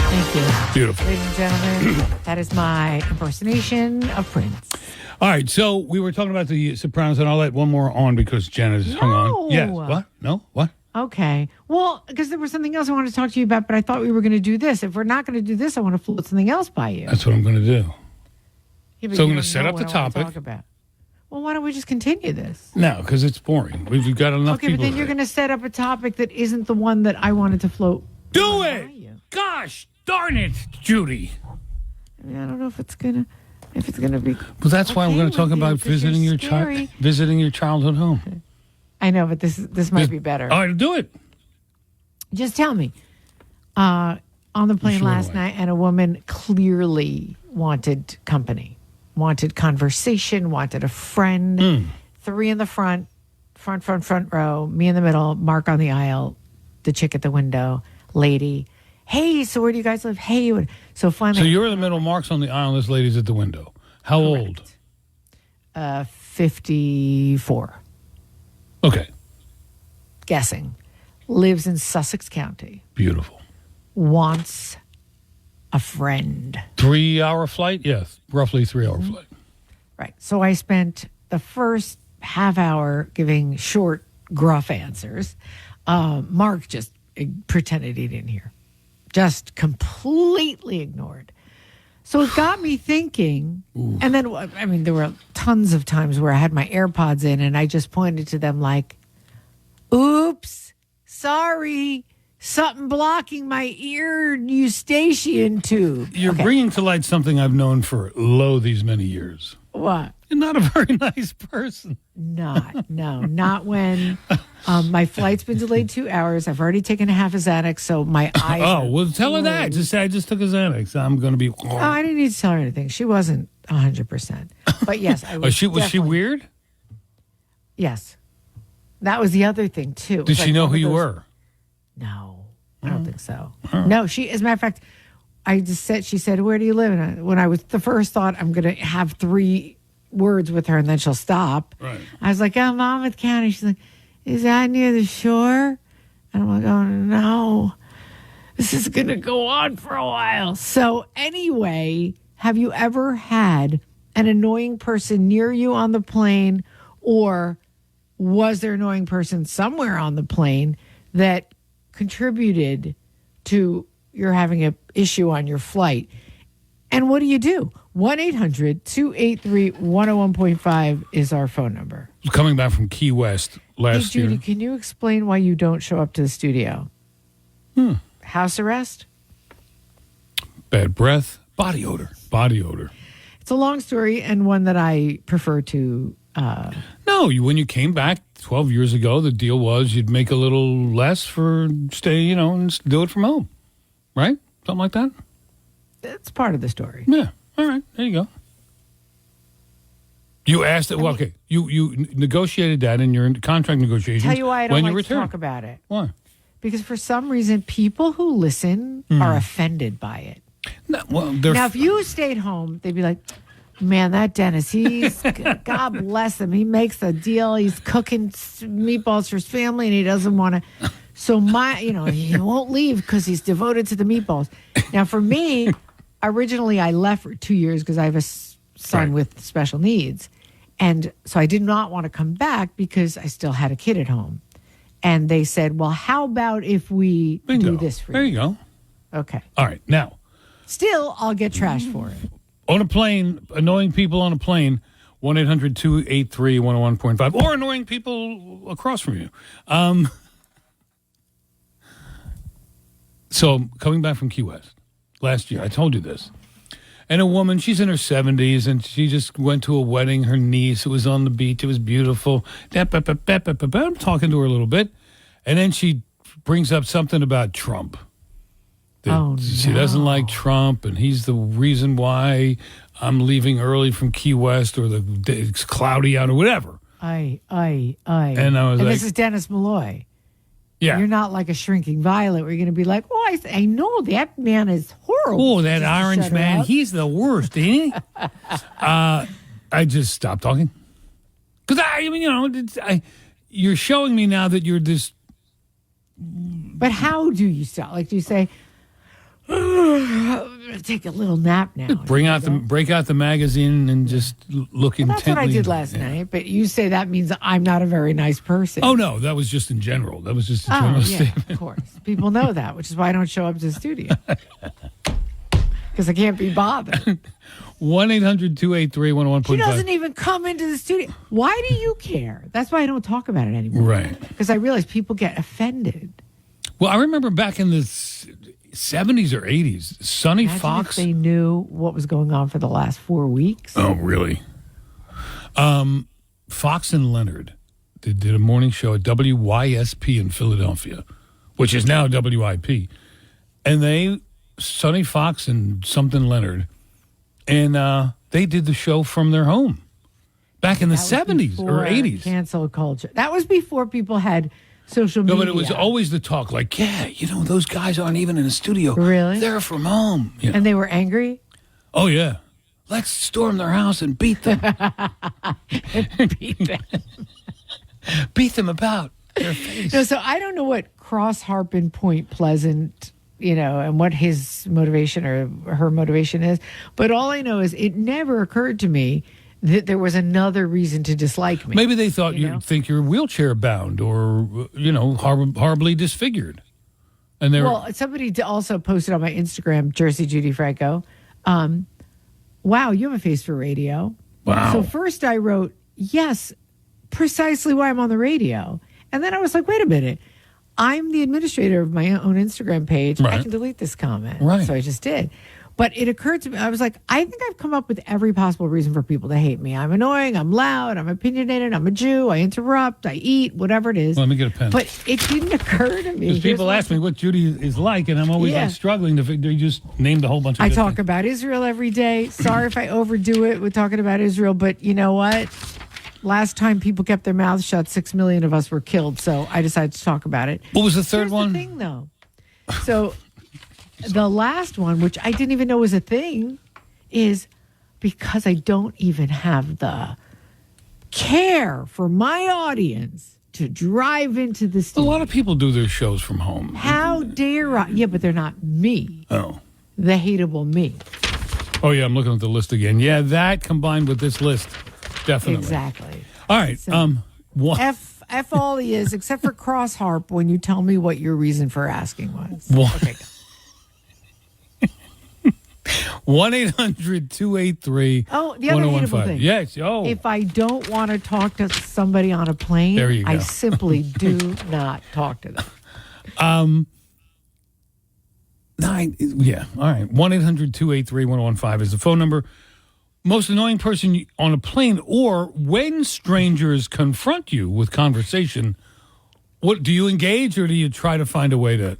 Thank you. Beautiful. Ladies and gentlemen, that is my impersonation of Prince. All right, so we were talking about the Sopranos, and I'll let one more on because Janet is hung on. Yes. What? No? What? Okay. Well, because there was something else I wanted to talk to you about, but I thought we were going to do this. If we're not going to do this, I want to float something else by you. That's what I'm going to do. Yeah, but So I'm you going to don't set know up the what I wanna topic. talk about. Well, why don't we just continue this? No, because it's boring. We've got enough Okay, people. but then you're going to set up a topic that isn't the one that I wanted to float. Do it! Gosh darn it, Judi. I mean, I don't know if it's gonna be. Well, that's why we're going to talk about visiting your childhood home. I know, but this might be better. All right, do it. Just tell me. On the plane last night, and a woman clearly wanted company, wanted conversation, wanted a friend. 3 in the front row, me in the middle, Mark on the aisle, the chick at the window, lady. Hey, so where do you guys live? Hey, so finally. So you're in the middle, Mark's on the aisle, this lady's at the window. How old? 54. Okay. Guessing. Lives in Sussex County. Beautiful. Wants a friend. 3-hour flight? Yes, roughly 3-hour flight. Right. So I spent the first half hour giving short, gruff answers. Mark just pretended he didn't hear. Just completely ignored. So it got me thinking. Ooh. And then, I mean, there were tons of times where I had my AirPods in and I just pointed to them like, oops, sorry, something blocking my ear eustachian tube. You're bringing to light something I've known for these many years. What? You're not a very nice person. Not when my flight's been delayed 2 hours. I've already taken a half a Xanax, so my eyes. Oh, well, tell her that. Just say I just took a Xanax. I'm going to be. Oh, I didn't need to tell her anything. She wasn't 100%. But yes, I was. Was she weird? Yes, that was the other thing too. Did she know who you were? No, I don't think so. No, she. As a matter of fact, I just said. She said, "Where do you live?" And when I was the first thought, I'm going to have 3 words with her and then she'll stop. Right. I was like, Monmouth County. She's like, is that near the shore? And I'm like, oh no, this is going to go on for a while. So anyway, have you ever had an annoying person near you on the plane, or was there an annoying person somewhere on the plane that contributed to your having an issue on your flight? And what do you do? 1-800-283-101.5 is our phone number. Coming back from Key West last Judi, year. can you explain why you don't show up to the studio? House arrest? Bad breath, body odor. It's a long story and one that I prefer to No, when you came back 12 years ago, the deal was you'd make a little less for stay, and do it from home, right? Something like that. That's part of the story. Yeah. All right. There you go. You asked it. Well, okay. You negotiated that in your contract negotiations. Tell you why I don't when you like to returned. talk about it. Why? Because for some reason, people who listen are offended by it. No, well, Now, if you stayed home, they'd be like, man, that Dennis, God bless him. He makes a deal. He's cooking meatballs for his family and he doesn't want to. So he won't leave because he's devoted to the meatballs. Now, for me, originally I left for 2 years because I have a son with special needs. And so I did not want to come back because I still had a kid at home. And they said, well, how about if we do this for you? There you go. Okay. All right. Now, still, I'll get trashed for it. on a plane, annoying people on a plane, 1-800-283-101.5, or annoying people across from you. So coming back from Key West last year, I told you this. And a woman, she's in her 70s, and she just went to a wedding. Her niece, it was on the beach. It was beautiful. I'm talking to her a little bit. And then she brings up something about Trump. She doesn't like Trump, and he's the reason why I'm leaving early from Key West, or it's cloudy out, or whatever. And I was like, this is Dennis Malloy. Yeah. You're not like a shrinking violet. We're going to be like, I know that man is horrible. Oh, that orange man, he's the worst, ain't he? I just stopped talking. Because, you're showing me now that you're this. But how do you stop? Like, do you say, I'm going to take a little nap now? Break out the magazine and just look intently. That's what I did last night. But you say that means I'm not a very nice person. Oh, no, that was just in general. That was just a general statement. Of course. People know that, which is why I don't show up to the studio. Because I can't be bothered. 1-800-283-101.5. She doesn't even come into the studio. Why do you care? That's why I don't talk about it anymore. Right. Because I realize people get offended. Well, I remember back in the 70s or 80s, Sonny Imagine Fox. if they knew what was going on for the last 4 weeks. Oh, really? Fox and Leonard did a morning show at WYSP in Philadelphia, which is now WIP. And Sonny Fox and something Leonard, and they did the show from their home back in the 70s or 80s. Cancel culture. That was before people had social media. No, but it was always the talk, like, those guys aren't even in the studio. Really? They're from home. And they were angry? Oh, yeah. Let's storm their house and beat them. Beat them about their face. No, so I don't know what Cross Harpin Point Pleasant, and what his motivation or her motivation is. But all I know is it never occurred to me that there was another reason to dislike me. Maybe they thought you'd think you're wheelchair bound or, horribly disfigured. And well, somebody also posted on my Instagram, Jersey Judi Franco, wow, you have a face for radio. Wow. So first I wrote, yes, precisely why I'm on the radio. And then I was like, wait a minute. I'm the administrator of my own Instagram page. Right. I can delete this comment. Right. So I just did. But it occurred to me, I was like, I think I've come up with every possible reason for people to hate me. I'm annoying, I'm loud, I'm opinionated, I'm a Jew, I interrupt, I eat, whatever it is. Let me get a pen. But it didn't occur to me. Because people ask me what Judi is like, and I'm always struggling to figure. You just named a whole bunch of I good talk things. about Israel every day. Sorry if I overdo it with talking about Israel, but you know what? Last time people kept their mouths shut, 6 million of us were killed. So I decided to talk about it. What was the third one? The thing, though. So the last one, which I didn't even know was a thing, is because I don't even have the care for my audience to drive into the A studio. lot of people do their shows from home. How dare I? Yeah, but they're not me. Oh. The hateable me. Oh, yeah, I'm looking at the list again. Yeah, that combined with this list, definitely. Exactly. All right. One. F all he is, except for cross harp when you tell me what your reason for asking was. Okay. 1-800-283-1015. Oh, the other hateable thing. Yes. Oh. If I don't want to talk to somebody on a plane, There you go. I simply do not talk to them. All right. 1-800-283-1015 is the phone number. most annoying person on a plane, or when strangers confront you with conversation, what do you engage, or do you try to find a way to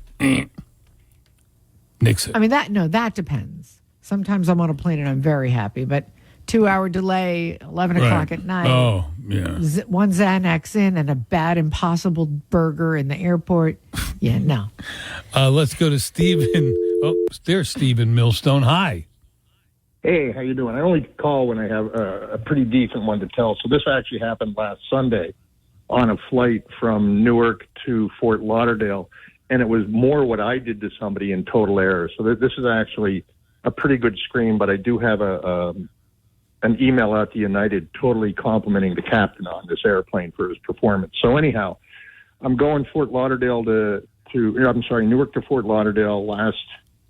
nix it? I mean, that depends. Sometimes I'm on a plane and I'm very happy, but 2-hour delay, 11 o'clock at night. Oh, yeah. One Xanax in and a bad Impossible burger in the airport. Yeah, no. Let's go to Stephen. Oh, there's Stephen Millstone. Hi. Hey, how you doing? I only call when I have a pretty decent one to tell. So this actually happened last Sunday on a flight from Newark to Fort Lauderdale, and it was more what I did to somebody in total error. So this is actually a pretty good scream, but I do have an email out to United totally complimenting the captain on this airplane for his performance. So anyhow, I'm going Fort Lauderdale Newark to Fort Lauderdale last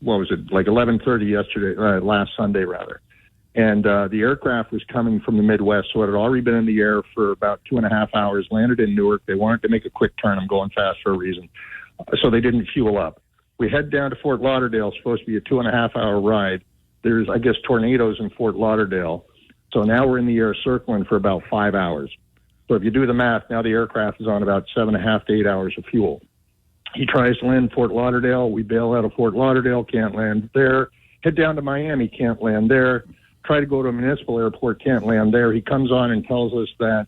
11:30 yesterday, last Sunday rather. And the aircraft was coming from the Midwest, so it had already been in the air for about 2.5 hours, landed in Newark. They wanted to make a quick turn. I'm going fast for a reason. So they didn't fuel up. We head down to Fort Lauderdale, supposed to be a 2.5-hour ride. There's, I guess, tornadoes in Fort Lauderdale. So now we're in the air circling for about 5 hours. So if you do the math, now the aircraft is on about 7.5 to 8 hours of fuel. He tries to land Fort Lauderdale. We bail out of Fort Lauderdale, can't land there. Head down to Miami, can't land there. Try to go to a municipal airport, can't land there. He comes on and tells us that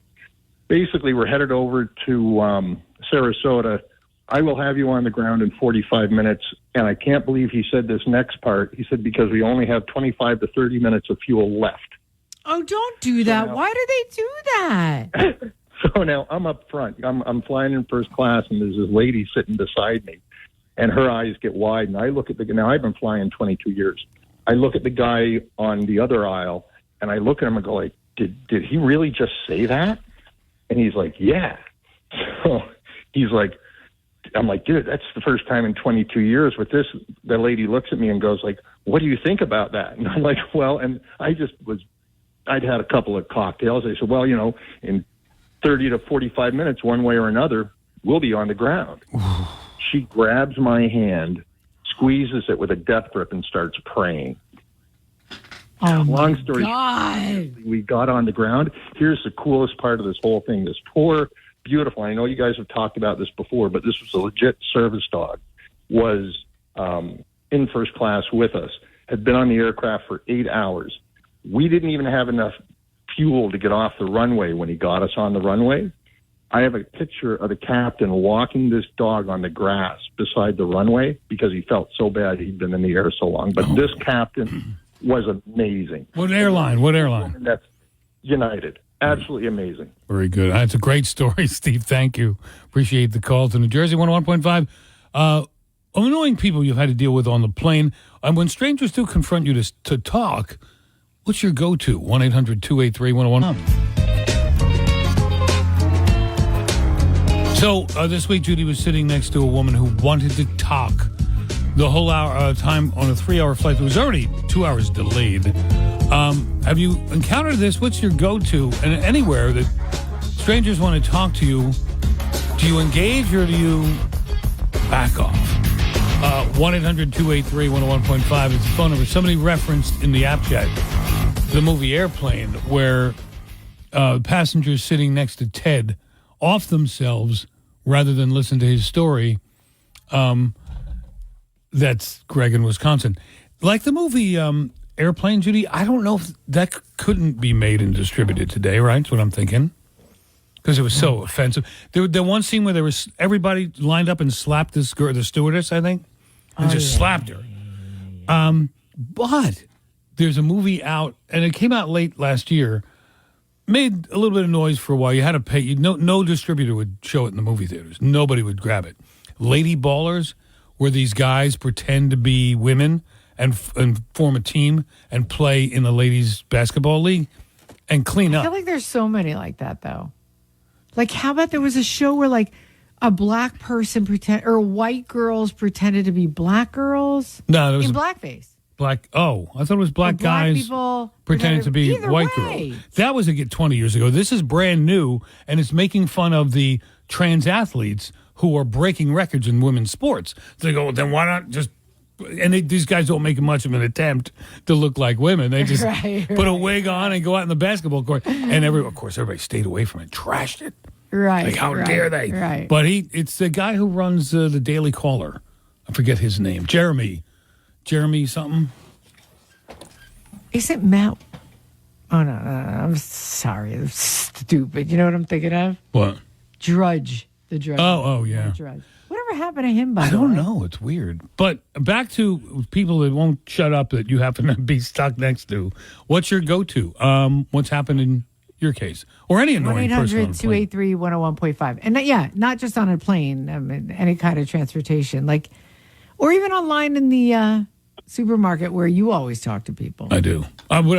basically we're headed over to Sarasota. I will have you on the ground in 45 minutes. And I can't believe he said this next part. He said, because we only have 25 to 30 minutes of fuel left. Oh, don't do that. Why do they do that? So now I'm up front. I'm flying in first class, and there's this lady sitting beside me, and her eyes get wide. And I look at now I've been flying 22 years. I look at the guy on the other aisle, and I look at him and go, like, did he really just say that? And he's like, yeah. So he's like, I'm like, dude, that's the first time in 22 years with this. The lady looks at me and goes, like, what do you think about that? And I'm like, well, and I'd had a couple of cocktails. I said, well, in 30 to 45 minutes, one way or another, we'll be on the ground. She grabs my hand, squeezes it with a death grip, and starts praying. Oh, long story short, we got on the ground. Here's the coolest part of this whole thing. This poor, beautiful, I know you guys have talked about this before, but this was a legit service dog, was in first class with us, had been on the aircraft for 8 hours. We didn't even have enough fuel to get off the runway when he got us on the runway. I have a picture of the captain walking this dog on the grass beside the runway because he felt so bad he'd been in the air so long. But this captain was amazing. What airline? That's United. Absolutely amazing. Very good. That's a great story, Steve. Thank you. Appreciate the call to New Jersey 101.5. Annoying people you've had to deal with on the plane. And when strangers do confront you to talk, what's your go-to? 1-800-283-101. So this week, Judi was sitting next to a woman who wanted to talk the whole time on a 3-hour flight that was already 2 hours delayed. Have you encountered this? What's your go-to? And anywhere that strangers want to talk to you, do you engage or do you back off? 1-800-283-101.5 is the phone number. Somebody referenced in the app chat the movie Airplane, where passengers sitting next to Ted off themselves rather than listen to his story. That's Greg in Wisconsin. Like the movie Airplane, Judi, I don't know if that couldn't be made and distributed today, right? That's what I'm thinking. Because it was so offensive. There one scene where there was everybody lined up and slapped this girl, the stewardess, I think, and slapped her. But there's a movie out, and it came out late last year, made a little bit of noise for a while. You had to pay. No distributor would show it in the movie theaters. Nobody would grab it. Lady Ballers, where these guys pretend to be women and form a team and play in the ladies' basketball league and clean up. I feel like there's so many like that, though. Like, how about there was a show where, like, a black person or white girls pretended to be black girls? No, it was in blackface. I thought it was black guys people pretending to be white girls. That was 20 years ago. This is brand new, and it's making fun of the trans athletes who are breaking records in women's sports. They go, then why not just and these guys don't make much of an attempt to look like women. They just put a wig on and go out in the basketball court. And of course, everybody stayed away from it, trashed it. Right. Like, how dare they? Right. But it's the guy who runs the Daily Caller. I forget his name. Jeremy something. Is it Matt? Oh, no. I'm sorry. I'm stupid. You know what I'm thinking of? What? Drudge. The Drudge. Oh, yeah. Drudge. Whatever happened to him, by I the way? don't know. It's weird. But back to people that won't shut up that you happen to be stuck next to. What's your go-to? What's happened in your case? Or any annoying person on a plane? 1-800-283-101.5. And not just on a plane, I mean, any kind of transportation. Or even online in the supermarket where you always talk to people. I do. I'm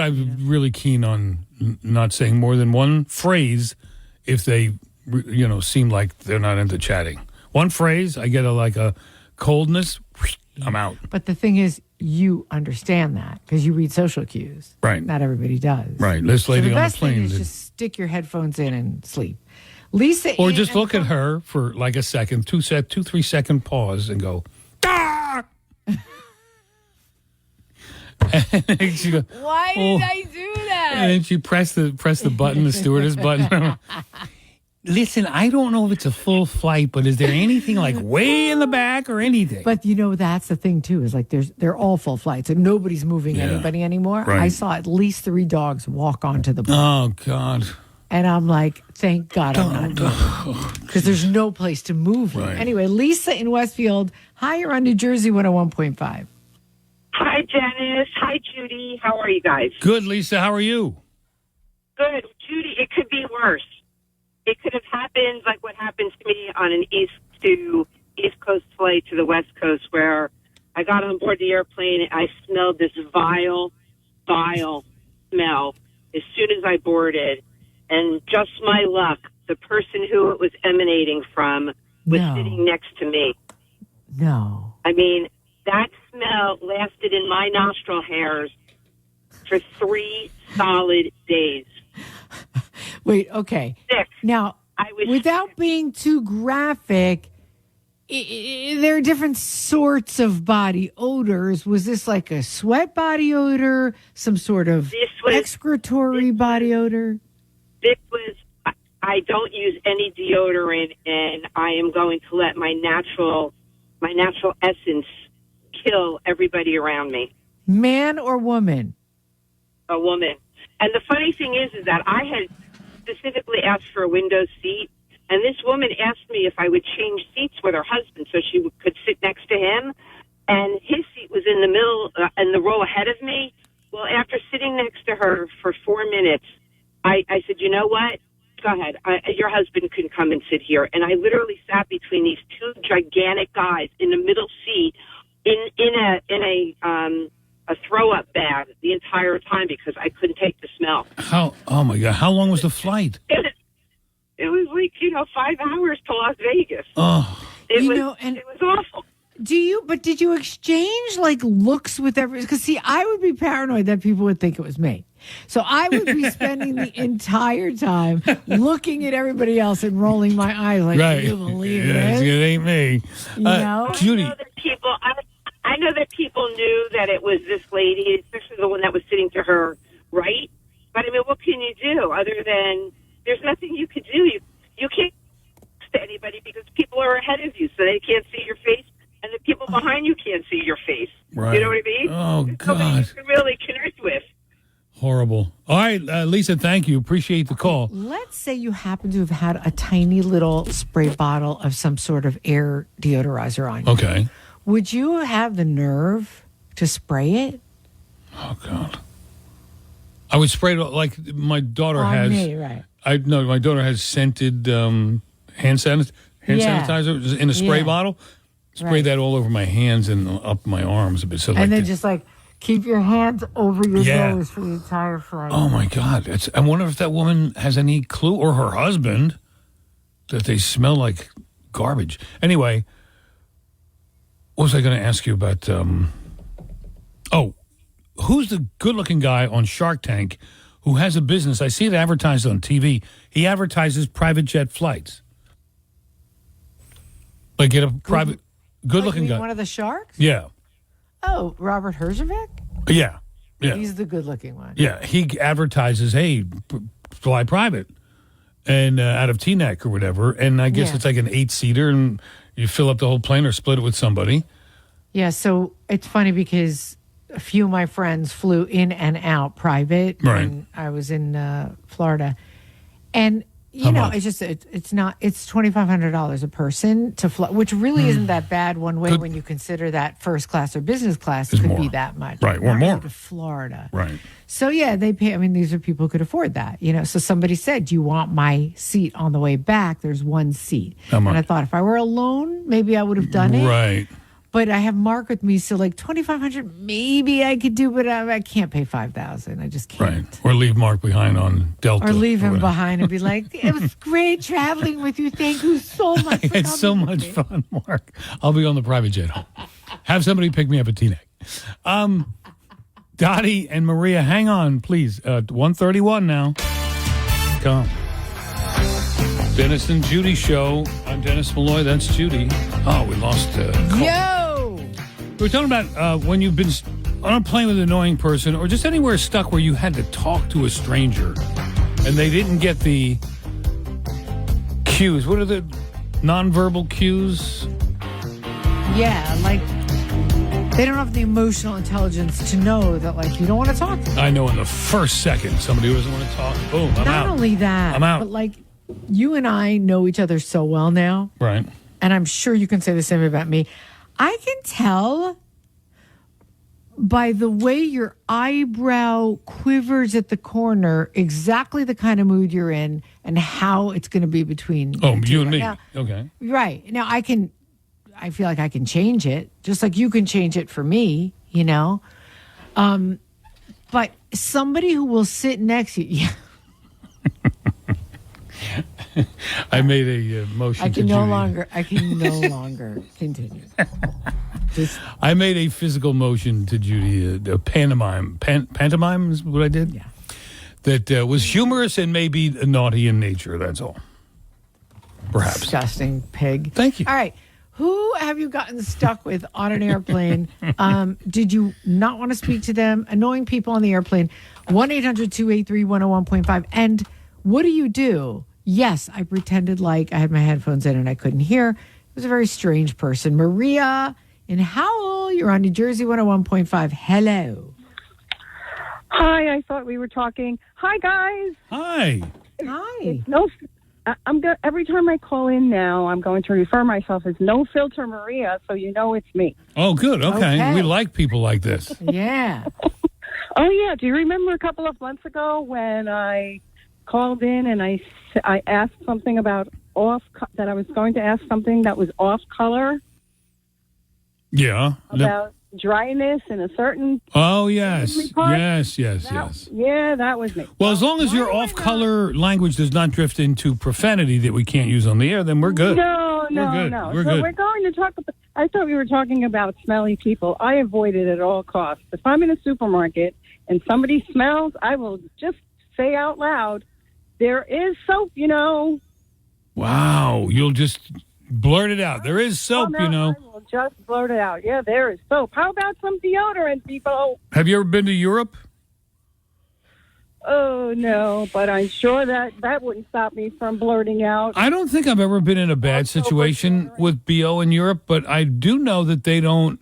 really keen on not saying more than one phrase if they, seem like they're not into chatting. One phrase, I get a coldness, I'm out. But the thing is, you understand that because you read social cues. Right. Not everybody does. Right. This lady so the on the best plane. thing is just stick your headphones in and sleep. Lisa. Or just look at her for like a second, 3 second pause and go, ah! And she goes, why did I do that? And then she pressed the button, the stewardess button. Listen, I don't know if it's a full flight, but is there anything like way in the back or anything? But that's the thing too, is like they're all full flights and nobody's moving anybody anymore. Right. I saw at least 3 dogs walk onto the plane. Oh, God. And I'm like, thank God I'm not because there's no place to move. Right. Anyway, Lisa in Westfield. Hi, you're on New Jersey 101.5. Hi, Dennis. Hi, Judy. How are you guys? Good, Lisa. How are you? Good. Judy, it could be worse. It could have happened like what happened to me on an East Coast flight to the West Coast where I got on board the airplane and I smelled this vile smell as soon as I boarded. And just my luck, the person who it was emanating from was sitting next to me. No. I mean, that smell lasted in my nostril hairs for 3 solid days. Wait, okay. 6. Now, without being too graphic, there are different sorts of body odors. Was this like a sweat body odor, some sort of excretory body odor? This was, I don't use any deodorant, and I am going to let my natural essence kill everybody around me. Man or woman? A woman. And the funny thing is that I had specifically asked for a window seat, and this woman asked me if I would change seats with her husband so she could sit next to him, and his seat was in the middle, in the row ahead of me. Well, after sitting next to her for 4 minutes, I said, you know what? Go ahead. Your husband can come and sit here. And I literally sat between these 2 gigantic guys in the middle seat in a throw-up bag the entire time because I couldn't take the smell. Oh, my God. How long was the flight? It was like, 5 hours to Las Vegas. Oh. It was awful. Did you exchange like looks with everyone? Because see, I would be paranoid that people would think it was me. So I would be spending the entire time looking at everybody else and rolling my eyes like, right. Do you believe yes, this? It ain't me. Judy. I know that people knew that it was this lady, especially the one that was sitting to her right. But I mean, what can you do other than there's nothing you could do. You can't to anybody because people are ahead of you, so they can't see your face, and the people behind you can't see your face. Right. You know what I mean? Oh, There's God. nobody you can really connect with. Horrible. All right, Lisa, thank you. Appreciate the call. Let's say you happen to have had a tiny little spray bottle of some sort of air deodorizer on you. Okay. Would you have the nerve to spray it? Oh, God. I would spray it like my daughter On has. me, right. My daughter has scented hand sanitizer in a spray bottle. Spray Right. that all over my hands and up my arms a bit. So And then just like keep your hands over your Yeah. nose for the entire flight. Oh, my God. I wonder if that woman has any clue, or her husband, that they smell like garbage. Anyway, what was I going to ask you about? Who's the good-looking guy on Shark Tank who has a business? I see it advertised on TV. He advertises private jet flights. Like get a private, good-looking You mean guy. one of the sharks? Yeah. Oh, Robert Herjavec? Yeah. Yeah. He's the good-looking one. Yeah. He advertises, hey, fly private and out of Teaneck or whatever. And I guess it's like an 8-seater and you fill up the whole plane or split it with somebody. Yeah, so it's funny because a few of my friends flew in and out private when I was in Florida. And, you know, it's just, it's $2,500 a person to fly, which really isn't that bad one way when you consider that first class or business class could be that much. Right, or Not more. really to Florida. Right. So, yeah, they pay. I mean, these are people who could afford that, you know. So somebody said, do you want my seat on the way back? There's one seat. And I thought if I were alone, maybe I would have done it. Right. But I have Mark with me, so like $2,500, maybe I could do, but I can't pay $5,000. I just can't. Right. Or leave Mark behind on Delta. Or leave him behind and be like, it was great traveling with you. Thank you so much. For It's so much fun, Mark. I'll be on the private jet home. Have somebody pick me up at Teaneck. Dottie and Maria, hang on, please. 1:31 now. Come. Dennis and Judi show. I'm Dennis Malloy. That's Judi. Oh, we lost. Yo! We were talking about when you've been on a plane with an annoying person or just anywhere stuck where you had to talk to a stranger and they didn't get the cues. What are the nonverbal cues? Yeah, like they don't have the emotional intelligence to know that, like, you don't want to talk to them. I know in the first second somebody doesn't want to talk. Boom, I'm out. Not only that, I'm out. but like you and I know each other so well now. Right. And I'm sure you can say the same about me. I can tell by the way your eyebrow quivers at the corner exactly the kind of mood you're in and how it's going to be between you and me. Now, okay. right. Now I feel like I can change it, just like you can change it for me, you know? But somebody who will sit next to you. I made a motion I can to no Judi. I can no longer continue. I made a physical motion to Judi, a pantomime. Pantomime is what I did? Yeah. That was humorous and maybe naughty in nature, that's all. Perhaps. Disgusting pig. Thank you. All right. Who have you gotten stuck with on an airplane? Did you not want to speak to them? Annoying people on the airplane. 1-800-283-101.5. And what do you do? Yes, I pretended like I had my headphones in and I couldn't hear. It was a very strange person. Maria in Howell, you're on New Jersey 101.5. Hello. Hi, I thought we were talking. Hi, guys. Hi. Hi. Every time I call in now, I'm going to refer myself as No Filter Maria, so you know it's me. Oh, good. Okay. We like people like this. Yeah. Oh, yeah. Do you remember a couple of months ago when I called in and I asked something about that I was going to ask something that was off color? Yeah. About dryness in a certain... Oh, yes. Yes. Yeah, that was me. Well, as long as your off-color language does not drift into profanity that we can't use on the air, then we're good. No. We're So good. we're going to talk about... I thought we were talking about smelly people. I avoid it at all costs. If I'm in a supermarket and somebody smells, I will just say out loud, there is soap, you know. Wow. You'll just blurt it out. There is soap, I will just blurt it out. Yeah, there is soap. How about some deodorant, people? Have you ever been to Europe? Oh, no, but I'm sure that wouldn't stop me from blurting out. I don't think I've ever been in a bad situation with BO in Europe, but I do know that they don't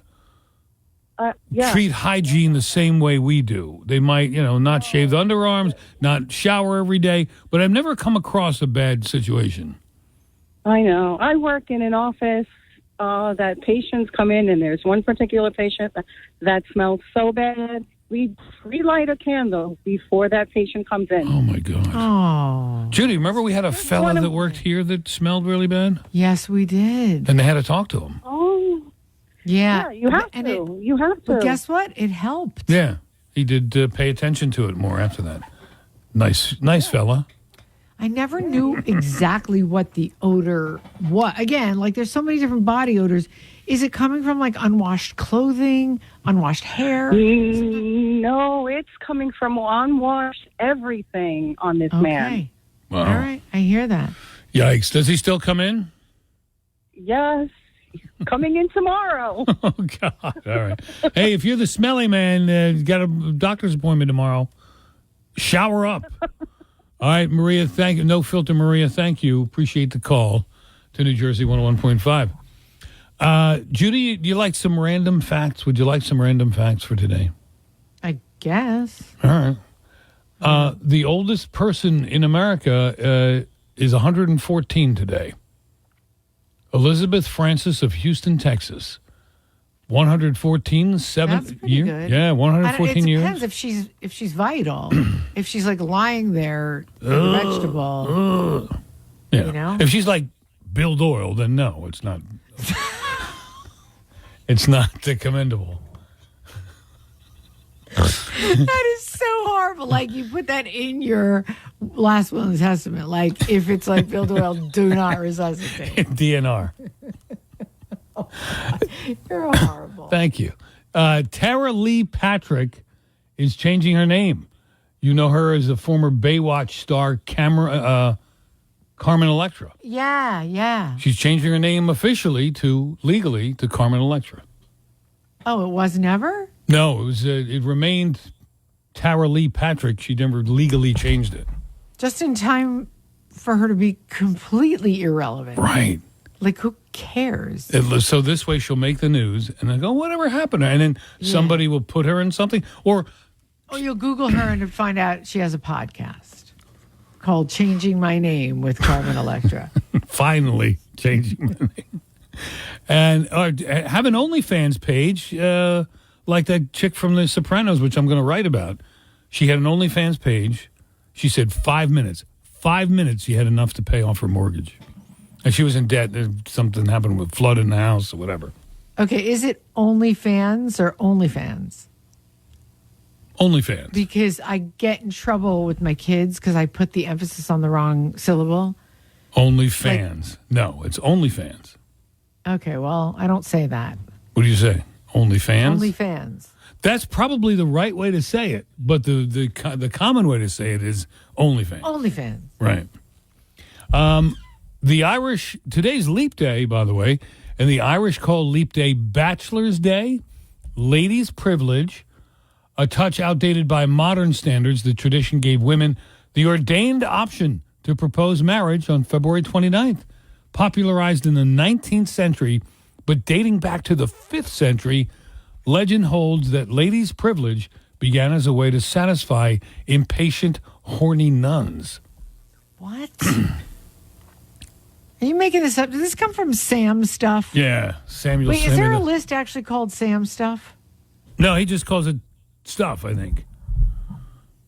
treat hygiene the same way we do. They might, not shave the underarms, not shower every day, but I've never come across a bad situation. I know. I work in an office that patients come in, and there's one particular patient that smells so bad. We relight a candle before that patient comes in. Oh, my God. Oh. Judy, remember we had a fella that worked here that smelled really bad? Yes, we did. And they had to talk to him. Oh. Yeah. You have to. You have to. But guess what? It helped. Yeah. He did pay attention to it more after that. Nice fella. I never knew exactly what the odor was. Again, like there's so many different body odors. Is it coming from like unwashed clothing, unwashed hair? No, it's coming from unwashed everything on this man. Wow. All right. I hear that. Yikes. Does he still come in? Yes, Coming in tomorrow. Oh, God. All right. Hey, if you're the smelly man, you got a doctor's appointment tomorrow, shower up. All right, Maria, thank you. No Filter Maria, thank you. Appreciate the call to New Jersey 101.5. Judy, do you like some random facts? Would you like some random facts for today? I guess. All right. The oldest person in America is 114 today. Elizabeth Francis of Houston, Texas. 114, seventh year. Good. Yeah, 114 years. It depends if she's vital. If she's like lying there, like a vegetable. Yeah. You know? If she's like Bill Doyle, then no, it's not. It's not commendable. That is so horrible. Like, you put that in your last will and testament. Like, if it's like Bill Doyle, do not resuscitate. DNR. You're horrible. Thank you. Tara Lee Patrick is changing her name. You know her as the former Baywatch star Carmen Electra. Yeah, yeah. She's changing her name legally to Carmen Electra. Oh, it was never? No, it was. It remained Tara Lee Patrick. She never legally changed it. Just in time for her to be completely irrelevant. Right. Like, who cares? So this way she'll make the news, and then go, whatever happened? And then somebody will put her in something. Or you'll Google her and find out she has a podcast called Changing My Name with Carmen Electra. Finally changing my name. And have an OnlyFans page like that chick from The Sopranos, which I'm going to write about. She had an OnlyFans page. She said 5 minutes. 5 minutes she had enough to pay off her mortgage. And she was in debt. Something happened with flood in the house or whatever. Okay, is it OnlyFans or OnlyFans? OnlyFans. Because I get in trouble with my kids because I put the emphasis on the wrong syllable. OnlyFans. No, it's OnlyFans. Okay, well, I don't say that. What do you say? OnlyFans? OnlyFans. That's probably the right way to say it, but the common way to say it is OnlyFans. OnlyFans. Right. The Irish, today's Leap Day, by the way, and the Irish call Leap Day Bachelor's Day, ladies' privilege, a touch outdated by modern standards. The tradition gave women the ordained option to propose marriage on February 29th, popularized in the 19th century, but dating back to the 5th century. Legend holds that ladies' privilege began as a way to satisfy impatient, horny nuns. What? Are you making this up? Did this come from Sam Stuff? Yeah, Samuel. Wait, is there a list actually called Sam Stuff? No, he just calls it stuff, I think.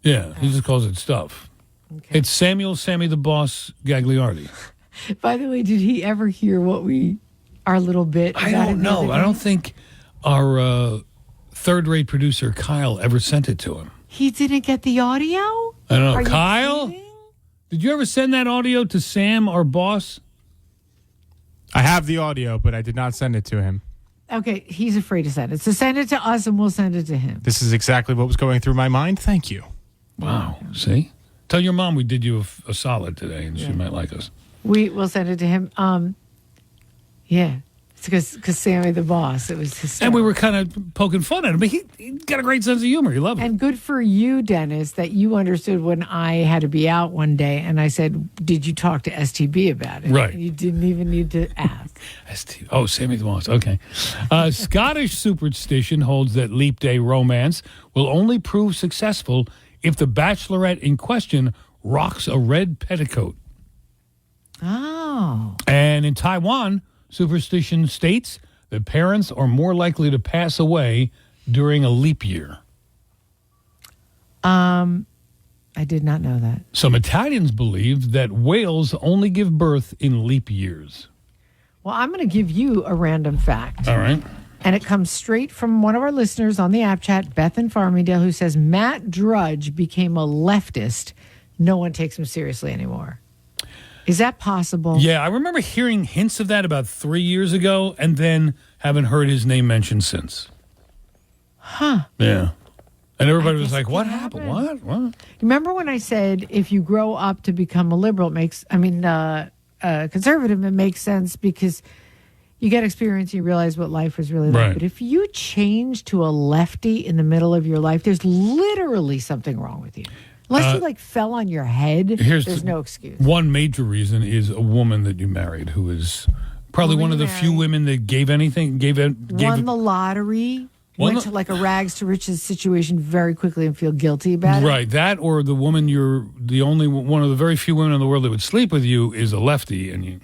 Yeah, he just calls it stuff. Okay. It's Samuel Sammy the Boss Gagliardi. By the way, did he ever hear our little bit? I don't know. I don't think our third-rate producer, Kyle, ever sent it to him. He didn't get the audio? I don't know. Are Kyle, did you ever send that audio to Sam, our boss? I have the audio, but I did not send it to him. Okay, he's afraid to send it. So send it to us and we'll send it to him. This is exactly what was going through my mind. Thank you. Wow. See? Tell your mom we did you a solid today, and she might like us. We will send it to him. Yeah. It's because Sammy the Boss, it was hysterical. And we were kind of poking fun at him, but he got a great sense of humor. He loved it. And good for you, Dennis, that you understood when I had to be out one day and I said, did you talk to STB about it? Right. And you didn't even need to ask. Oh, Sammy the Boss. Okay. Scottish superstition holds that Leap Day romance will only prove successful if the bachelorette in question rocks a red petticoat. Oh. And in Taiwan, superstition states that parents are more likely to pass away during a leap year. I did not know that. Some Italians believe that whales only give birth in leap years. Well, I'm going to give you a random fact. All right. And it comes straight from one of our listeners on the app chat, Beth in Farmingdale, who says Matt Drudge became a leftist. No one takes him seriously anymore. Is that possible? Yeah, I remember hearing hints of that about 3 years ago and then haven't heard his name mentioned since. Huh. Yeah. And everybody was like, what happened? What? Remember when I said if you grow up to become a liberal, conservative, it makes sense because You get experience, you realize what life was really like. Right. But if you change to a lefty in the middle of your life, there's literally something wrong with you. Unless you fell on your head, there's no excuse. One major reason is a woman that you married who is probably one of the few women that gave anything, won the lottery, went to like a rags to riches situation very quickly and feel guilty about it. Right. That or the woman you're the only one of the very few women in the world that would sleep with you is a lefty, and you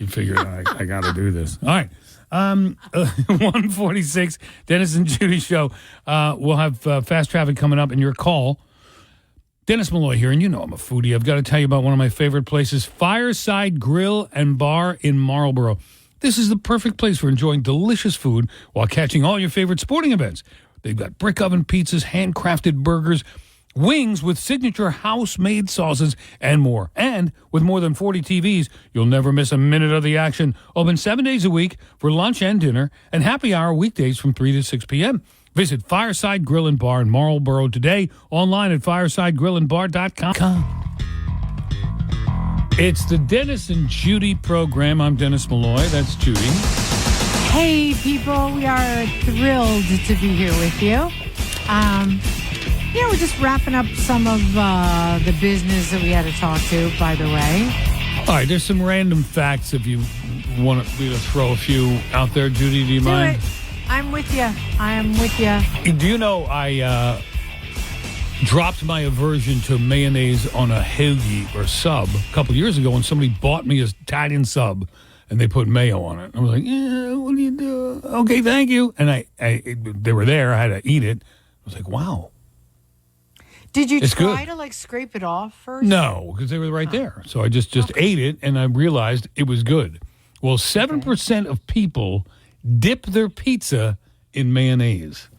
figure I got to do this. All right. 146, Dennis and Judy show. We'll have fast traffic coming up and your call. Dennis Malloy here, and you know I'm a foodie. I've got to tell you about one of my favorite places, Fireside Grill and Bar in Marlboro. This is the perfect place for enjoying delicious food while catching all your favorite sporting events. They've got brick oven pizzas, handcrafted burgers, wings with signature house-made sauces, and more. And with more than 40 TVs, you'll never miss a minute of the action. Open 7 days a week for lunch and dinner, and happy hour weekdays from 3 to 6 p.m. Visit Fireside Grill and Bar in Marlboro today, online at firesidegrillandbar.com. It's the Dennis and Judy program. I'm Dennis Malloy. That's Judy. Hey, people. We are thrilled to be here with you. We're just wrapping up some of the business that we had to talk to, by the way. All right, there's some random facts if you want me to throw a few out there. Judy, do you mind? Do it. I'm with you. I am with you. Do you know I dropped my aversion to mayonnaise on a hoagie or sub a couple years ago when somebody bought me an Italian sub and they put mayo on it. I was like, yeah, what do you do? Okay, thank you. And they were there. I had to eat it. I was like, wow. Did you It's try good. to scrape it off first? No, because they were right there. So I just ate it and I realized it was good. Well, 7% of people dip their pizza in mayonnaise.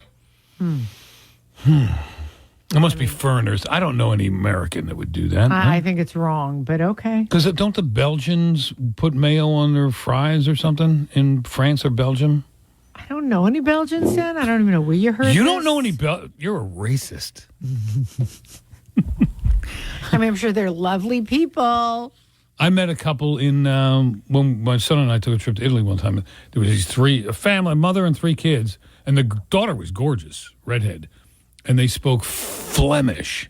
It must be foreigners. I don't know any American that would do that. I think it's wrong, but okay. Because don't the Belgians put mayo on their fries or something in France or Belgium? I don't know any Belgians, Dan. I don't even know where you heard You this. don't know any You're a racist. I mean, I'm sure they're lovely people. I met a couple in when my son and I took a trip to Italy one time. There was a family, a mother and 3 kids, and the daughter was gorgeous, redhead, and they spoke Flemish.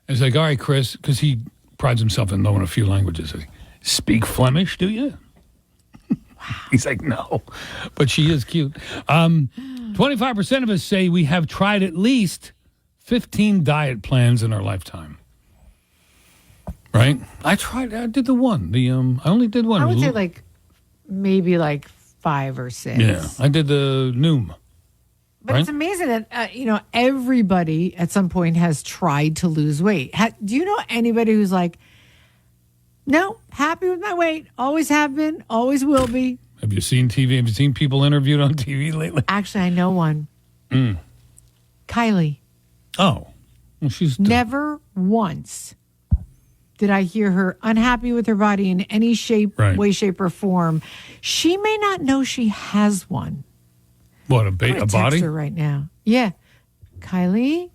And it's like, all right, Chris, because he prides himself in knowing a few languages. Speak Flemish, do you? He's like, no, but she is cute. 25% of us say we have tried at least 15 diet plans in our lifetime. Right? I did the one. I only did one. I would say maybe 5 or 6. Yeah, I did the Noom. But it's amazing that, everybody at some point has tried to lose weight. Do you know anybody who's like, no, happy with my weight, always have been, always will be? Have you seen TV? Have you seen people interviewed on TV lately? Actually, I know one. Kylie. Oh. Well, she's... Never once did I hear her unhappy with her body in any shape, way, shape, or form. She may not know she has one. What, I'm a gonna body? text her right now. Yeah. Kylie,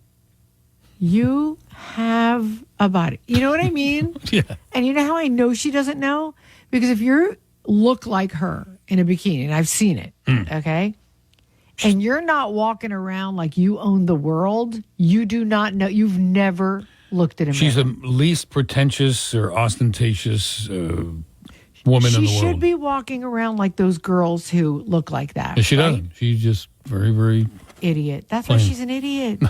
you have a body. You know what I mean? Yeah. And you know how I know she doesn't know? Because if you look like her in a bikini, and I've seen it, okay? And you're not walking around like you own the world, you do not know. You've never looked at a She's mirror. the least pretentious or ostentatious woman in the She world. should be walking around like those girls who look like that. And she right? doesn't. She's just very, very... Idiot. That's why plain. she's an idiot.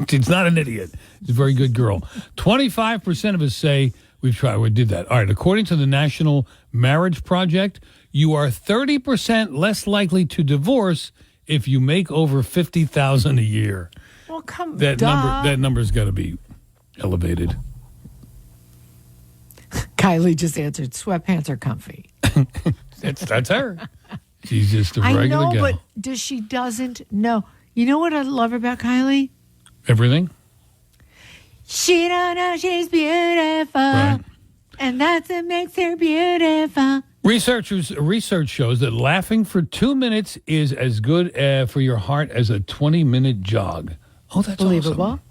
She's not an idiot. She's a very good girl. 25% of us say we did that. All right. According to the National Marriage Project, you are 30% less likely to divorce if you make over $50,000 a year. Well, That number's got to be elevated. Kylie just answered, sweatpants are comfy. That's her. She's just a regular I know, gal. but she doesn't know. You know what I love about Kylie? Everything? She don't know she's beautiful. Right. And that's what makes her beautiful. Research shows that laughing for 2 minutes is as good for your heart as a 20-minute jog. Oh, that's believable. Awesome.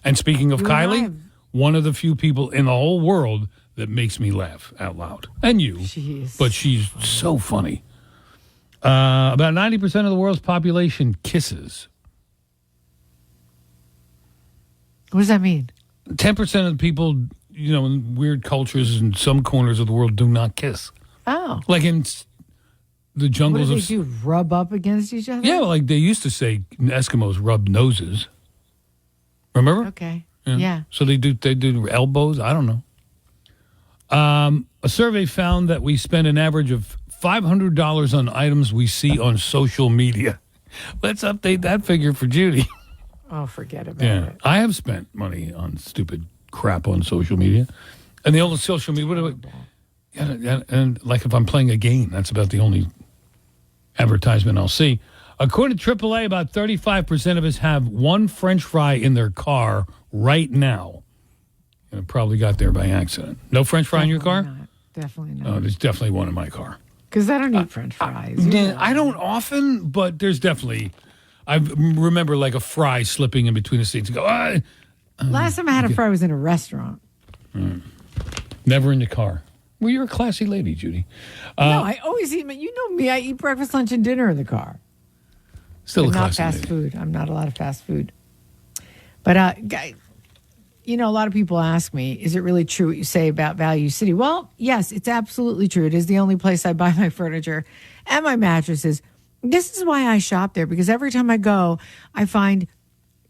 And speaking of You and Kylie, one of the few people in the whole world that makes me laugh out loud. And you. Jeez. But she's so funny. About 90% of the world's population kisses. What does that mean? 10% of the people, in weird cultures in some corners of the world do not kiss. Oh. Like in the jungles What do they do? Rub up against each other? Yeah, like they used to say Eskimos rub noses. Remember? Okay. Yeah. So they do elbows. I don't know. A survey found that we spend an average of $500 on items we see on social media. Let's update that figure for Judi. Oh, forget about it. I have spent money on stupid crap on social media. And the old social media, and like if I'm playing a game, that's about the only advertisement I'll see. According to AAA, about 35% of us have one French fry in their car right now. And it probably got there by accident. No French fry in your car? Definitely not. Oh, there's definitely one in my car. Because I don't eat French fries. I don't often, but there's definitely... I remember like a fry slipping in between the seats and go, Last time I had a fry was in a restaurant. Never in the car. Well, you're a classy lady, Judi. No, I always eat. You know me. I eat breakfast, lunch, and dinner in the car. Still but a not classy fast lady. food. I'm not a lot of fast food. But guys, a lot of people ask me, is it really true what you say about Value City? Well, yes, it's absolutely true. It is the only place I buy my furniture and my mattresses. This is why I shop there, because every time I go, I find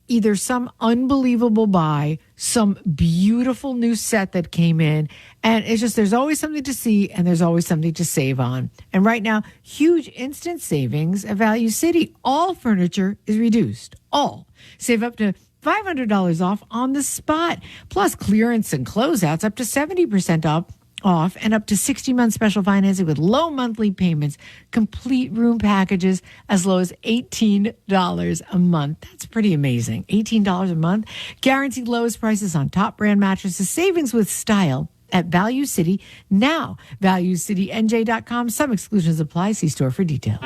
either some unbelievable buy, some beautiful new set that came in, and it's just there's always something to see and there's always something to save on. And right now, huge instant savings at Value City. All furniture is reduced. All. Save up to $500 off on the spot, plus clearance and closeouts up to 70% off and up to 60-month special financing with low monthly payments, complete room packages as low as $18 a month. That's pretty amazing. $18 a month. Guaranteed lowest prices on top brand mattresses. Savings with style at Value City now. ValueCityNJ.com. Some exclusions apply. See store for details.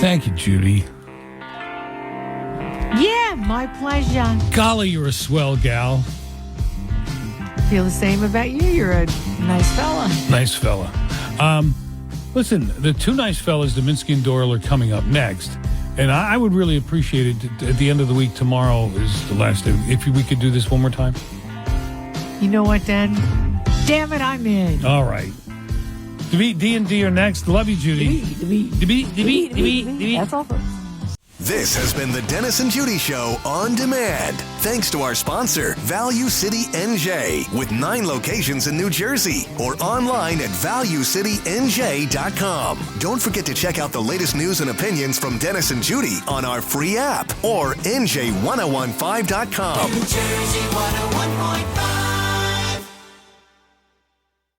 Thank you, Judi. Yeah, my pleasure. Golly, you're a swell gal. Feel the same about you. You're a nice fella. Nice fella. Listen, the two nice fellas, Dominski and Doyle, are coming up next. And I would really appreciate it at the end of the week. Tomorrow is the last day. If we could do this one more time. You know what, Dan? Damn it, I'm in. All right. D&D are next. Love you, Judi. That's all. This has been the Dennis and Judi Show on demand. Thanks to our sponsor, Value City NJ, with 9 locations in New Jersey, or online at ValueCityNJ.com. Don't forget to check out the latest news and opinions from Dennis and Judi on our free app or NJ1015.com. New Jersey 101.5.